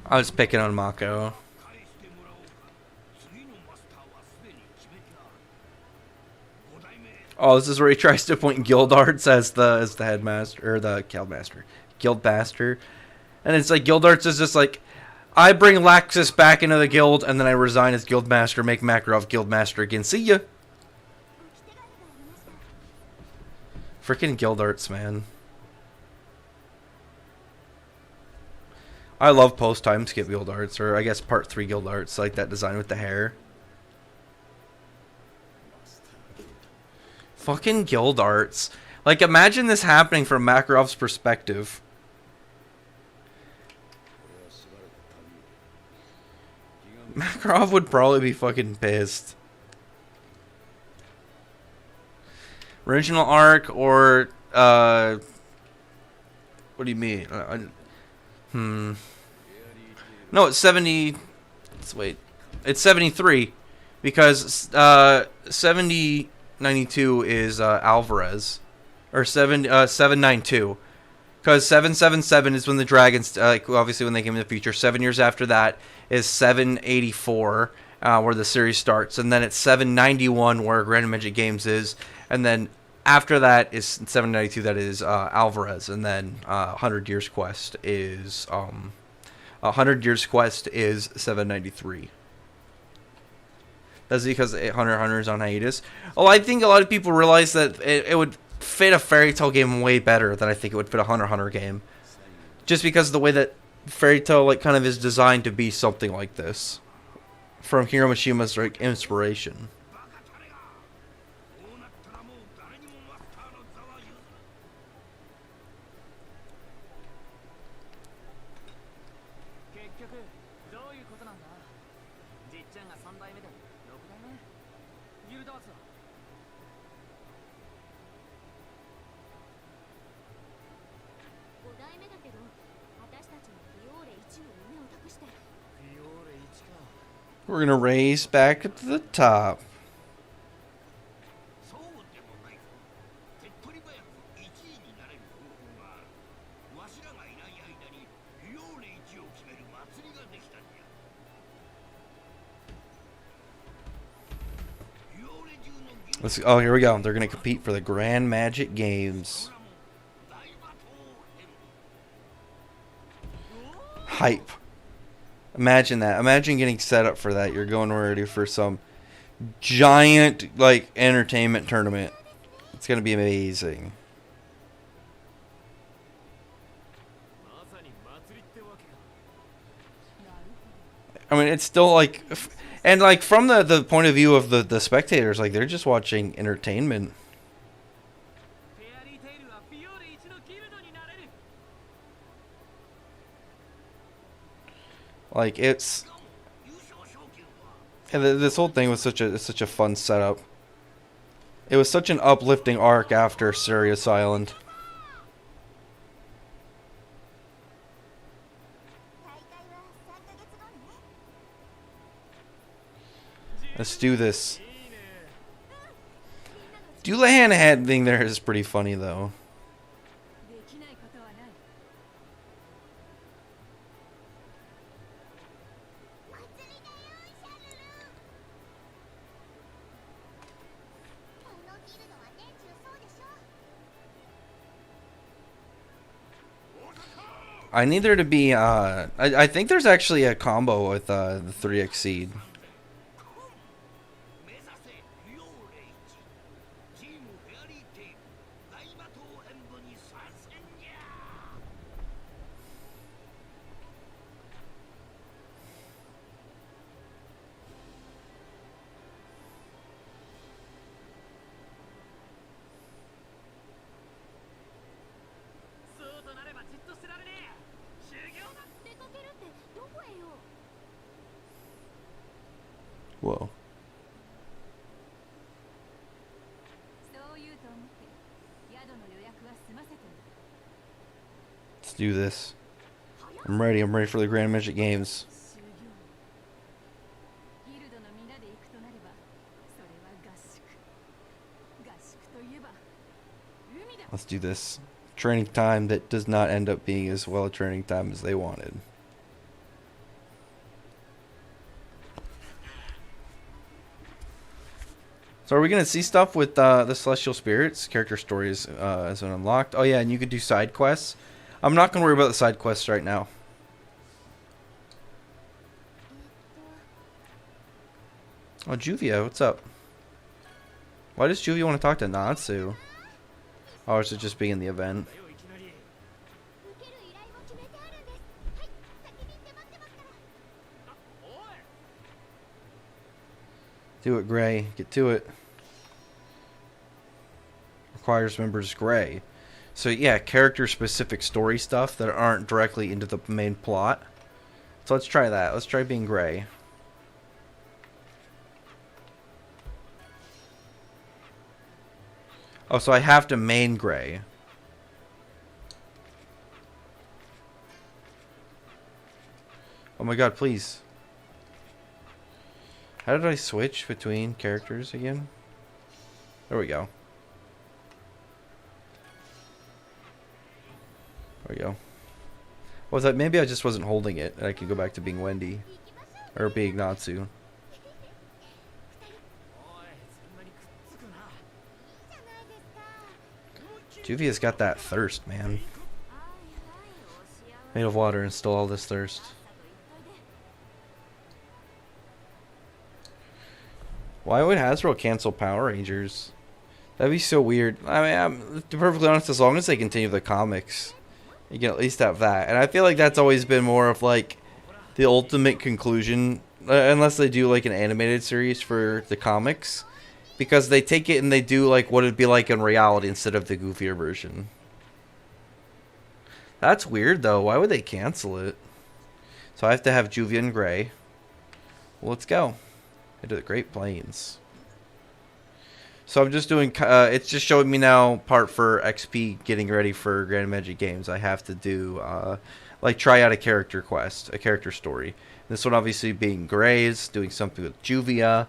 I was picking on Mako. Oh, this is where he tries to appoint Gildarts as the headmaster or the guildmaster, and it's Gildarts is just I bring Laxus back into the guild, and then I resign as guildmaster, make Makarov guildmaster again. See ya. Freaking Gildarts, man. I love post time skip Gildarts, or I guess part 3 Gildarts, that design with the hair. Fucking Gildarts. Imagine this happening from Makarov's perspective. Makarov would probably be fucking pissed. Original arc or, what do you mean? No, it's 70... Wait. It's 73. Because, 92 is Alvarez, or 792, because 777 is when the dragons, obviously when they came in the future. 7 years after that is 784, where the series starts, and then it's 791 where Grand Magic Games is, and then after that is 792. That is Alvarez, and then 100 Years Quest is 100 Years Quest is 793. That's because Hunter x Hunter is on hiatus. Oh, I think a lot of people realize that it would fit a Fairy Tail game way better than I think it would fit a Hunter x Hunter game. Just because of the way that Fairy Tail kind of is designed to be something like this. From Hiro Mishima's inspiration. We're gonna race back to the top. Oh, here we go. They're going to compete for the Grand Magic Games. Hype. Imagine that. Imagine getting set up for that. You're going ready for some giant, like, entertainment tournament. It's going to be amazing. I mean, it's still, like... And, like, from the point of view of the spectators, like, they're just watching entertainment. Like, it's... And this whole thing was such a fun setup. It was such an uplifting arc after Sirius Island. Let's do this. Duel hand thing there is pretty funny though. I need there to be I think there's actually a combo with the 3x seed. Whoa. Let's do this. I'm ready. I'm ready for the Grand Magic Games. Let's do this. Training time that does not end up being as well a training time as they wanted. So are we going to see stuff with the Celestial Spirits? Character stories as an unlocked. Oh yeah, and you could do side quests. I'm not going to worry about the side quests right now. Oh, Juvia, what's up? Why does Juvia want to talk to Natsu? Oh, is it just being in the event? Do it, Gray. Get to it. Requires members Gray. So yeah, character-specific story stuff that aren't directly into the main plot. So let's try that. Let's try being Gray. Oh, so I have to main Gray. Oh my god, please. How did I switch between characters again? There we go. There we go. Was that maybe I just wasn't holding it and I could go back to being Wendy or being Natsu. Juvia's got that thirst, man. Made of water and still all this thirst. Why would Hasbro cancel Power Rangers? That'd be so weird. I mean, to be perfectly honest, as long as they continue the comics, you can at least have that. And I feel like that's always been more of like the ultimate conclusion, unless they do like an animated series for the comics, because they take it and they do like what it'd be like in reality instead of the goofier version. That's weird though. Why would they cancel it? So I have to have Juvia and Gray. Well, let's go. Into the Great Plains. So I'm just doing, it's just showing me now part for XP getting ready for Grand Magic Games. I have to do, like try out a character quest, a character story. This one obviously being Gray's, doing something with Juvia.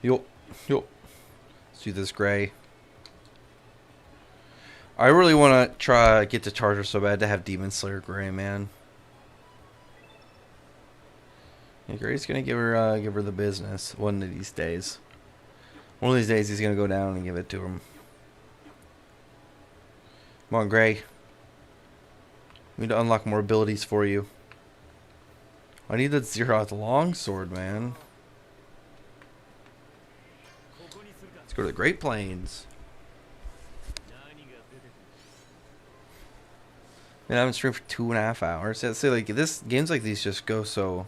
Yo. Let's do this Gray. I really want to try get to Tartaros so bad to have Demon Slayer Gray, man. Yeah, Gray's gonna give her the business one of these days. One of these days he's gonna go down and give it to him. Come on, Gray. We need to unlock more abilities for you. I need that Zeref longsword, man. Let's go to the Great Plains. Man, I haven't streamed for 2.5 hours. I'd say like this games like these just go so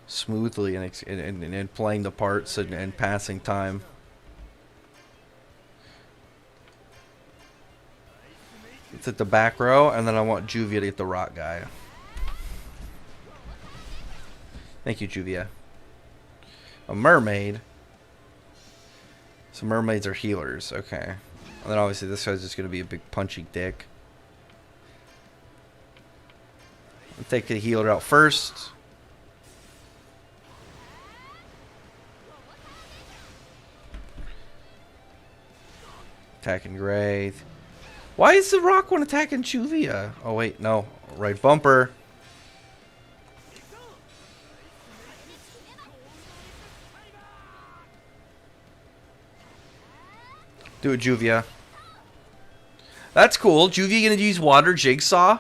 smoothly and playing the parts and passing time. It's at the back row, and then I want Juvia to get the rock guy. Thank you, Juvia. A mermaid. So mermaids are healers, okay. And then obviously this guy's just gonna be a big punchy dick. I'll take the healer out first. Attacking Gray. Why is the rock one attacking Juvia? Oh wait, no. Right bumper. Do it, Juvia. That's cool. Juvia gonna use water jigsaw?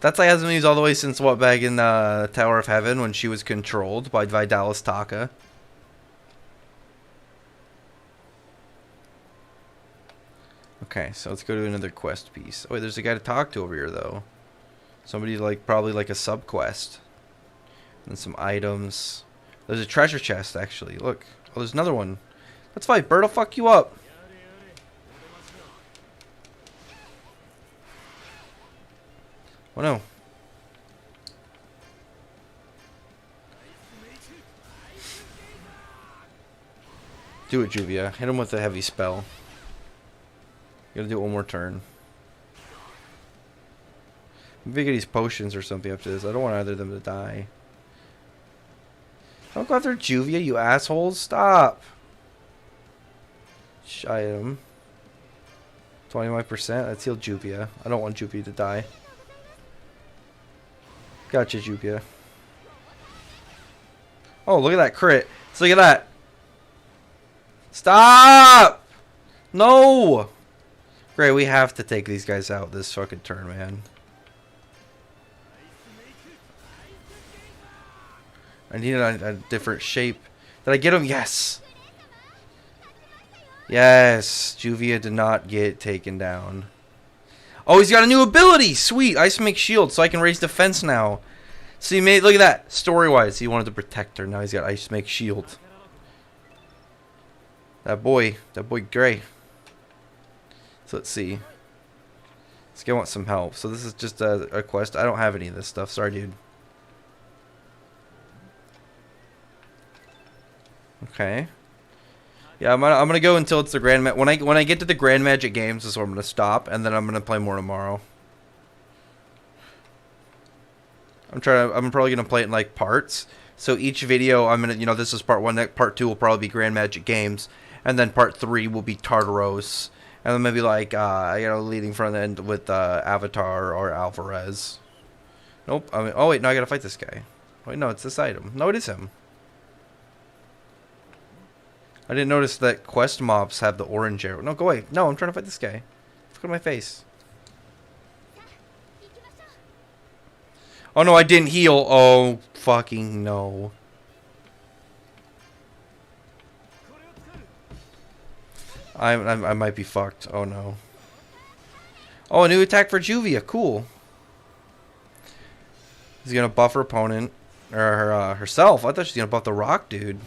That's like hasn't been used all the way since what, back in Tower of Heaven when she was controlled by Vidalis Taka. Okay, so let's go to another quest piece. Oh wait, there's a guy to talk to over here though. Somebody like probably like a sub quest. And some items. There's a treasure chest actually. Look. Oh, there's another one. Let's fight. Bird will fuck you up. Oh no. Do it, Juvia. Hit him with a heavy spell. You gotta do it one more turn. Maybe get these potions or something after this. I don't want either of them to die. Don't go after Juvia, you assholes. Stop. Item. 25%. Let's heal Juvia. I don't want Juvia to die. Gotcha, Juvia. Oh, look at that crit. Let's look at that. Stop! No! Great, we have to take these guys out this fucking turn, man. I need a different shape. Did I get him? Yes! Yes! Juvia did not get taken down. Oh, he's got a new ability! Sweet! Ice makes shield, so I can raise defense now. So he made, look at that. Story-wise, he wanted to protect her. Now he's got ice make shield. That boy Gray. So let's see. This guy wants some help. So this is just a quest. I don't have any of this stuff. Sorry, dude. Okay. Yeah, I'm gonna go until it's the Grand When I get to the Grand Magic Games is where I'm gonna stop, and then I'm gonna play more tomorrow. I'm probably gonna play it in like parts. So each video I'm gonna, this is part 1. Part 2 will probably be Grand Magic Games, and then part 3 will be Tartaros, and then maybe like leading front end with Avatar or Alvarez. Nope. Oh wait, no, I gotta fight this guy. Wait, no, it's this item. No, it is him. I didn't notice that quest mobs have the orange arrow. No, go away. No, I'm trying to fight this guy. Look at my face. Oh no, I didn't heal. Oh, fucking no. I might be fucked. Oh no. Oh, a new attack for Juvia. Cool. He's gonna buff her opponent. Or herself. I thought she was gonna buff the rock dude.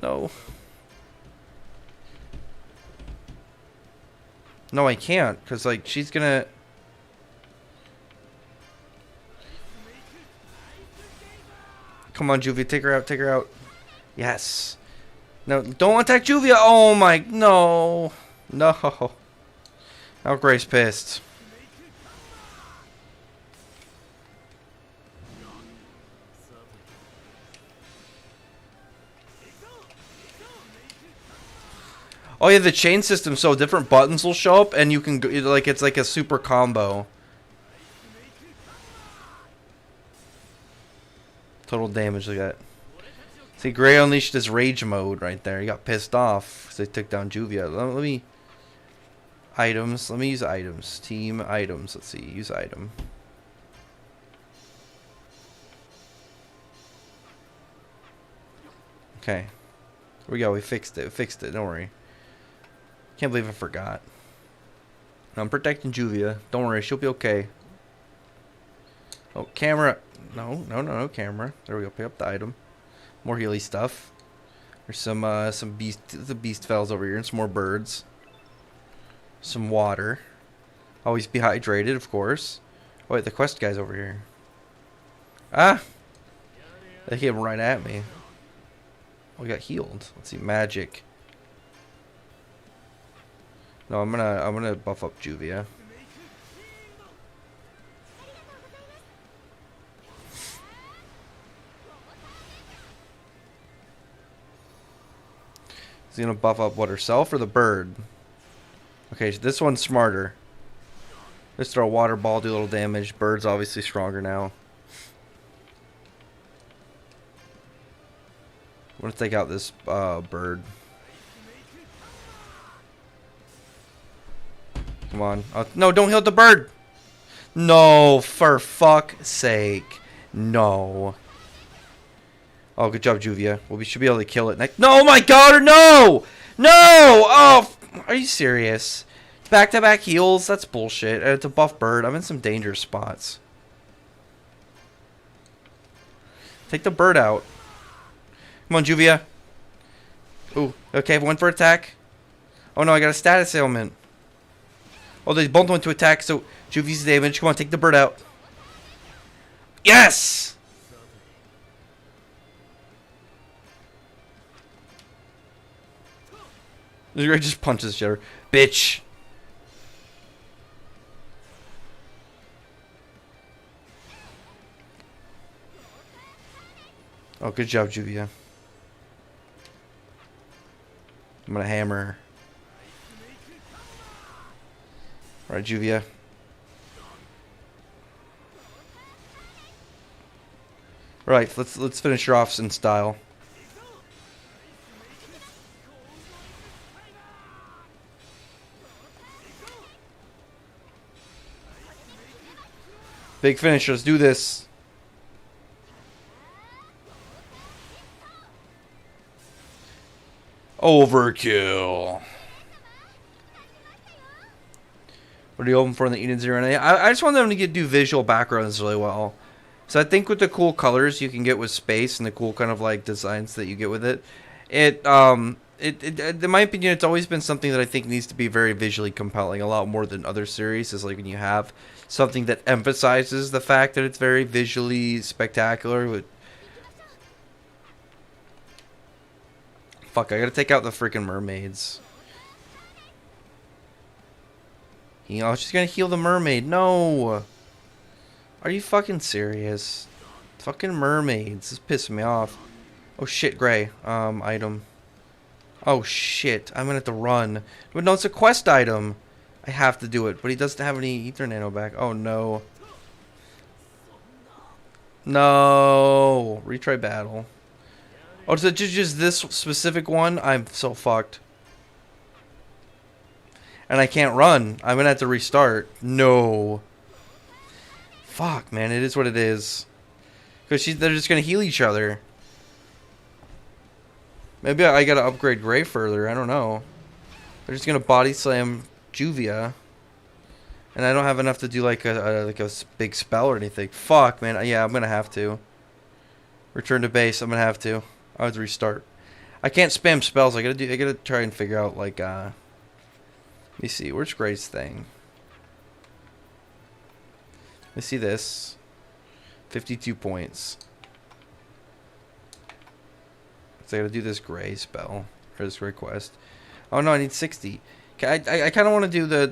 No. No, I can't. Because, like, she's gonna... Come on, Juvia. Take her out. Take her out. Yes. No, don't attack Juvia. Oh, my... No. No. Now Gray's pissed. Oh yeah, the chain system. So different buttons will show up, and you can like it's like a super combo. Total damage. Look at that. See, Gray unleashed his rage mode right there. He got pissed off because they took down Juvia. Let me items. Let me use items. Team items. Let's see. Use item. Okay. Here we go. We fixed it. Don't worry. Can't believe I forgot. I'm protecting Juvia. Don't worry. She'll be okay. Oh, camera. No, camera. There we go. Pick up the item. More Healy stuff. There's some beast fells over here and some more birds. Some water. Always be hydrated, of course. Oh, wait, the quest guy's over here. Ah! They came right at me. Oh, we got healed. Let's see, magic. No, I'm gonna buff up Juvia. Is he gonna buff up what, herself or the bird? Okay, so this one's smarter. Let's throw a water ball, do a little damage. Bird's obviously stronger now. I'm gonna take out this bird. Come on. No, don't heal the bird! No, for fuck's sake. No. Oh, good job, Juvia. Well, we should be able to kill it next. No, my god, or no! No! Oh, are you serious? Back-to-back heals? That's bullshit. It's a buff bird. I'm in some dangerous spots. Take the bird out. Come on, Juvia. Ooh, okay, went for attack. Oh no, I got a status ailment. Oh, they both went to attack, so Juvia's damage. Come on, take the bird out. Yes! This guy just punches each other. Bitch. Oh, good job, Juvia. I'm gonna hammer her. Alright, Juvia. Right, let's finish her off in style. Big finish, let's do this. Overkill. What are you hoping for in the Eden Zero? I just want them to do visual backgrounds really well. So I think with the cool colors you can get with space and the cool kind of like designs that you get with it, in my opinion, it's always been something that I think needs to be very visually compelling, a lot more than other series. Is like when you have something that emphasizes the fact that it's very visually spectacular. With fuck, I gotta take out the freaking mermaids. You know, she's gonna heal the mermaid. No! Are you fucking serious? Fucking mermaids. This is pissing me off. Oh shit, Gray. Item. Oh shit. I'm gonna have to run. But no, it's a quest item. I have to do it. But he doesn't have any ether nano back. Oh no. No. Retry battle. Oh, is it just this specific one? I'm so fucked. And I can't run. I'm gonna have to restart. No. Fuck, man. It is what it is. Because they're just gonna heal each other. Maybe I gotta upgrade Gray further. I don't know. They're just gonna body slam Juvia. And I don't have enough to do like a big spell or anything. Fuck, man. Yeah, I'm gonna have to. Return to base. I'm gonna have to. I have to restart. I can't spam spells. I gotta try and figure out like let me see. Where's Gray's thing? Let's see this. 52 points. So I gotta do this Gray spell or this Gray quest. Oh no, I need 60. I kind of want to do the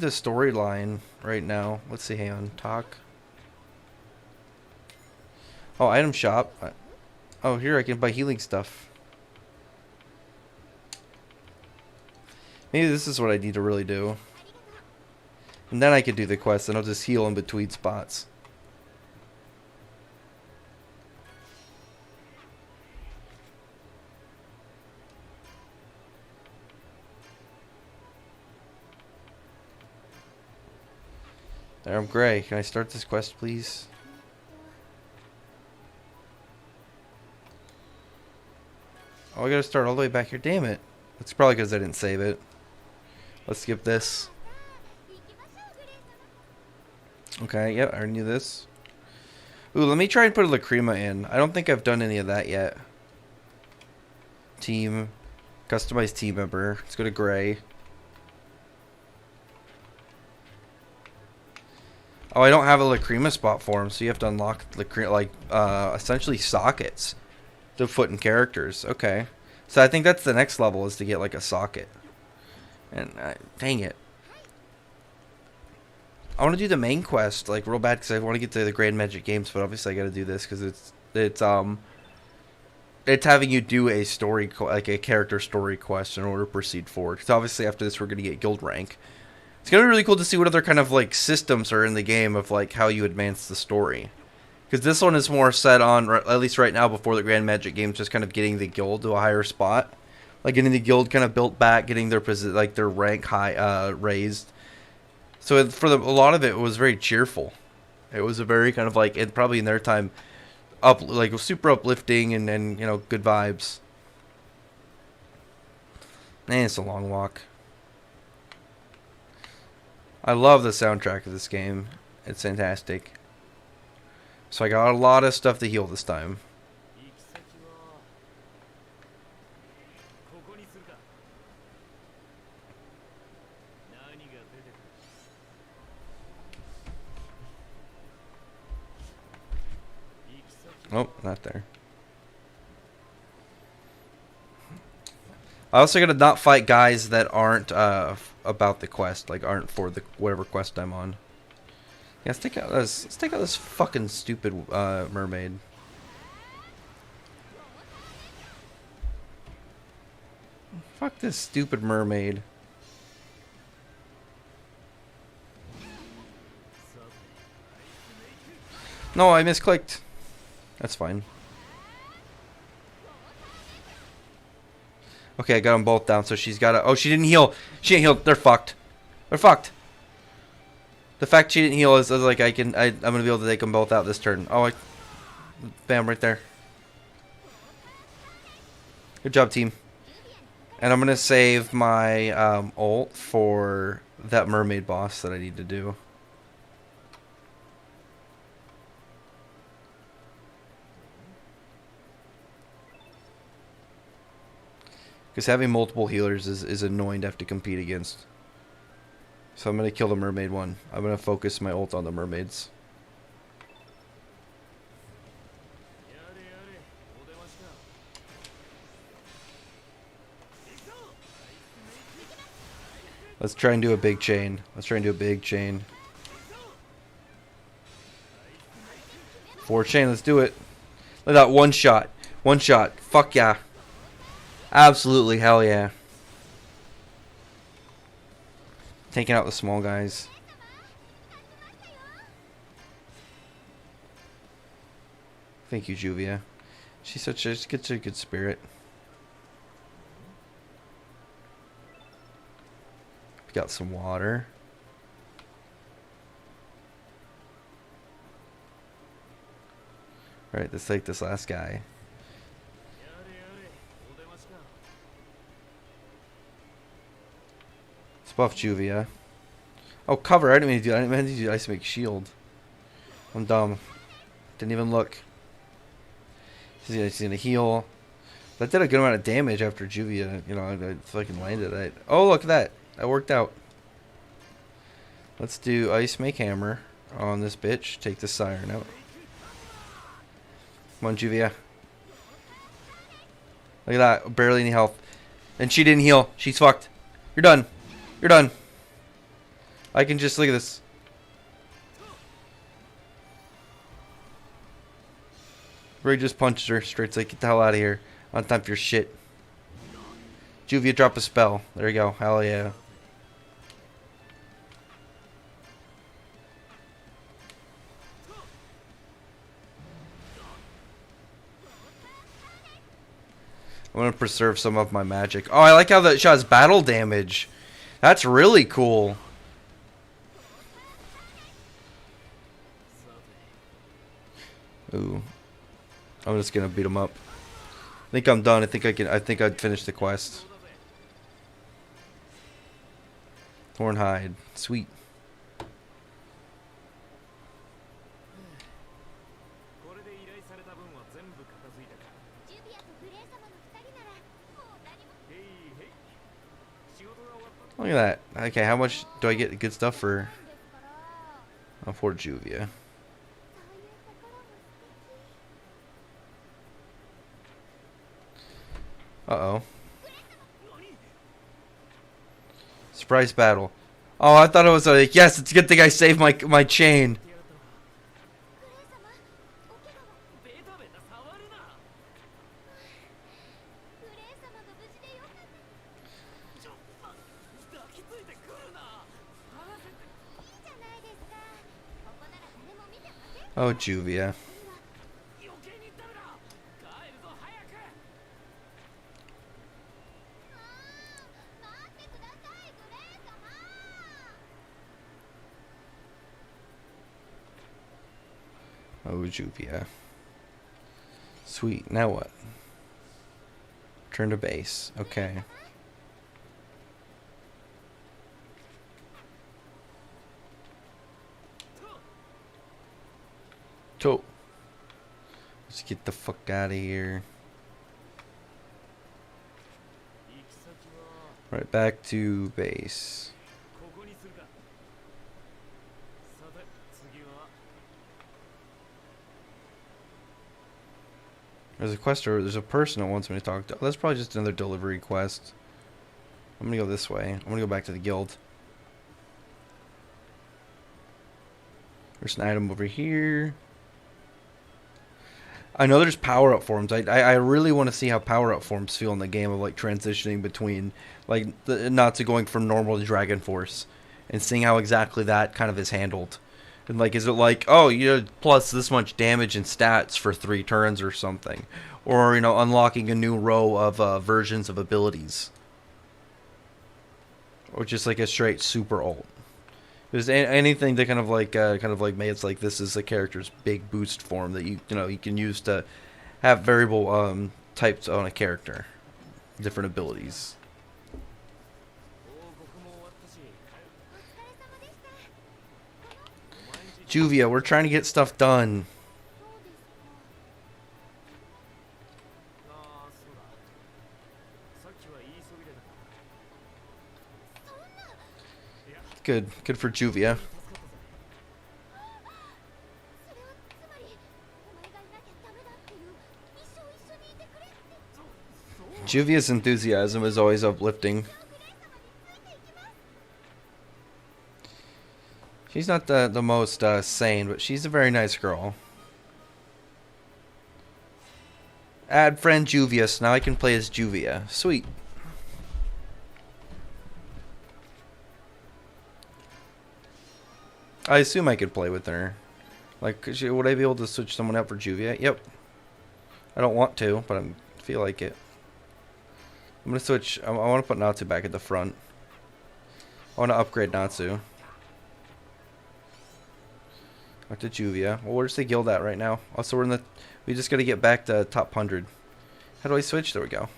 storyline right now. Let's see. Hang on. Talk. Oh, item shop. Oh, here I can buy healing stuff. Maybe this is what I need to really do. And then I could do the quest, and I'll just heal in between spots. There, I'm gray. Can I start this quest, please? Oh, I gotta start all the way back here. Damn it. That's probably because I didn't save it. Let's skip this. Okay, yep, I already knew this. Ooh, let me try and put a Lacrima in. I don't think I've done any of that yet. Team. Customize team member. Let's go to gray. Oh, I don't have a Lacrima spot for him, so you have to unlock essentially sockets to put in characters. Okay. So I think that's the next level, is to get like a socket. And dang it. I want to do the main quest like real bad because I want to get to the Grand Magic Games, but obviously I got to do this because it's having you do a story like a character story quest in order to proceed forward. Because obviously after this we're going to get guild rank. It's gonna be really cool to see what other kind of like systems are in the game of like how you advance the story. Because this one is more set on, at least right now before the Grand Magic Games, just kind of getting the guild to a higher spot, like getting the guild kind of built back, getting their their rank high raised. So a lot of it was very cheerful. It was a very kind of like, probably in their time, like super uplifting and you know, good vibes. Man, it's a long walk. I love the soundtrack of this game. It's fantastic. So I got a lot of stuff to heal this time. Oh, not there. I also gotta not fight guys that aren't about the quest, like aren't for the whatever quest I'm on. Yeah, let's take out this fucking stupid mermaid. Fuck this stupid mermaid. No, I misclicked. That's fine. Okay, I got them both down, so she's got to... Oh, she didn't heal. She didn't heal. They're fucked. They're fucked. The fact she didn't heal is like I'm going to be able to take them both out this turn. Oh, bam, right there. Good job, team. And I'm going to save my ult for that mermaid boss that I need to do. Because having multiple healers is annoying to have to compete against. So I'm going to kill the mermaid one. I'm going to focus my ult on the mermaids. Let's try and do a big chain. Let's try and do a big chain. 4 chain, let's do it. Look at that, one shot. One shot. Fuck yeah. Absolutely, hell yeah. Taking out the small guys. Thank you, Juvia. She's such a good spirit. Got some water. Alright, let's take this last guy. Let's buff Juvia. Oh, cover. I didn't mean to do that. I didn't mean to do ice make shield. I'm dumb. Didn't even look. She's gonna heal. That did a good amount of damage after Juvia, you know, I fucking landed it. Oh, look at that. That worked out. Let's do ice make hammer on this bitch. Take the siren out. Come on, Juvia. Look at that. Barely any health. And she didn't heal. She's fucked. You're done. You're done. I can just look at this. Ray just punched her straight. Like, get the hell out of here. On time for your shit. Juvia, drop a spell. There you go. Hell yeah. I'm gonna preserve some of my magic. Oh, I like how that shot has battle damage. That's really cool. Ooh. I'm just gonna beat him up. I think I'm done. I think I'd finish the quest. Thornhide. Sweet. Look at that. Okay, how much do I get good stuff for? Oh, for Juvia. Uh-oh. Surprise battle. Oh, I thought it was like, yes, it's a good thing I saved my chain. Oh, Juvia. Oh, Juvia. Sweet. Now what? Turn to base. Okay. Let's get the fuck out of here. Right, back to base. There's a quest, or there's a person that wants me to talk to. Oh, that's probably just another delivery quest. I'm gonna go this way. I'm gonna go back to the guild. There's an item over here. I know there's power-up forms. I really want to see how power-up forms feel in the game of like transitioning between like the Natsu going from normal to Dragon Force, and seeing how exactly that kind of is handled. And like, is it like, oh, you plus this much damage and stats for 3 turns or something, or unlocking a new row of versions of abilities, or just like a straight super ult. There's anything that kind of like made it's like this is a character's big boost form that you can use to have variable types on a character, different abilities. Juvia, we're trying to get stuff done. Good for Juvia. Juvia's enthusiasm is always uplifting. She's not the most sane, but she's a very nice girl. Add friend Juvia, so now I can play as Juvia. Sweet. I assume I could play with her. Like, would I be able to switch someone out for Juvia? Yep. I don't want to, but I feel like it. I'm going to switch. I want to put Natsu back at the front. I want to upgrade Natsu. Back to Juvia. Well, where's the guild at right now? Also, we're in the... We just got to get back to top 100. How do I switch? There we go.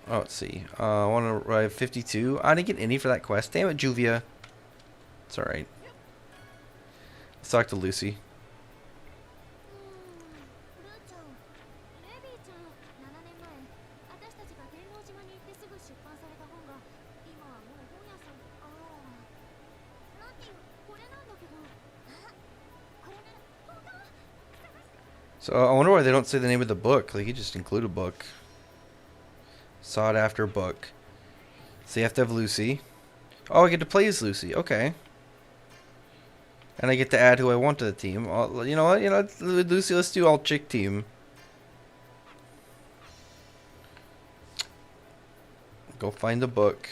Oh, let's see. I want to ride 52. I didn't get any for that quest. Damn it, Juvia. It's alright. Let's talk to Lucy. So I wonder why they don't say the name of the book. Like, you just include a book. Sought after book. So you have to have Lucy. Oh, I get to play as Lucy. Okay. And I get to add who I want to the team. You know what? Lucy, let's do all chick team. Go find the book.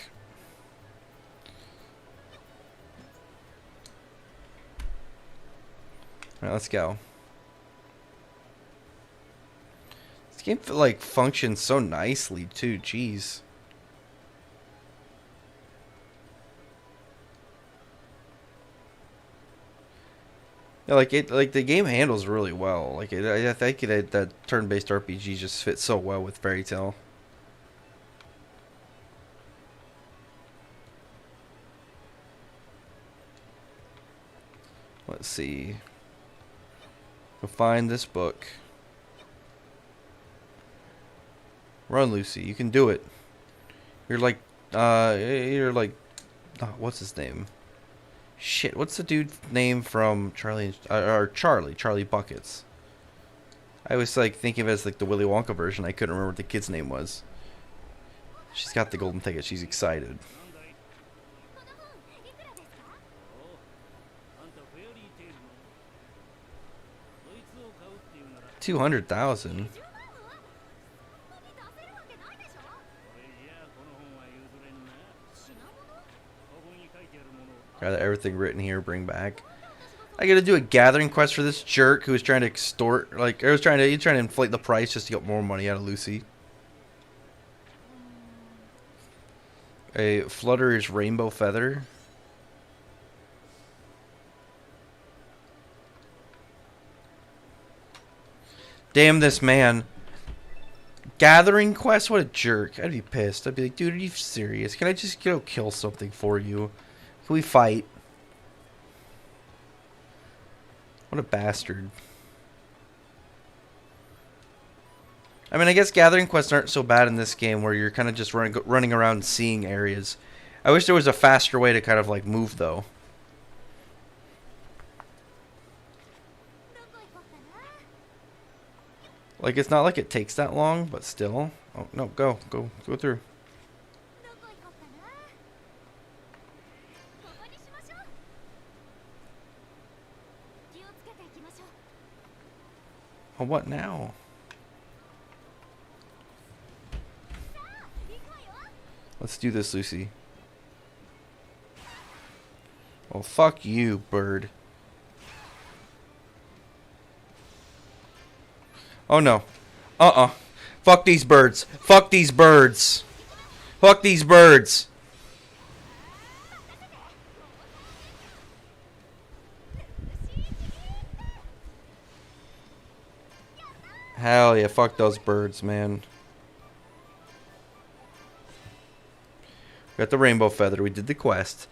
Alright, let's go. This game like functions so nicely too, jeez. Yeah, like the game handles really well. Like I think that turn-based RPG just fits so well with Fairy Tail. Let's see. Go find this book. Run, Lucy. You can do it. You're like, oh, what's his name? Shit, what's the dude's name from Charlie Buckets? I was like thinking of it as like the Willy Wonka version. I couldn't remember what the kid's name was. She's got the golden ticket. She's excited. 200,000. Got everything written here. Bring back. I gotta do a gathering quest for this jerk who was trying to extort. Like, he's trying to inflate the price just to get more money out of Lucy. A Flutter's rainbow feather. Damn this man. Gathering quest? What a jerk. I'd be pissed. I'd be like, dude, are you serious? Can I just go kill something for you? Can we fight? What a bastard. I mean, I guess gathering quests aren't so bad in this game where you're kind of just running around seeing areas. I wish there was a faster way to kind of like move though. Like, it's not like it takes that long, but still. Oh, no, go through. Oh, what now? Let's do this, Lucy. Oh, fuck you, bird. Oh, no. Fuck these birds. Fuck these birds. Fuck these birds. Hell yeah, fuck those birds, man. Got the rainbow feather. We did the quest.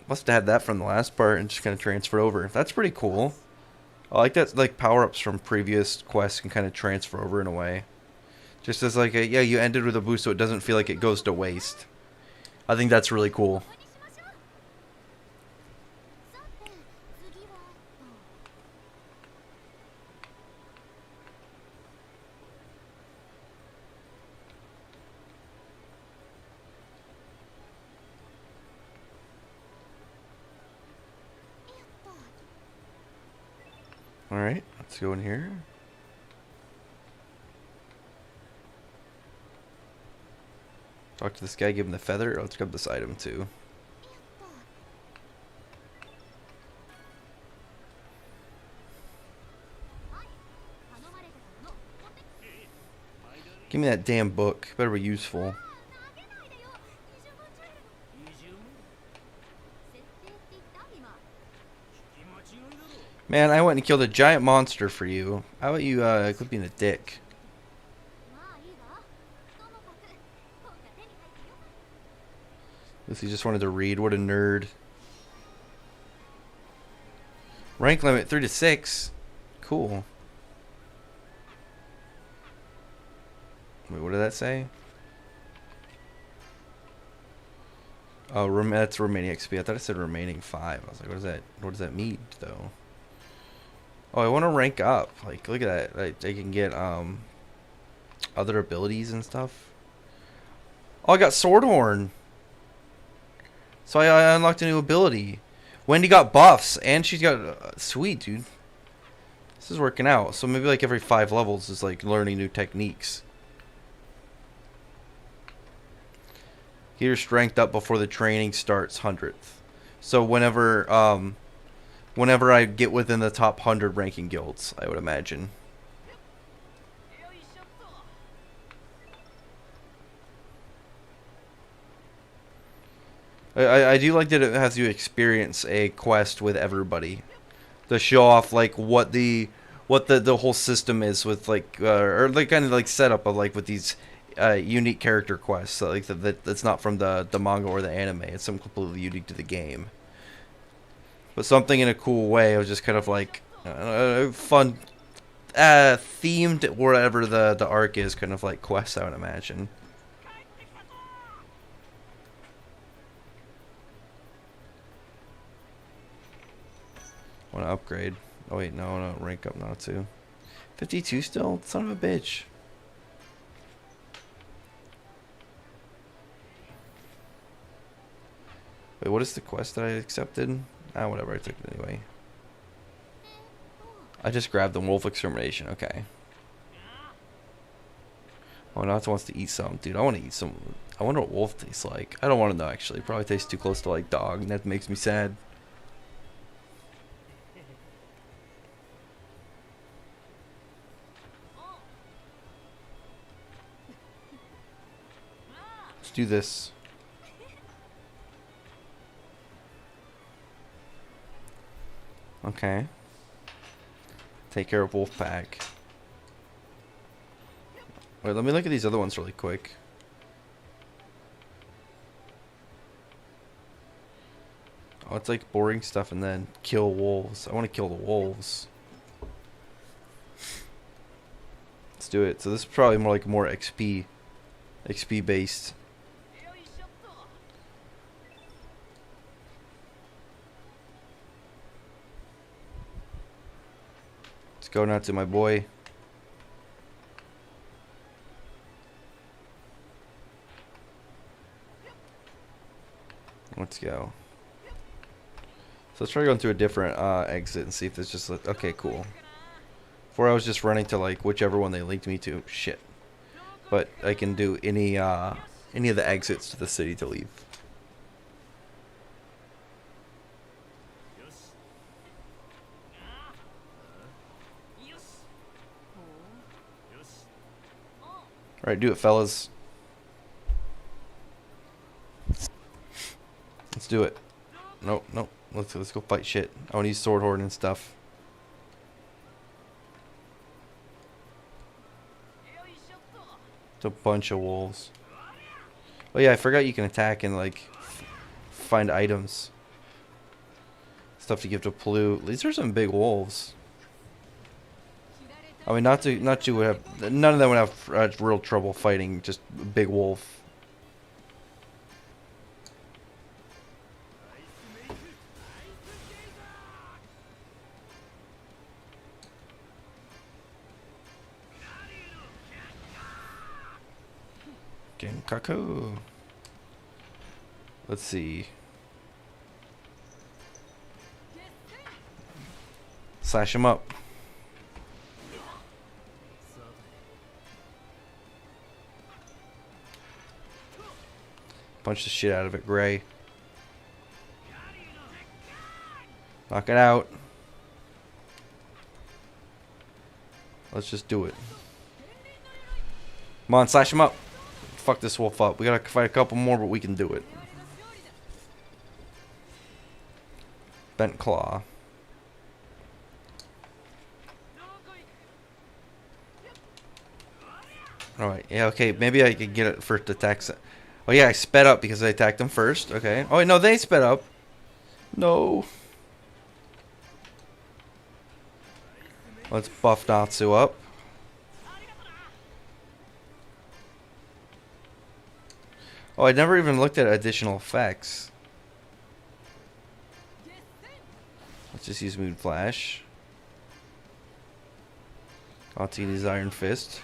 Must have had that from the last part and just kind of transfer over. That's pretty cool. I like that, like, power-ups from previous quests can kind of transfer over in a way. Just as, like, yeah, you ended with a boost so it doesn't feel like it goes to waste. I think that's really cool. Alright, let's go in here. Talk to this guy, give him the feather. Oh, let's grab this item too. Give me that damn book. Better be useful. Man, I went and killed a giant monster for you. How about you quit being a dick? Lucy just wanted to read. What a nerd. Rank limit 3 to 6. Cool. Wait, what did that say? Oh, that's remaining XP. I thought it said remaining 5. I was like, what is that? What does that mean, though? Oh, I want to rank up. Like, look at that. I can get other abilities and stuff. Oh, I got Swordhorn. So I unlocked a new ability. Wendy got buffs, and she's got sweet, dude. This is working out. So maybe like every 5 levels is like learning new techniques. Get your strength up before the training starts 100th. So whenever I get within the top 100 ranking guilds, I would imagine. I do like that it has you experience a quest with everybody to show off like what the whole system is with like or like kind of like setup of like with these unique character quests. So like that's not from the manga or the anime. It's something completely unique to the game. But something in a cool way. It was just kind of like fun themed wherever the arc is, kind of like quests, I would imagine. Want to upgrade? Oh wait, no, rank up now too. 52 still? Son of a bitch. Wait, what is the quest that I accepted? Whatever, I took it anyway. I just grabbed the wolf extermination. Okay. Oh, Nats wants to eat some, dude. I want to eat some. I wonder what wolf tastes like. I don't want to know actually. Probably tastes too close to like dog, and that makes me sad. Let's do this. Okay. Take care of Wolfpack. Wait, let me look at these other ones really quick. Oh, it's like boring stuff and then kill wolves. I want to kill the wolves. Let's do it. So this is probably more XP based. Let's go now to my boy. Let's go. So let's try going through a different exit and see if there's just okay, cool. Before I was just running to like whichever one they linked me to. Shit. But I can do any of the exits to the city to leave. All right, do it, fellas. Let's do it. Nope. Let's go fight shit. I want to use sword horde and stuff. It's a bunch of wolves. Oh yeah, I forgot you can attack and like find items. Stuff to give to Plu. These are some big wolves. I mean, not to have none of them would have real trouble fighting just a big wolf. Genkaku. Let's see. Slash him up. Punch the shit out of it, Gray. Knock it out. Let's just do it. Come on, slash him up. Fuck this wolf up. We gotta fight a couple more, but we can do it. Bent claw. Alright, yeah, okay, maybe I could get it first attacks. Oh yeah, I sped up because I attacked them first. Okay. Oh wait, no, they sped up. No. Let's buff Natsu up. Oh, I never even looked at additional effects. Let's just use Moon Flash. Altini's Iron Fist.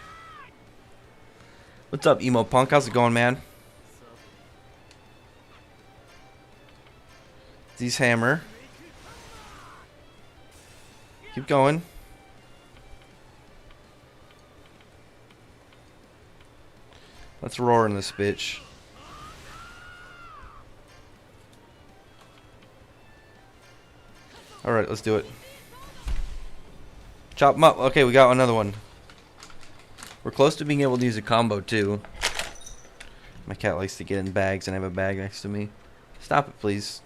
What's up, Emo Punk? How's it going, man? Z's hammer. Keep going. Let's roar in this bitch. Alright, let's do it. Chop him up. Okay, we got another one. We're close to being able to use a combo, too. My cat likes to get in bags, and I have a bag next to me. Stop it, please.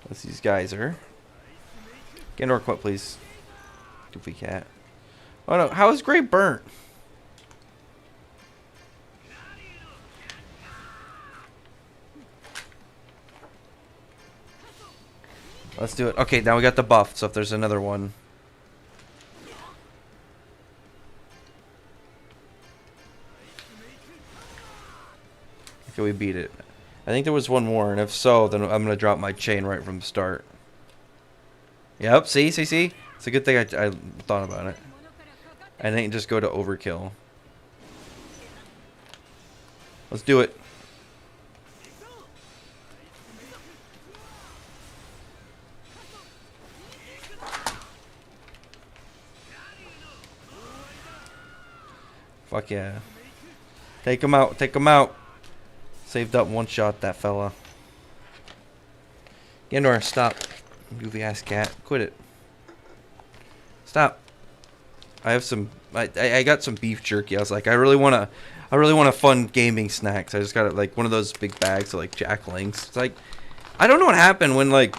Let's see, these guys are. Get into our quote, please. Goofy cat. Oh no, how is Gray burnt? Let's do it. Okay, now we got the buff, so if there's another one. Okay, we beat it. I think there was one more, and if so, then I'm going to drop my chain right from the start. Yep, see? It's a good thing I thought about it. I didn't just go to overkill. Let's do it. Fuck yeah. Take him out, take him out. Saved up one shot, that fella. Gendor, stop. Goofy ass cat. Quit it. Stop. I have some I got some beef jerky. I was like, I really want a fun gaming snack. So I just got like one of those big bags of like Jack Links. It's like I don't know what happened when like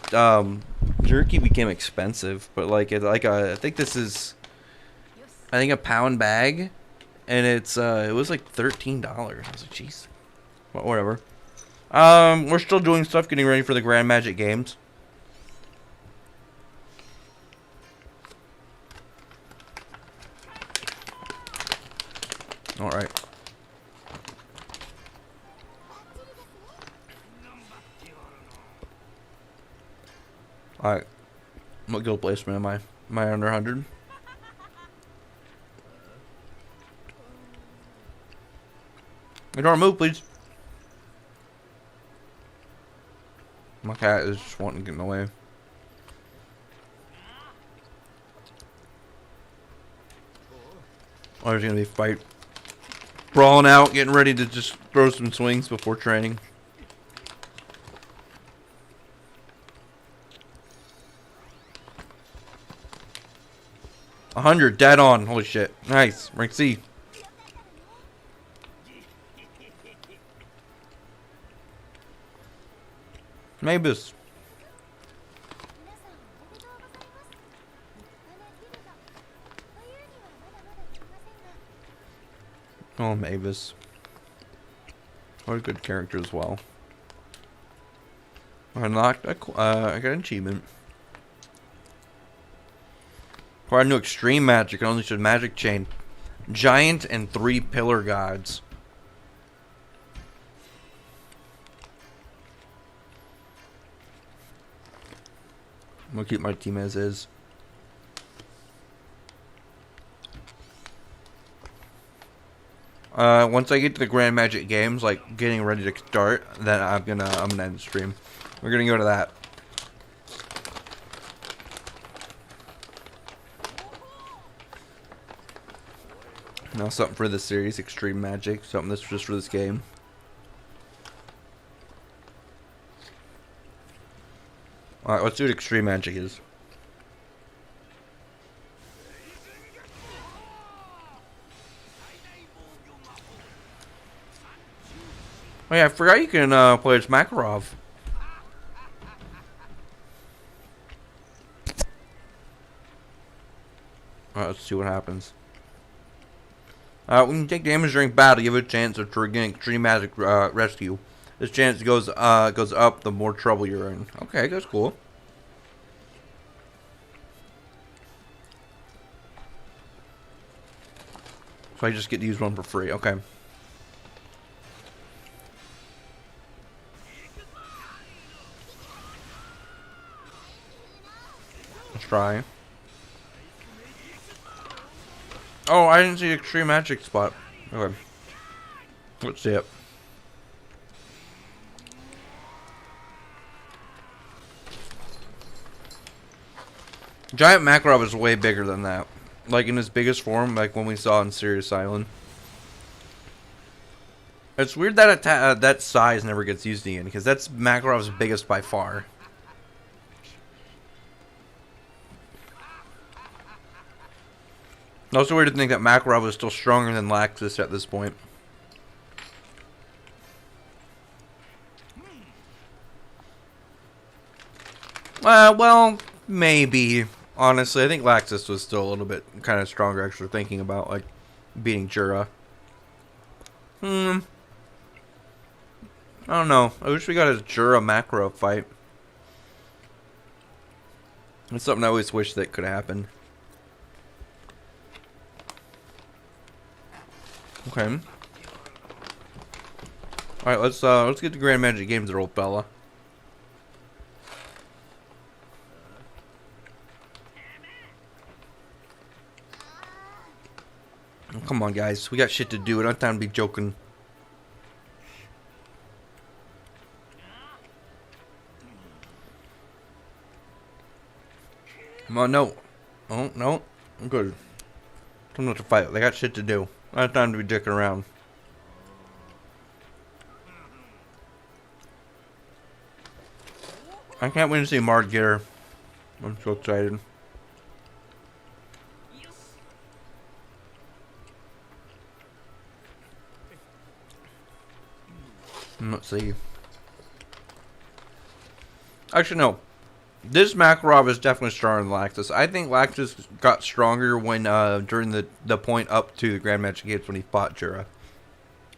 jerky became expensive, but like I think this is a pound bag. And it's it was like $13. I was like, jeez. Well, whatever. We're still doing stuff, getting ready for the Grand Magic Games. Alright. Alright. What guild placement am I? Am I under 100? Ignore move, please. My cat is just wanting to get in the way. Oh, there's gonna be a fight. Brawling out, getting ready to just throw some swings before training. $100, dead on. Holy shit. Nice. Rank C. Mavis. Oh, Mavis. What a good character as well. I unlocked I got an achievement. Acquired new extreme magic. Unleashed a magic chain. Giant and 3 pillar gods. I'm gonna keep my team as is. Once I get to the Grand Magic Games, like getting ready to start, then I'm gonna end the stream. We're gonna go to that. Now something for this series, Extreme Magic. Something that's just for this game. Alright, let's see what Extreme Magic is. Oh yeah, I forgot you can play as Makarov. Alright, let's see what happens. When you take damage during battle, you have a chance of triggering Extreme Magic Rescue. This chance goes up the more trouble you're in. Okay, that's cool. So I just get to use one for free. Okay. Let's try. Oh, I didn't see the Extreme Magic spot. Okay. Let's see it. Giant Makarov is way bigger than that. Like in his biggest form, like when we saw in Sirius Island. It's weird that that size never gets used again, because that's Makarov's biggest by far. It's also weird to think that Makarov was still stronger than Laxus at this point. Well, maybe. Honestly, I think Laxus was still a little bit kind of stronger, actually, thinking about, like, beating Jura. I don't know. I wish we got a Jura Makarov fight. It's something I always wish that could happen. Okay. Alright, let's get the Grand Magic Games, old fella. Oh, come on, guys. We got shit to do. We don't have time to be joking. Come on, no. Oh, no. I'm good. I'm not to fight. They got shit to do. I don't have time to be dicking around. I can't wait to see Mard get her. I'm so excited. Let's see. Actually, no. This Makarov is definitely stronger than Laxus. I think Laxus got stronger when during the point up to the Grand Magic Games when he fought Jura.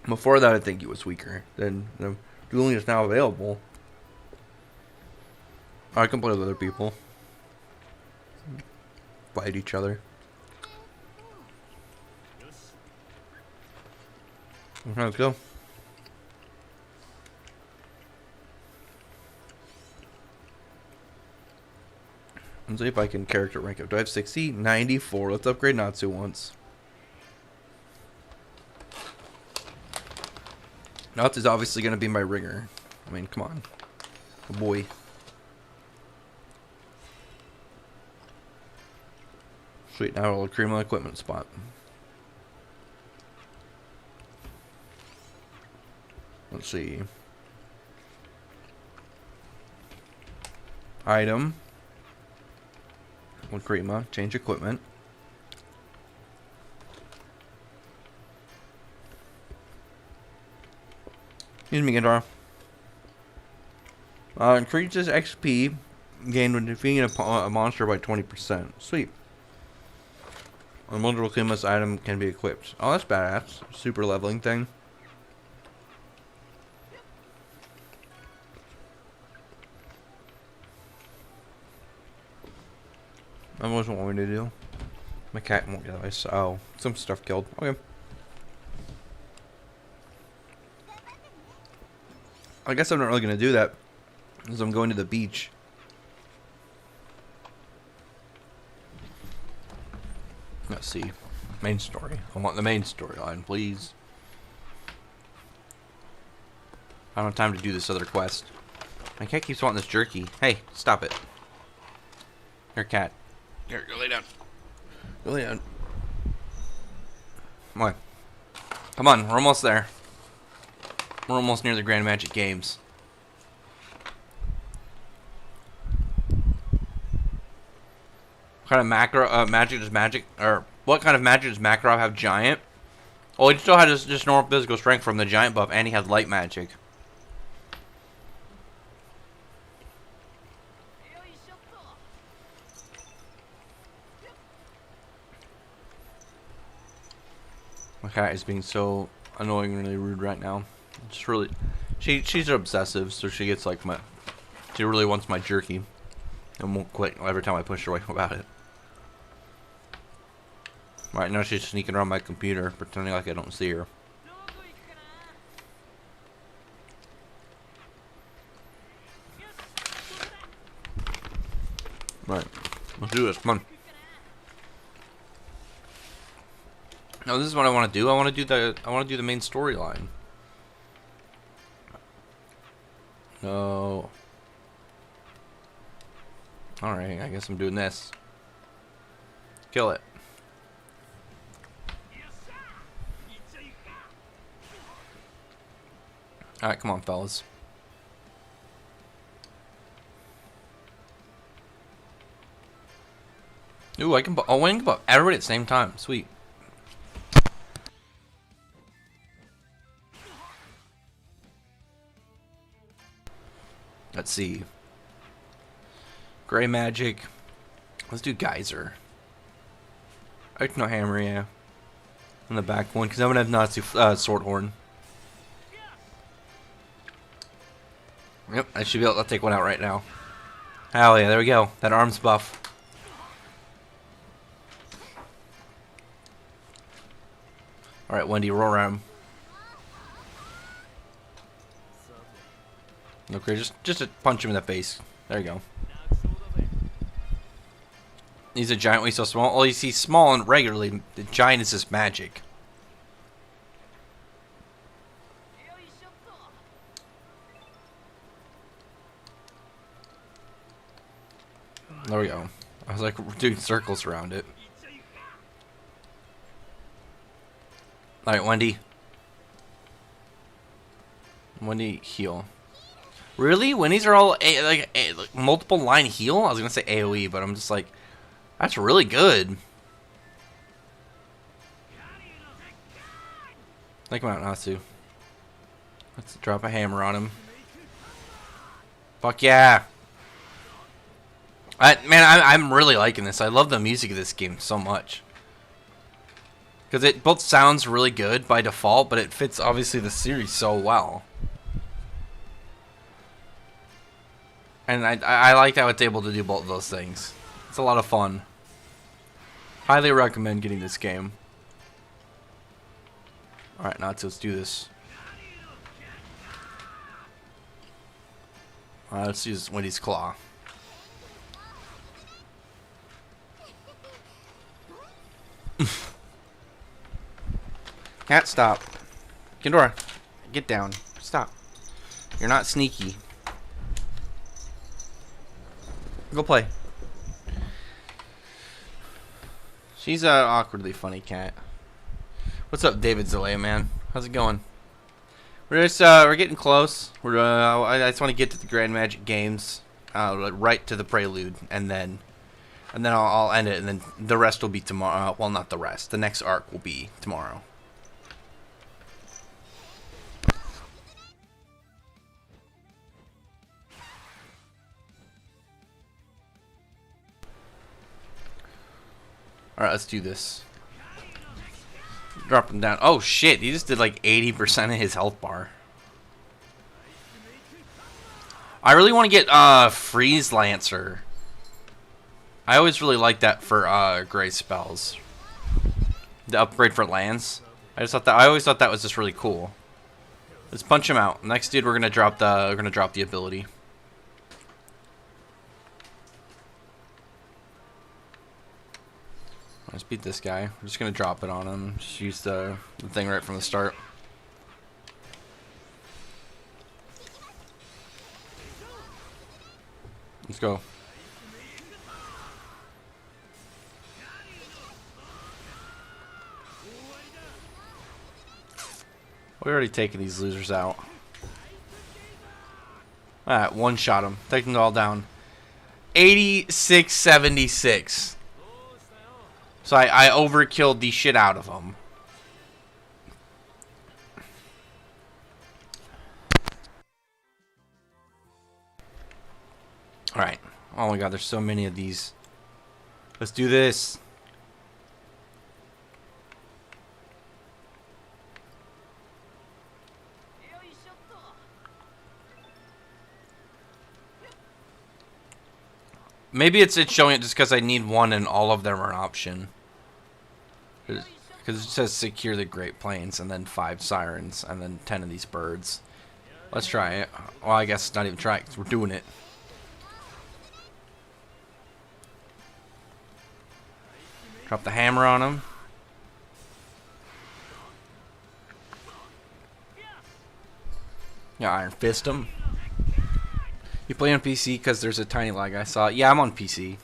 Before that, I think he was weaker. Then the dueling is now available. I can play with other people. Fight each other. Okay, let's go. Let's see if I can character rank up. Do I have 60? 94. Let's upgrade Natsu once. Natsu's obviously going to be my ringer. I mean, come on. Oh boy. Sweet, now I'll cream my equipment spot. Let's see. Item. Lacrima, change equipment. Excuse me, Gildarts. Increases XP gained when defeating a monster by 20%. Sweet. A multiple Lacrima's item can be equipped. Oh, that's badass. Super leveling thing. That wasn't what we need to do. My cat won't get ice. Oh, some stuff killed. Okay. I guess I'm not really going to do that because I'm going to the beach. Let's see. Main story. I want the main storyline, please. I don't have time to do this other quest. My cat keeps wanting this jerky. Hey, stop it. Here, cat. Here, go lay down. Go lay down. Come on. Come on, we're almost there. We're almost near the Grand Magic Games. What kind of magic does what kind of magic does Makarov have? Giant? Well, he still has just normal physical strength from the giant buff, and he has light magic. My cat is being so annoyingly rude right now. Just really, she's obsessive, so she gets like she really wants my jerky, and won't quit every time I push her away about it. Right now she's sneaking around my computer, pretending like I don't see her. Right, let's do this. Come on. No, this is what I want to do. I want to do the main storyline. No. Alright, I guess I'm doing this. Kill it. Alright, come on, fellas. Ooh, I can. Oh, I can put everybody at the same time. Sweet. Let's see. Gray magic. Let's do geyser. Acnologia, yeah. On the back one, because I'm gonna have Natsu sword horn. Yep, I should be able to take one out right now. Hell yeah, there we go. That arms buff. Alright, Wendy, roll around. Okay, just to punch him in the face. There you go. He's a giant when he's so small. Well, he's small and regularly. The giant is just magic. There we go. I was like, we're doing circles around it. Alright, Wendy. Wendy, heal. Really? Wendy's are all like multiple line heal? I was gonna say AoE, but I'm just like, that's really good. Take him out, Natsu. Let's drop a hammer on him. Fuck yeah! I'm really liking this. I love the music of this game so much. Because it both sounds really good by default, but it fits obviously the series so well. And I like how it's able to do both of those things. It's a lot of fun. Highly recommend getting this game. Alright, Natsu, let's do this. Alright, let's use Wendy's Claw. Cat, stop. Gildarts, get down. Stop. You're not sneaky. Go play. She's an awkwardly funny cat. What's up, David Zalea, man? How's it going? We're getting close. I just want to get to the Grand Magic Games, right to the prelude, and then I'll end it, and then the rest will be tomorrow. Well, not the rest. The next arc will be tomorrow. Alright, let's do this. Drop him down. Oh shit, he just did like 80% of his health bar. I really want to get Freeze Lancer. I always really like that for gray spells. The upgrade for lands. I always thought that was just really cool. Let's punch him out. Next dude we're gonna drop the ability. Let's beat this guy. We're just gonna drop it on him. Just use the thing right from the start. Let's go. We're already taking these losers out. Alright, one shot him. Taking them all down. 86-76. So I overkilled the shit out of them. Alright. Oh my god, there's so many of these. Let's do this. Maybe it's showing it just because I need one and all of them are an option. Because it says secure the Great Plains and then 5 sirens and then 10 of these birds. Let's try it. Well, I guess not even try it because we're doing it. Drop the hammer on him. Yeah, Iron Fist him. You play on PC because there's a tiny lag I saw. Yeah, I'm on PC.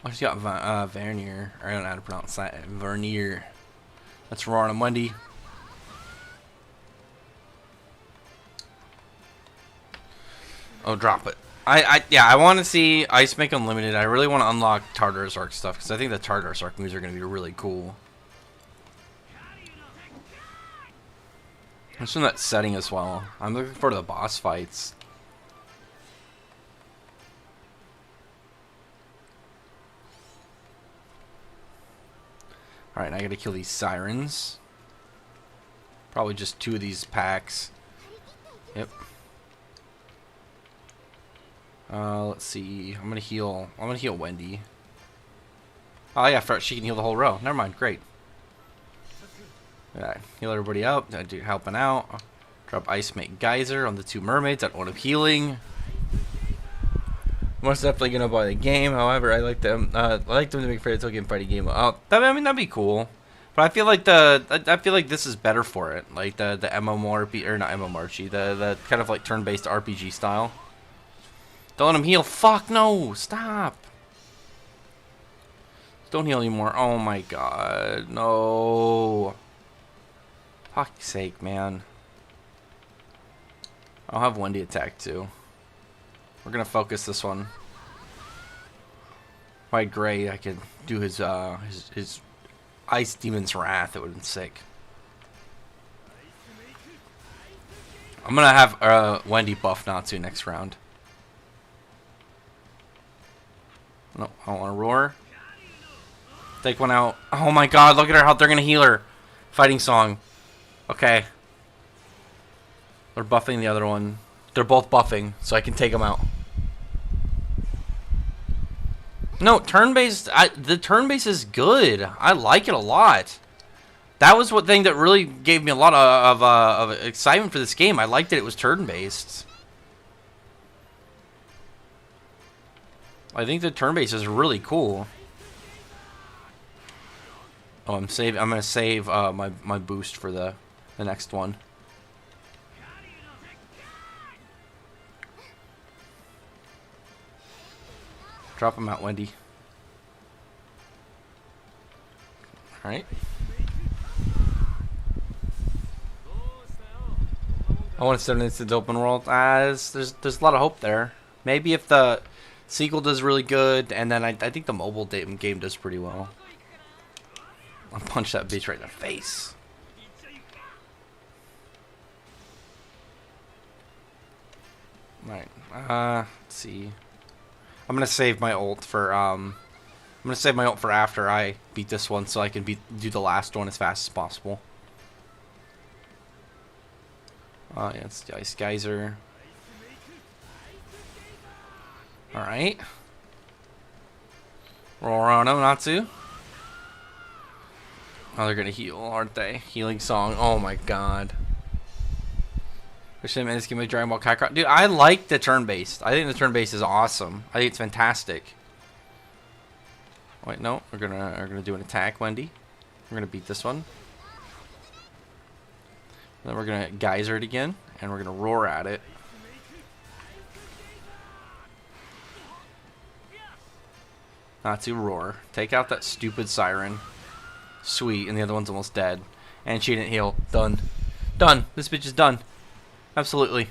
I just got Vernier. I don't know how to pronounce that. Vernier. Let's roar on him, Wendy. Oh, drop it. Yeah, I want to see Ice Make Unlimited. I really want to unlock Tartaros Arc stuff because I think the Tartaros Arc moves are going to be really cool. Just in that setting as well. I'm looking forward to the boss fights. Alright, now I gotta kill these sirens. Probably just 2 of these packs. Yep. Let's see. I'm gonna heal Wendy. Oh yeah, she can heal the whole row. Never mind, great. Yeah, heal everybody up. I do helping out. Drop Ice Mate Geyser on the 2 mermaids at 1 of healing. Most definitely gonna buy the game. However, I like them. I like them to make fairy tale game fighting game. I mean, that'd be cool. But I feel like this is better for it. Like the MMORPG or not MMORPG, the kind of like turn-based RPG style. Don't let him heal. Fuck no! Stop. Don't heal anymore. Oh my god, no. Fuck's sake, man. I'll have Wendy attack too. We're gonna focus this one. White Gray, I could do his Ice Demon's Wrath. It would have been sick. I'm gonna have Wendy buff Natsu next round. No, I don't want to roar. Take one out. Oh my god, look at her, how they're gonna heal her. Fighting song. Okay. They're buffing the other one. They're both buffing, so I can take them out. No, turn-based. The turn-based is good. I like it a lot. That was one thing that really gave me a lot of excitement for this game. I liked it was turn-based. I think the turn-based is really cool. Oh, I'm gonna save my boost for the next one. Drop him out, Wendy. Alright. I want to send it to the open world. There's a lot of hope there. Maybe if the sequel does really good, and then I think the mobile game does pretty well. I'll punch that bitch right in the face. Alright. Let's see. I'm gonna save my ult for after I beat this one, so I can do the last one as fast as possible. Yeah, it's the Ice Geyser. All right. Roll on him, Natsu. Oh, they're gonna heal, aren't they? Healing song. Oh my god. Wish them minutes give me Dragon Ball Kakarot. Dude, I like the turn-based. I think the turn-based is awesome. I think it's fantastic. Wait, no. We're gonna do an attack, Wendy. We're gonna beat this one. Then we're gonna geyser it again, and we're gonna roar at it. Natsu roar. Take out that stupid siren. Sweet, and the other one's almost dead. And she didn't heal. Done. Done. This bitch is done. Absolutely.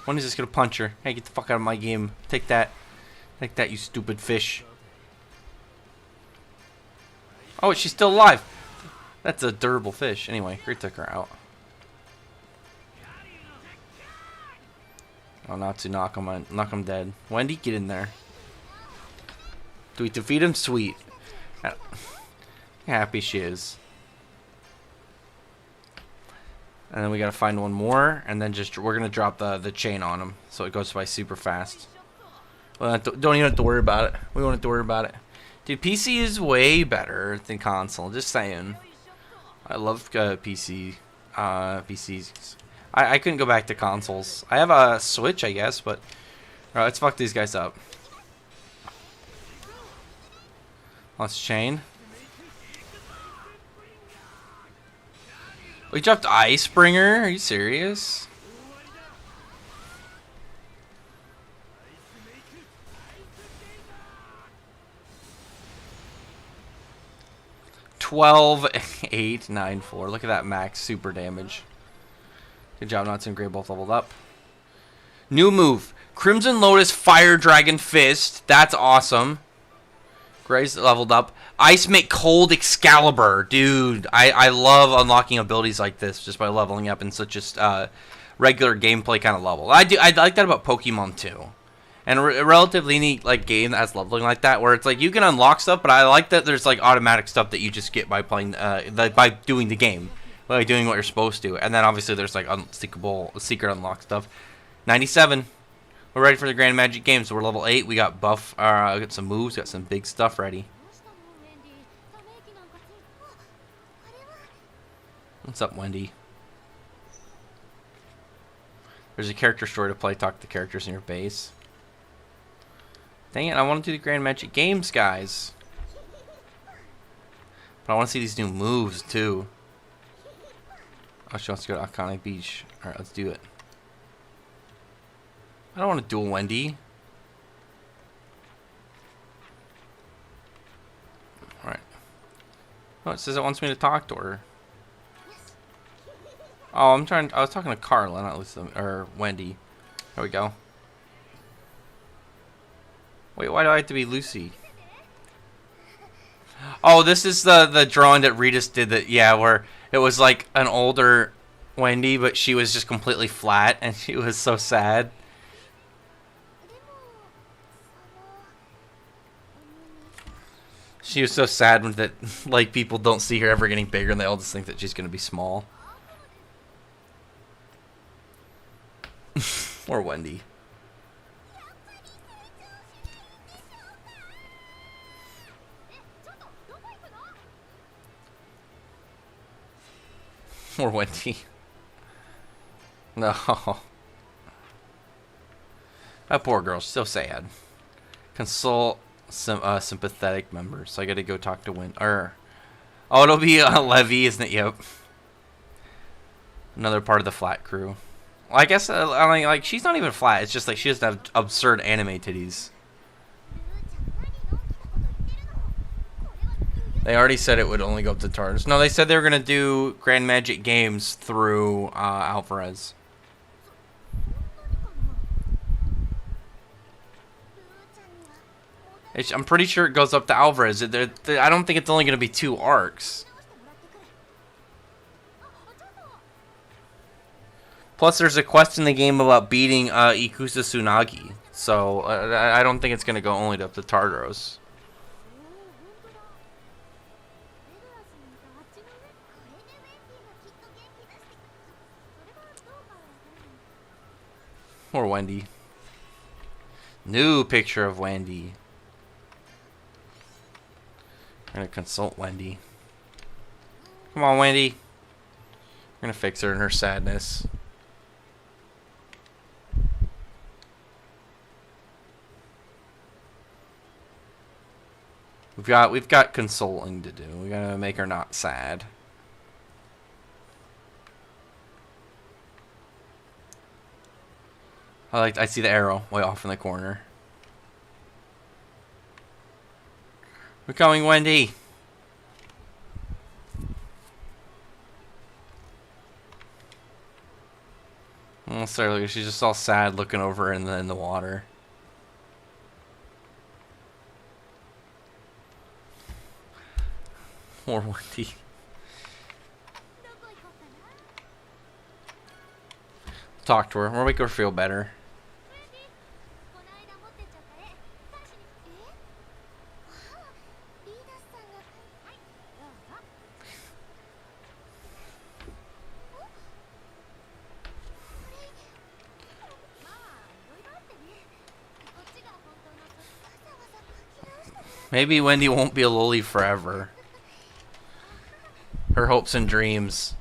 When is this gonna punch her? Hey, get the fuck out of my game. Take that. Take that, you stupid fish. Oh, she's still alive. That's a durable fish. Anyway, we took her out. Oh, not to knock him dead. Wendy, get in there. Do we defeat him? Sweet. Happy she is. And then we gotta find one more, and then we're gonna drop the chain on him, so it goes by super fast. Well, don't even have to worry about it. We won't have to worry about it. Dude, PC is way better than console. Just saying. I love PCs. I couldn't go back to consoles. I have a Switch, I guess, but alright, let's fuck these guys up. Let's chain. We dropped Icebringer? Are you serious? $12, 8, 9, 4. Look at that max super damage. Good job, Natsu and Gray both leveled up. New move. Crimson Lotus Fire Dragon Fist. That's awesome. Gray's leveled up. Ice Make Cold Excalibur. Dude, I love unlocking abilities like this just by leveling up in such a regular gameplay kind of level. I like that about Pokemon too. And a relatively neat like game that has leveling like that, where it's like you can unlock stuff, but I like that there's like automatic stuff that you just get by playing, by doing the game, by doing what you're supposed to. And then obviously there's like secret unlock stuff. 97. We're ready for the Grand Magic Games. So we're level 8. We got buff. Got some moves. Got some big stuff ready. What's up, Wendy? There's a character story to play. Talk to the characters in your base. Dang it, I want to do the Grand Magic Games, guys. But I want to see these new moves, too. Oh, she wants to go to Iconic Beach. Alright, let's do it. I don't want to duel Wendy. Alright. Oh, it says it wants me to talk to her. Oh, I was talking to Carla, not Lisa, or Wendy. There we go. Wait, why do I have to be Lucy? Oh, this is the drawing that Ritas did that, yeah, where it was like an older Wendy, but she was just completely flat, and she was so sad. She was so sad that, like, people don't see her ever getting bigger, and they all just think that she's going to be small. Or Wendy. Or Wendy. No. That poor girl, she's so sad. Consult some sympathetic members. So I gotta go talk to oh, it'll be Levy, isn't it? Yep. Another part of the flat crew. Well, I guess I mean, like, she's not even flat. It's just like she doesn't have absurd anime titties. They already said it would only go up to Tartaros. No, they said they were going to do Grand Magic Games through Alvarez. I'm pretty sure it goes up to Alvarez. I don't think it's only going to be 2 arcs. Plus, there's a quest in the game about beating Ikusa Tsunagi. So, I don't think it's going to go only up to Tartaros. Or Wendy. New picture of Wendy. I'm gonna consult Wendy. Come on, Wendy. We're gonna fix her in her sadness. We've got consoling to do. We gotta make her not sad. I see the arrow way off in the corner. We're coming, Wendy. Oh, sorry, she's just all sad looking over in the water. Poor Wendy. Talk to her. We'll make her feel better. Maybe Wendy won't be a loli forever. Her hopes and dreams.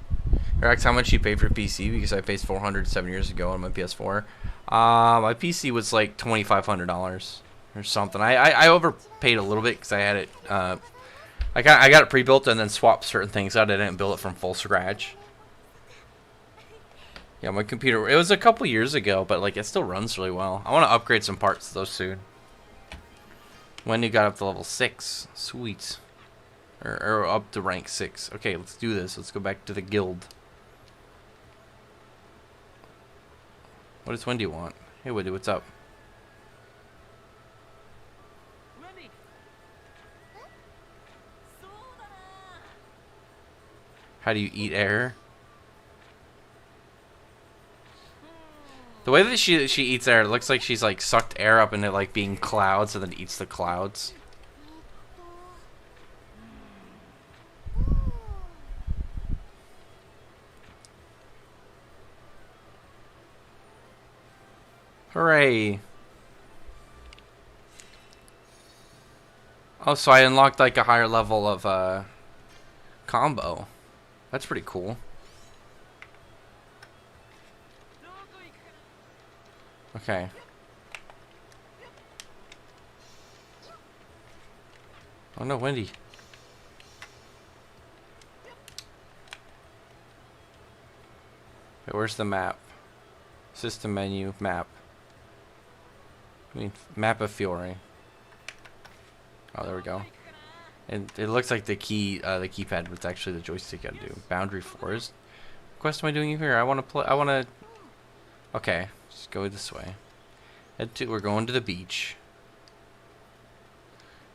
Rex, how much you paid for PC? Because I paid $400 7 years ago on my PS4. My PC was like $2,500 or something. I overpaid a little bit because I had it. I got it pre-built and then swapped certain things out. I didn't build it from full scratch. Yeah, my computer. It was a couple years ago, but like it still runs really well. I want to upgrade some parts though soon. When you got up to level 6, sweet. Or up to rank 6. Okay, let's do this. Let's go back to the guild. What does Wendy want? Hey, Woody, what's up? How do you eat air? The way that she eats air, it looks like she's like sucked air up into like being clouds and then eats the clouds. Hooray. Oh, so I unlocked like a higher level of combo. That's pretty cool. Okay. Oh no, Wendy. Wait, where's the map? System menu, map. I mean, map of Fiore. Oh, there we go. And it looks like the keypad was actually the joystick. Gotta do boundary forest. What quest am I doing here? I want to play. I want to. Okay, just go this way. We're going to the beach.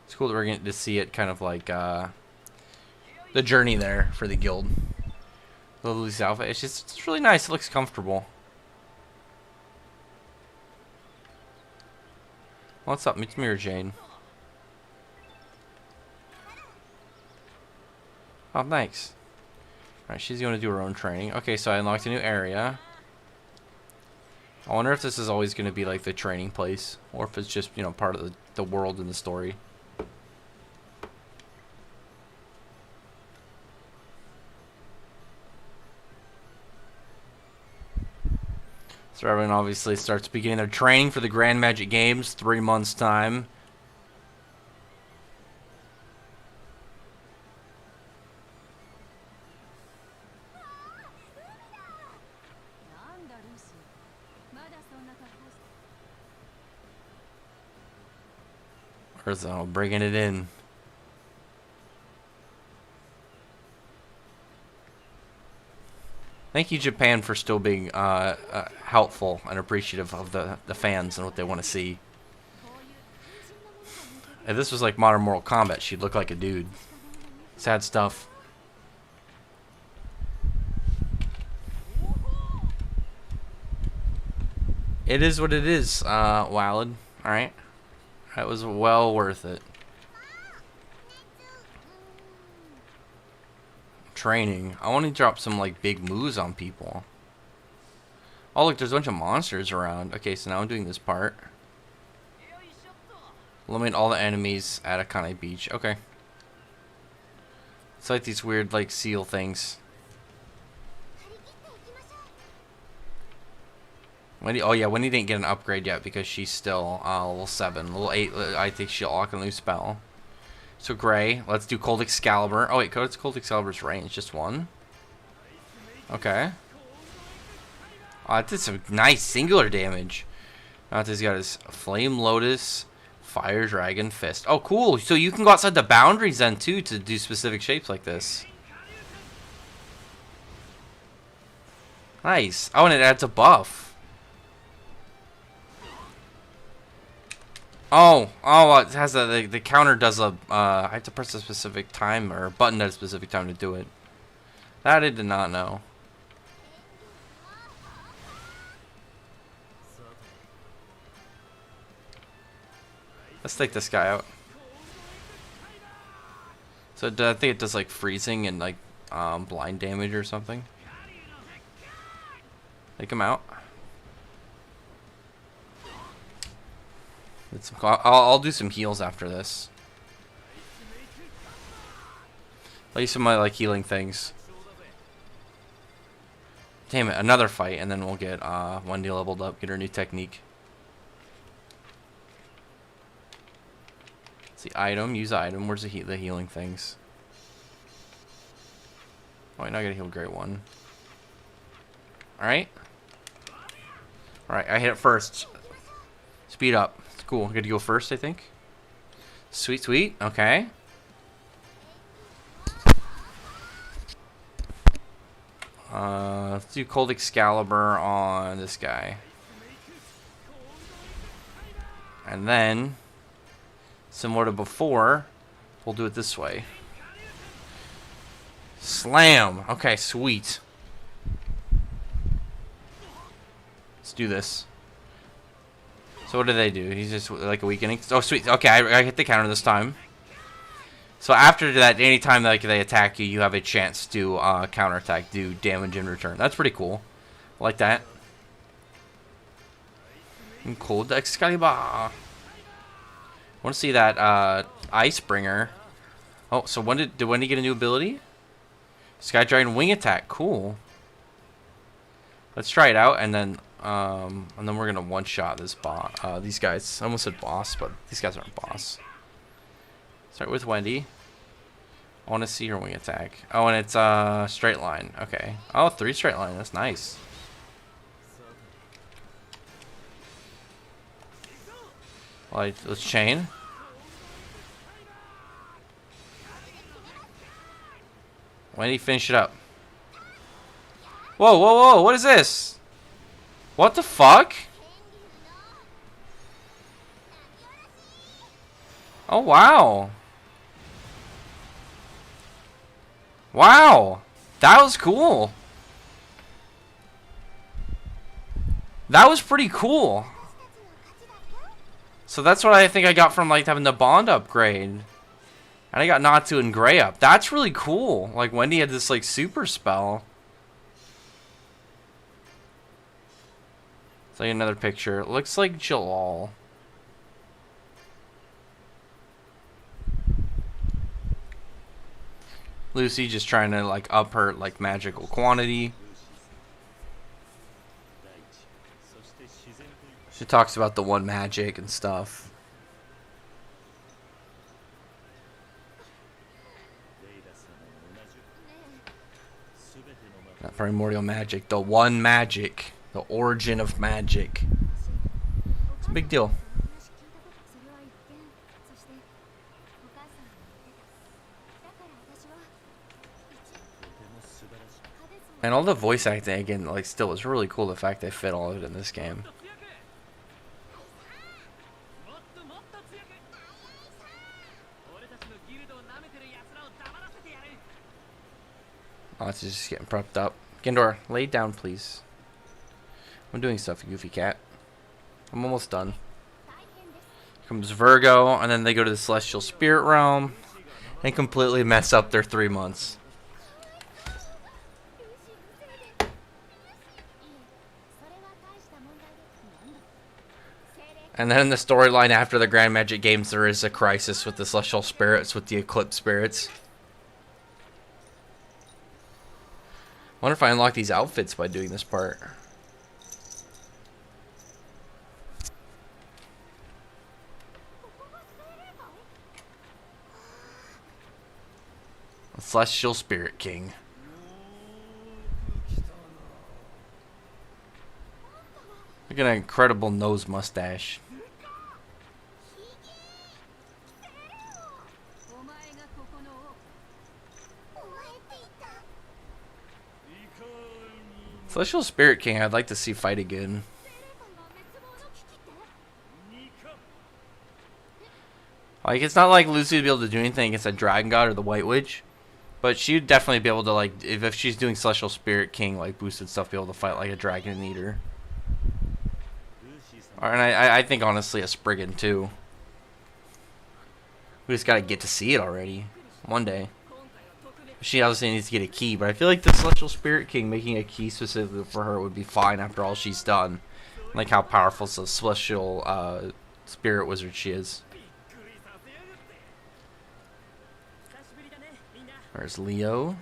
It's cool that we're getting to see it, kind of like the journey there for the guild. The loose outfit. It's really nice. It looks comfortable. What's up? It's Mirror Jane. Oh, thanks. Alright, she's going to do her own training. Okay, so I unlocked a new area. I wonder if this is always going to be like the training place, or if it's just, you know, part of the world and the story. So everyone obviously starts beginning their training for the Grand Magic Games, 3 months' time. Urzo bringing it in. Thank you, Japan, for still being helpful and appreciative of the fans and what they want to see. If this was like modern Mortal Kombat, she'd look like a dude. Sad stuff. It is what it is, Walid. Alright. That was well worth it. Training. I want to drop some like big moves on people. Oh look, there's a bunch of monsters around. Okay, so now I'm doing this part. Eliminate all the enemies at Akane Beach. Okay. It's like these weird like seal things. Wendy, oh yeah, Wendy didn't get an upgrade yet because she's still level 7. Level 8, I think she'll lock a new spell. So Gray, let's do Cold Excalibur. Oh wait, what's Cold Excalibur's range? Just 1? Okay. Oh, that did some nice singular damage. Now he's got his Flame Lotus, Fire Dragon, Fist. Oh cool, so you can go outside the boundaries then too to do specific shapes like this. Nice. Oh, and it adds a buff. Oh, it has the counter does a, I have to press a specific time, or button at a specific time to do it. That I did not know. Let's take this guy out. So I think it does like freezing and like blind damage or something. Take him out. I'll do some heals after this. I'll use some of my like healing things. Damn it, another fight, and then we'll get Wendy leveled up, get her new technique. Let's see, item, use item. Where's the healing things? Oh, wait, now I gotta heal Great One. Alright. Alright, I hit it first. Speed up. Cool. Good to go first, I think. Sweet, sweet. Okay. Let's do Cold Excalibur on this guy. And then, similar to before, we'll do it this way. Slam! Okay, sweet. Let's do this. So what do they do? He's just like awakening. Oh, sweet. Okay, I hit the counter this time. So after that, anytime like they attack you, you have a chance to counterattack, do damage in return. That's pretty cool. I like that. And cool, Excalibur. I want to see that Icebringer. Oh, so did Wendy get a new ability? Sky Dragon Wing Attack. Cool. Let's try it out, and then we're gonna one-shot this boss. These guys. I almost said boss, but these guys aren't boss. Start with Wendy. I want to see her wing attack. Oh, and it's straight line. Okay. Oh, 3 straight line. That's nice. Let's chain. Wendy, finish it up. Whoa, whoa, whoa! What is this? What the fuck? Oh, wow. Wow. That was cool. That was pretty cool. So that's what I think I got from like having the Bond upgrade. And I got Natsu and Gray up. That's really cool. Like Wendy had this like super spell. It's like another picture. It looks like Jalal. Lucy just trying to like up her like magical quantity. She talks about the one magic and stuff. Not primordial magic, the one magic, the origin of magic. It's a big deal. And all the voice acting again, like still, is really cool. The fact they fit all of it in this game. Oh, it's just getting prepped up. Gendor, lay down, please. I'm doing stuff, Goofy Cat. I'm almost done. Here comes Virgo, and then they go to the Celestial Spirit Realm and completely mess up their 3 months. And then in the storyline after the Grand Magic Games, there is a crisis with the Celestial Spirits, with the Eclipse Spirits. I wonder if I unlock these outfits by doing this part. The Celestial Spirit King. Look at that incredible nose mustache. Celestial Spirit King, I'd like to see fight again. Like, it's not like Lucy would be able to do anything against a Dragon God or the White Witch, but she'd definitely be able to, like, if she's doing Celestial Spirit King, like, boosted stuff, be able to fight like a Dragon Eater. And I think, honestly, a Spriggan, too. We just gotta get to see it already. One day. She obviously needs to get a key, but I feel like the Celestial Spirit King making a key specifically for her would be fine after all she's done. Like how powerful the Celestial Spirit Wizard she is. There's Leo.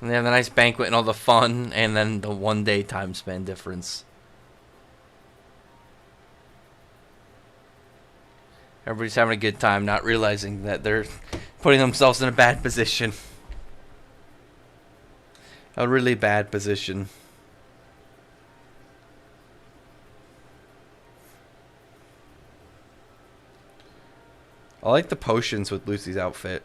And they have the nice banquet and all the fun, and then the 1 day time span difference. Everybody's having a good time, not realizing that they're putting themselves in a bad position. A really bad position. I like the potions with Lucy's outfit.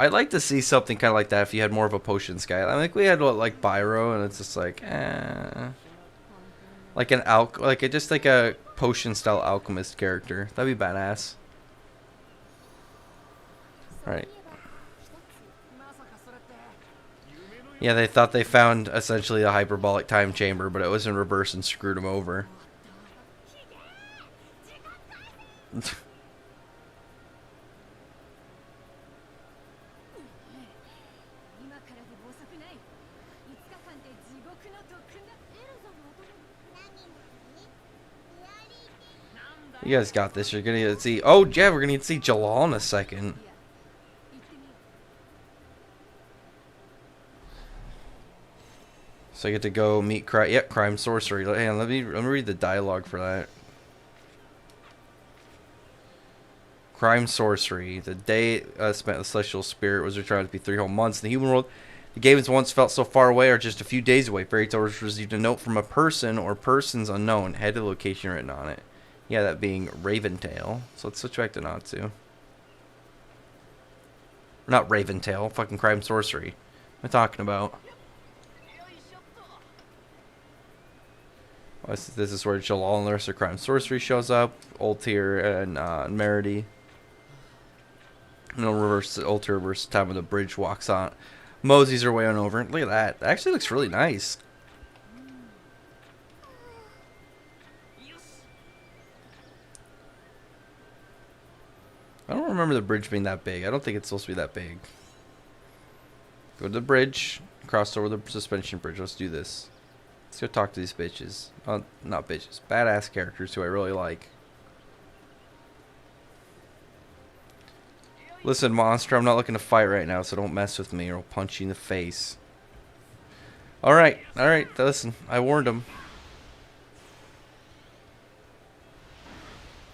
I'd like to see something kind of like that if you had more of a potions guy. I think we had like Pyro, and it's just like, like an just like a potion style alchemist character. That'd be badass. All right. Yeah, they thought they found essentially a hyperbolic time chamber, but it was in reverse and screwed them over. You guys got this. You're gonna see. Oh, yeah, we're gonna see Jalal in a second. So I get to go meet crime sorcery. Hang on, let me read the dialogue for that. Crime sorcery. The day spent the celestial spirit was returned to be 3 whole months in the human world. The games once felt so far away are just a few days away. Fairy Tales received a note from a person or persons unknown. Had the location written on it. Yeah, that being Raventail. So let's switch back to Natsu. Not Raventail. Fucking crime sorcery. What am I talking about? This is where Jalal and the rest of crime sorcery shows up. Ultir and Merity. No reverse. Ultir reverse time when the bridge walks on. Moseys her way on over. Look at that. That actually looks really nice. I don't remember the bridge being that big. I don't think it's supposed to be that big. Go to the bridge. Cross over the suspension bridge. Let's do this. Let's go talk to these bitches. Not bitches. Badass characters who I really like. Listen, monster, I'm not looking to fight right now, so don't mess with me or I'll punch you in the face. Alright, listen. I warned them.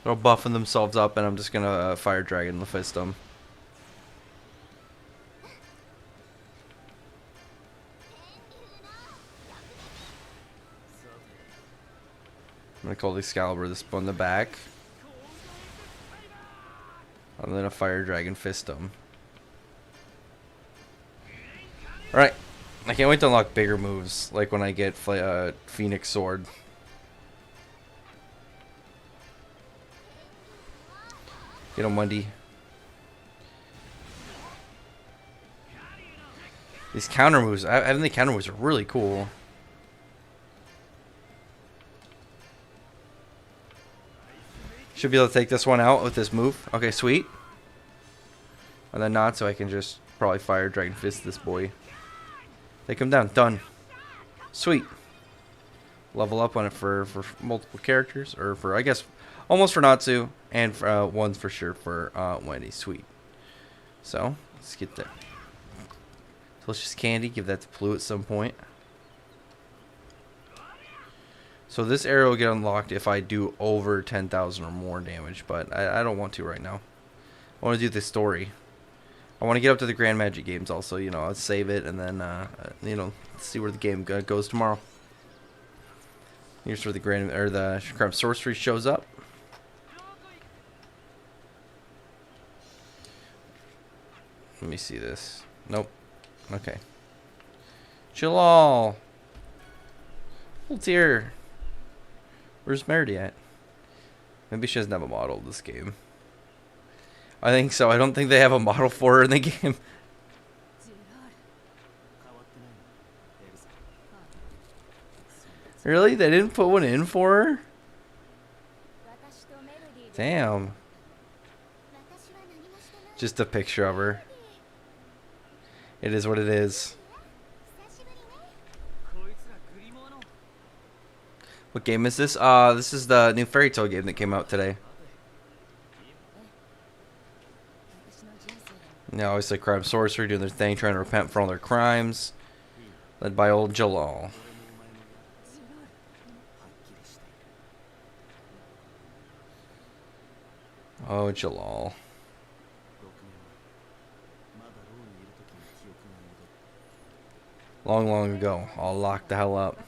They're all buffing themselves up, and I'm just gonna Fire Dragon the fist them. I'm gonna call the Excalibur this on the back. I'm gonna Fire Dragon fist them. Alright. I can't wait to unlock bigger moves, like when I get Phoenix Sword. Get him, Wendy. These counter moves, I think the counter moves are really cool. Should be able to take this one out with this move. Okay, sweet. And then not, so I can just probably Fire Dragon Fist this boy. Take him down. Done. Sweet. Level up on it for multiple characters. Or for, I guess, almost for Natsu. And for, one's for sure for Wendy. Sweet. So, let's get that. Delicious candy. Give that to Blue at some point. So this arrow will get unlocked if I do over 10,000 or more damage. But I don't want to right now. I want to do the story. I want to get up to the Grand Magic games also. You know, I'll save it and then, you know, see where the game goes tomorrow. Here's where the Crime Sorcery shows up. Let me see this. Nope. Okay. Jalal. Ultir. Where's Merity at? Maybe she doesn't have a model of this game. I think so. I don't think they have a model for her in the game. Really? They didn't put one in for her? Damn. Just a picture of her. It is what it is. What game is this? This is the new Fairy Tail game that came out today. Now, obviously, crime sorcery doing their thing, trying to repent for all their crimes. Led by old Jalal. Oh, Jalal. Long, long ago, all locked the hell up.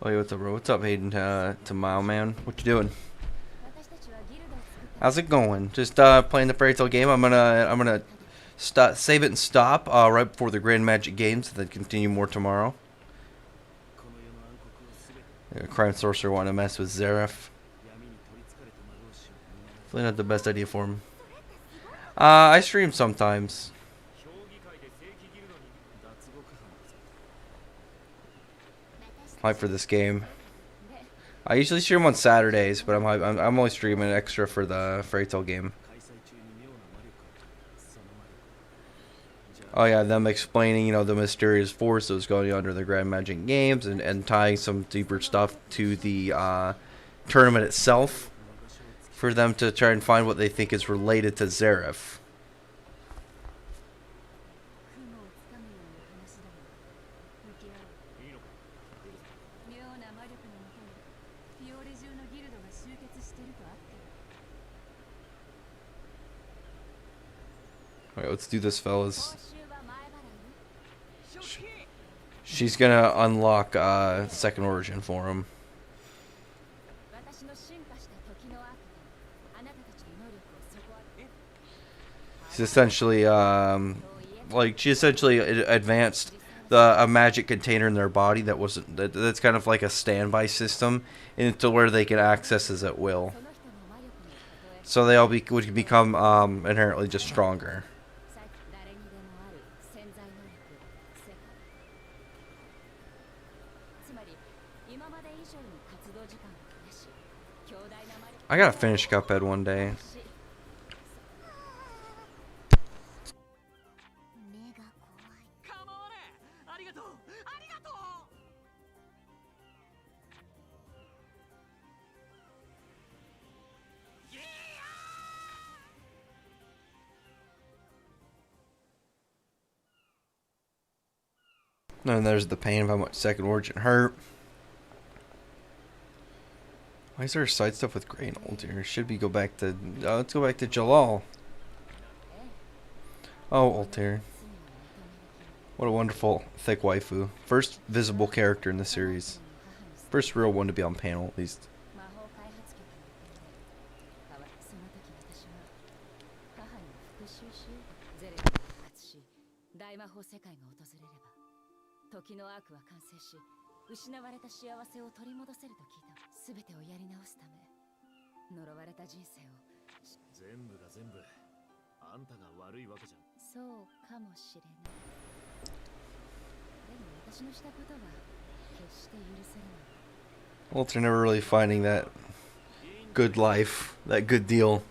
Oh, yeah, what's up, bro? What's up, Hayden? To Mile Man. What you doing? How's it going? Just playing the Fairy Tale game. I'm gonna save it and stop right before the Grand Magic Games, and then continue more tomorrow. Crime Sorcerer want to mess with Zeref. Probably not the best idea for him. I stream sometimes. Hype for this game. I usually stream on Saturdays, but I'm only streaming extra for the Fairy Tale game. Oh yeah, them explaining, you know, the mysterious force that was going on under the Grand Magic Games, and tying some deeper stuff to the tournament itself, for them to try and find what they think is related to Zeref. Alright, let's do this, fellas. She's gonna unlock second origin for him. She's essentially, she essentially advanced a magic container in their body that's kind of like a standby system into where they can access as at will. So they all would become inherently just stronger. I gotta finish Cuphead one day. And there's the pain of how much second origin hurt. Why is there side stuff with Grey and Old here? Should we go back to... let's go back to Jalal. Oh, Altair. What a wonderful, thick waifu. First visible character in the series. First real one to be on panel, at least. Walter never really finding that good life, that good deal.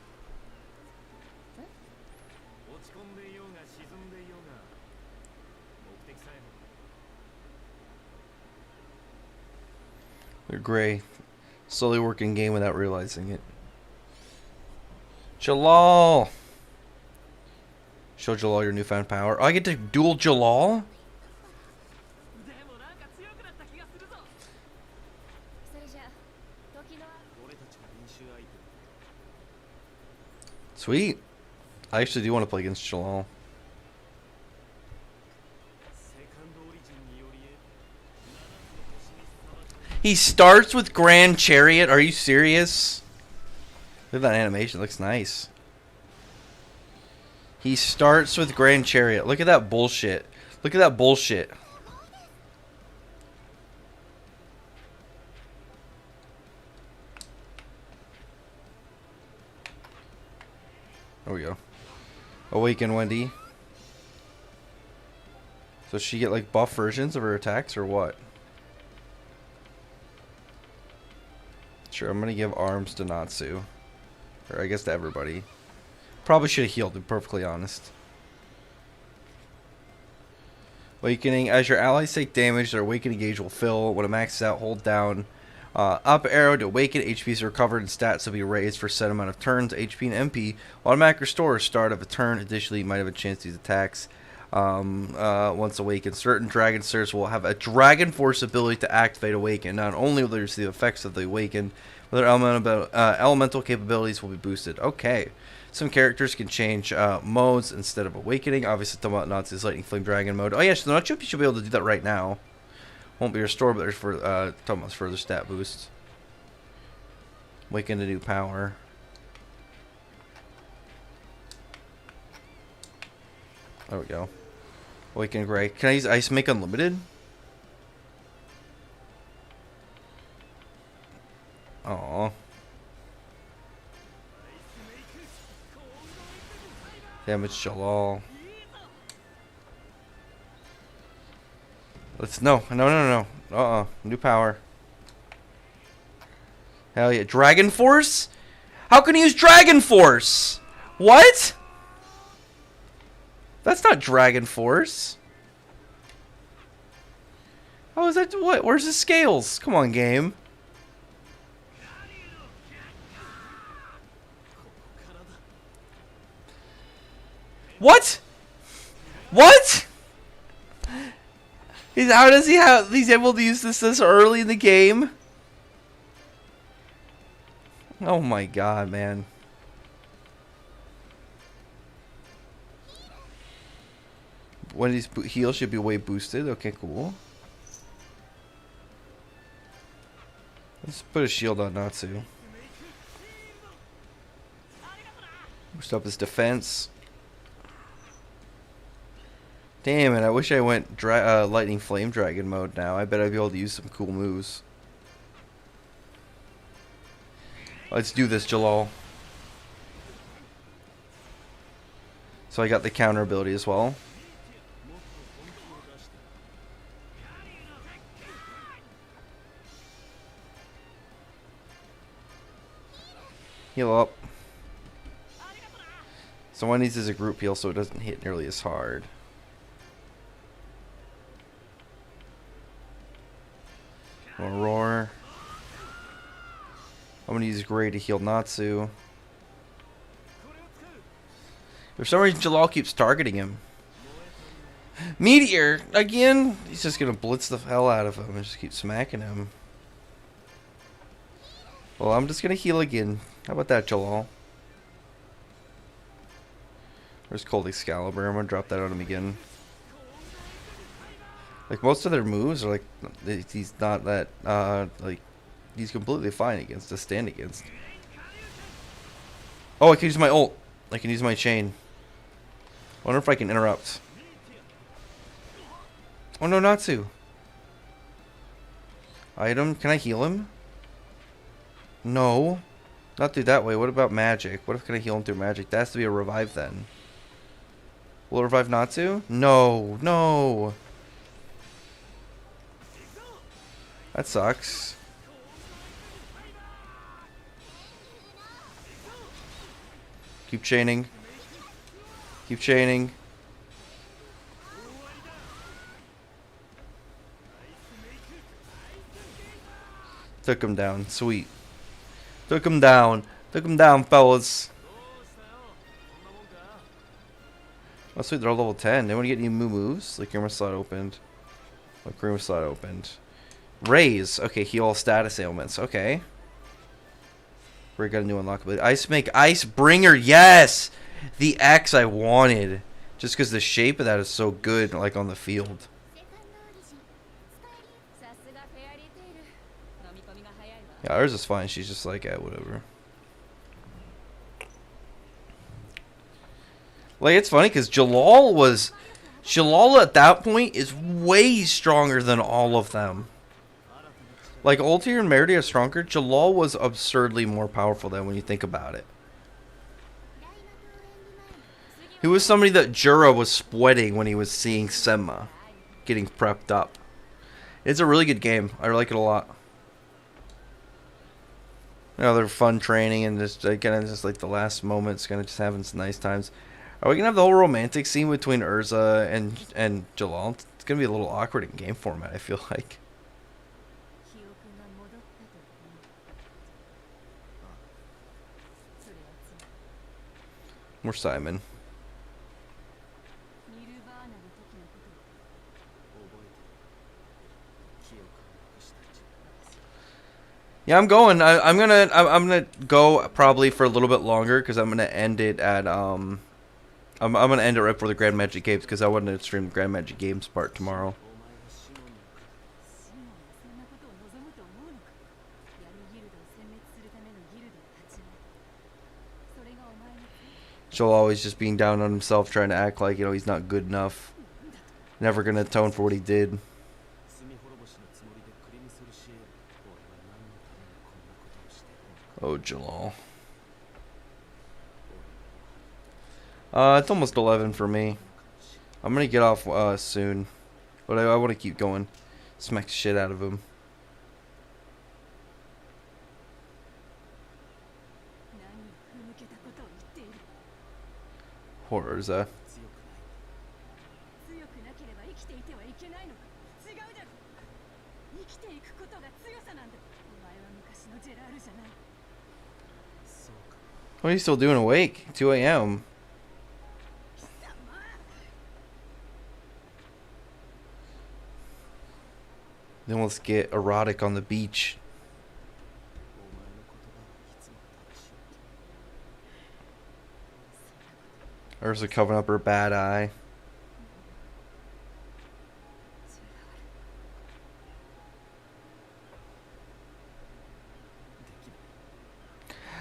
They're Gray, slowly working game without realizing it. Jalal! Show Jalal your newfound power. Oh, I get to duel Jalal? Sweet. I actually do want to play against Jalal. He starts with Grand Chariot. Are you serious? Look at that animation. It looks nice. He starts with Grand Chariot. Look at that bullshit. Look at that bullshit. There we go. Awaken Wendy. So does she get like buff versions of her attacks or what? Sure, I'm gonna give arms to Natsu. Or I guess to everybody. Probably should have healed, to be perfectly honest. Awakening. As your allies take damage, their awakening gauge will fill. When it maxes out, hold down up arrow to awaken. HP is recovered and stats will be raised for a set amount of turns. HP and MP automatic restore start of a turn. Additionally, you might have a chance to use attacks once awakened. Certain dragon stars will have a dragon force ability to activate awaken. Not only will they receive effects of the awakened, but their elemental capabilities will be boosted. Okay, Some characters can change modes instead of awakening. Obviously, talking about Natsu's Lightning Flame Dragon mode. Oh yeah, so not sure if you should be able to do that right now. Won't be restored, but there's for talking about further stat boost. Awaken a new power. There we go. Awaken Gray. Can I use Ice Make Unlimited? Aww. Damage Jalal. Let's no. New power. Hell yeah. Dragon Force? How can you use Dragon Force? What? That's not Dragon Force. How is that? What? Where's the scales? Come on, game. What? What? How does he have? He's able to use this early in the game? Oh my god, man. One of these heals should be way boosted. Okay, cool. Let's put a shield on Natsu. Boost up his defense. Damn it, I wish I went Lightning Flame Dragon mode now. I bet I'd be able to use some cool moves. Let's do this, Jalal. So I got the counter ability as well. Heal up. So one needs is a group heal so it doesn't hit nearly as hard. Roar. I'm gonna use Gray to heal Natsu. For some reason, Jalal keeps targeting him. Meteor again. He's just gonna blitz the hell out of him and just keep smacking him. Well, I'm just gonna heal again. How about that, Jalal? Where's Cold Excalibur? I'm gonna drop that on him again. Like, most of their moves are like, he's not that, like, he's completely fine against, to stand against. Oh, I can use my ult. I can use my chain. I wonder if I can interrupt. Oh no, Natsu. Item, can I heal him? No. Not through that way. What about magic? What if can I heal him through magic? That has to be a revive then. Will it revive Natsu? No, no. That sucks. Keep chaining. Keep chaining. Took him down. Sweet. Took him down. Took him down, fellas. Oh, sweet. They're all level 10. They want to get any moves? Like, Grimoire slot opened. Like, Grimoire slot opened. Raise. Okay, heal all status ailments. Okay. We got a new unlockability. Ice make Ice Bringer. Yes! The X I wanted. Just because the shape of that is so good, like, on the field. Yeah, ours is fine. She's just like, whatever. Like, it's funny because Jalal at that point is way stronger than all of them. Like, Ultir and Merida are stronger. Jalal was absurdly more powerful than when you think about it. He was somebody that Jura was sweating when he was seeing Senma getting prepped up. It's a really good game. I like it a lot. You know, they're fun training and just kind of just like the last moments, kind of just having some nice times. Are we gonna have the whole romantic scene between Urza and Jalal? It's gonna be a little awkward in game format, I feel like. More Simon. Yeah, I'm going. I'm gonna go probably for a little bit longer because I'm gonna end it at I'm gonna end it right before the Grand Magic Games because I want to stream the Grand Magic Games part tomorrow. Joel always just being down on himself, trying to act like, you know, he's not good enough. Never gonna atone for what he did. Oh, Jalal. It's almost 11 for me. I'm gonna get off soon, but I want to keep going. Smack the shit out of him. Horrors, What are you still doing awake? 2 a.m. Then let's get erotic on the beach. Ursa covering up her bad eye.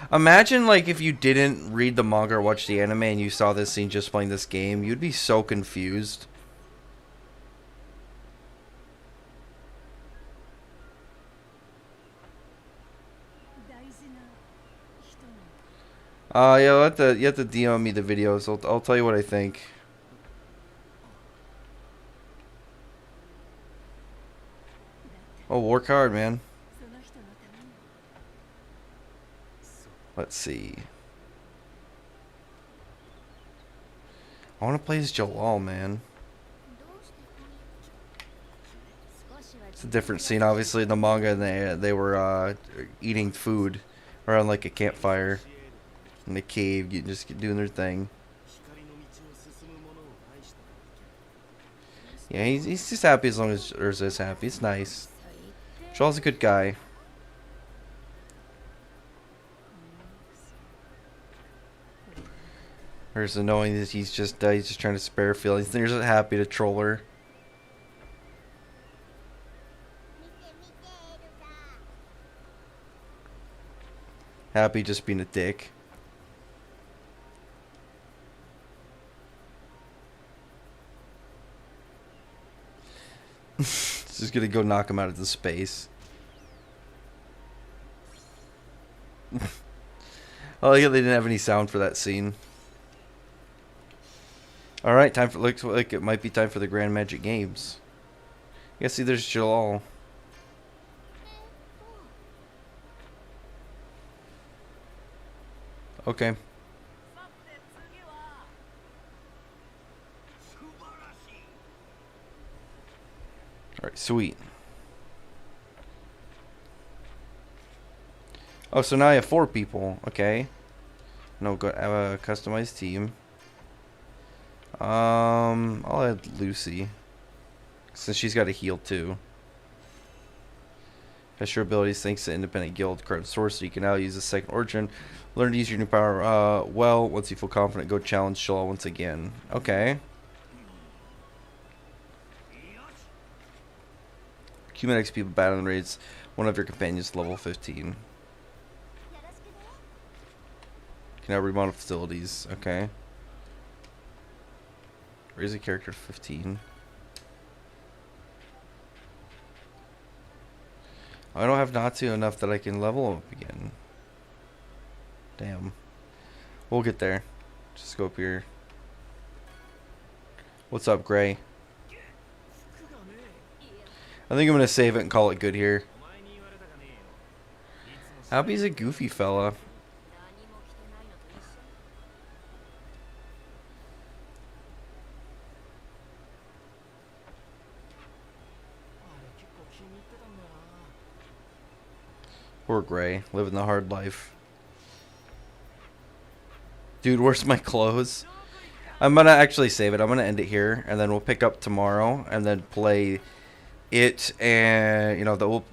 Imagine, like, if you didn't read the manga or watch the anime and you saw this scene just playing this game. You'd be so confused. Yeah, you have to DM me the videos. I'll tell you what I think. Oh, work hard, man. Let's see. I want to play as Jalal, man. It's a different scene, obviously. In the manga, they were eating food around like a campfire in the cave, just doing their thing. Yeah, he's just happy as long as Urza's happy. It's nice. Jalal's a good guy. Urza knowing that he's just trying to spare feelings. He's just happy to troll her. Happy just being a dick. Just gonna go knock him out of the space. Oh yeah, they didn't have any sound for that scene. Alright, looks like it might be time for the Grand Magic Games. Yeah, see, there's Jalal. Okay. Alright, sweet. Oh, so now I have 4 people. Okay. No, go have a customized team. I'll add Lucy, since she's got a heal too. Has your abilities thanks to independent guild card source, so you can now use the second origin. Learn to use your new power well. Once you feel confident, go challenge Jalal once again. Okay. Human XP battling rates. One of your companions level 15. Can now remodel facilities. Okay. Raise a character to 15. I don't have Natsu enough that I can level him up again. Damn. We'll get there. Just go up here. What's up, Gray? I think I'm going to save it and call it good here. Happy's a goofy fella. Poor Gray, living the hard life. Dude, where's my clothes? I'm gonna actually save it. I'm gonna end it here, and then we'll pick up tomorrow, and then play it, and you know,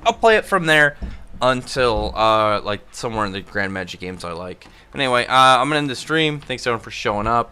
I'll play it from there. until like somewhere in the Grand Magic games I like. But anyway, I'm gonna end the stream. Thanks everyone for showing up.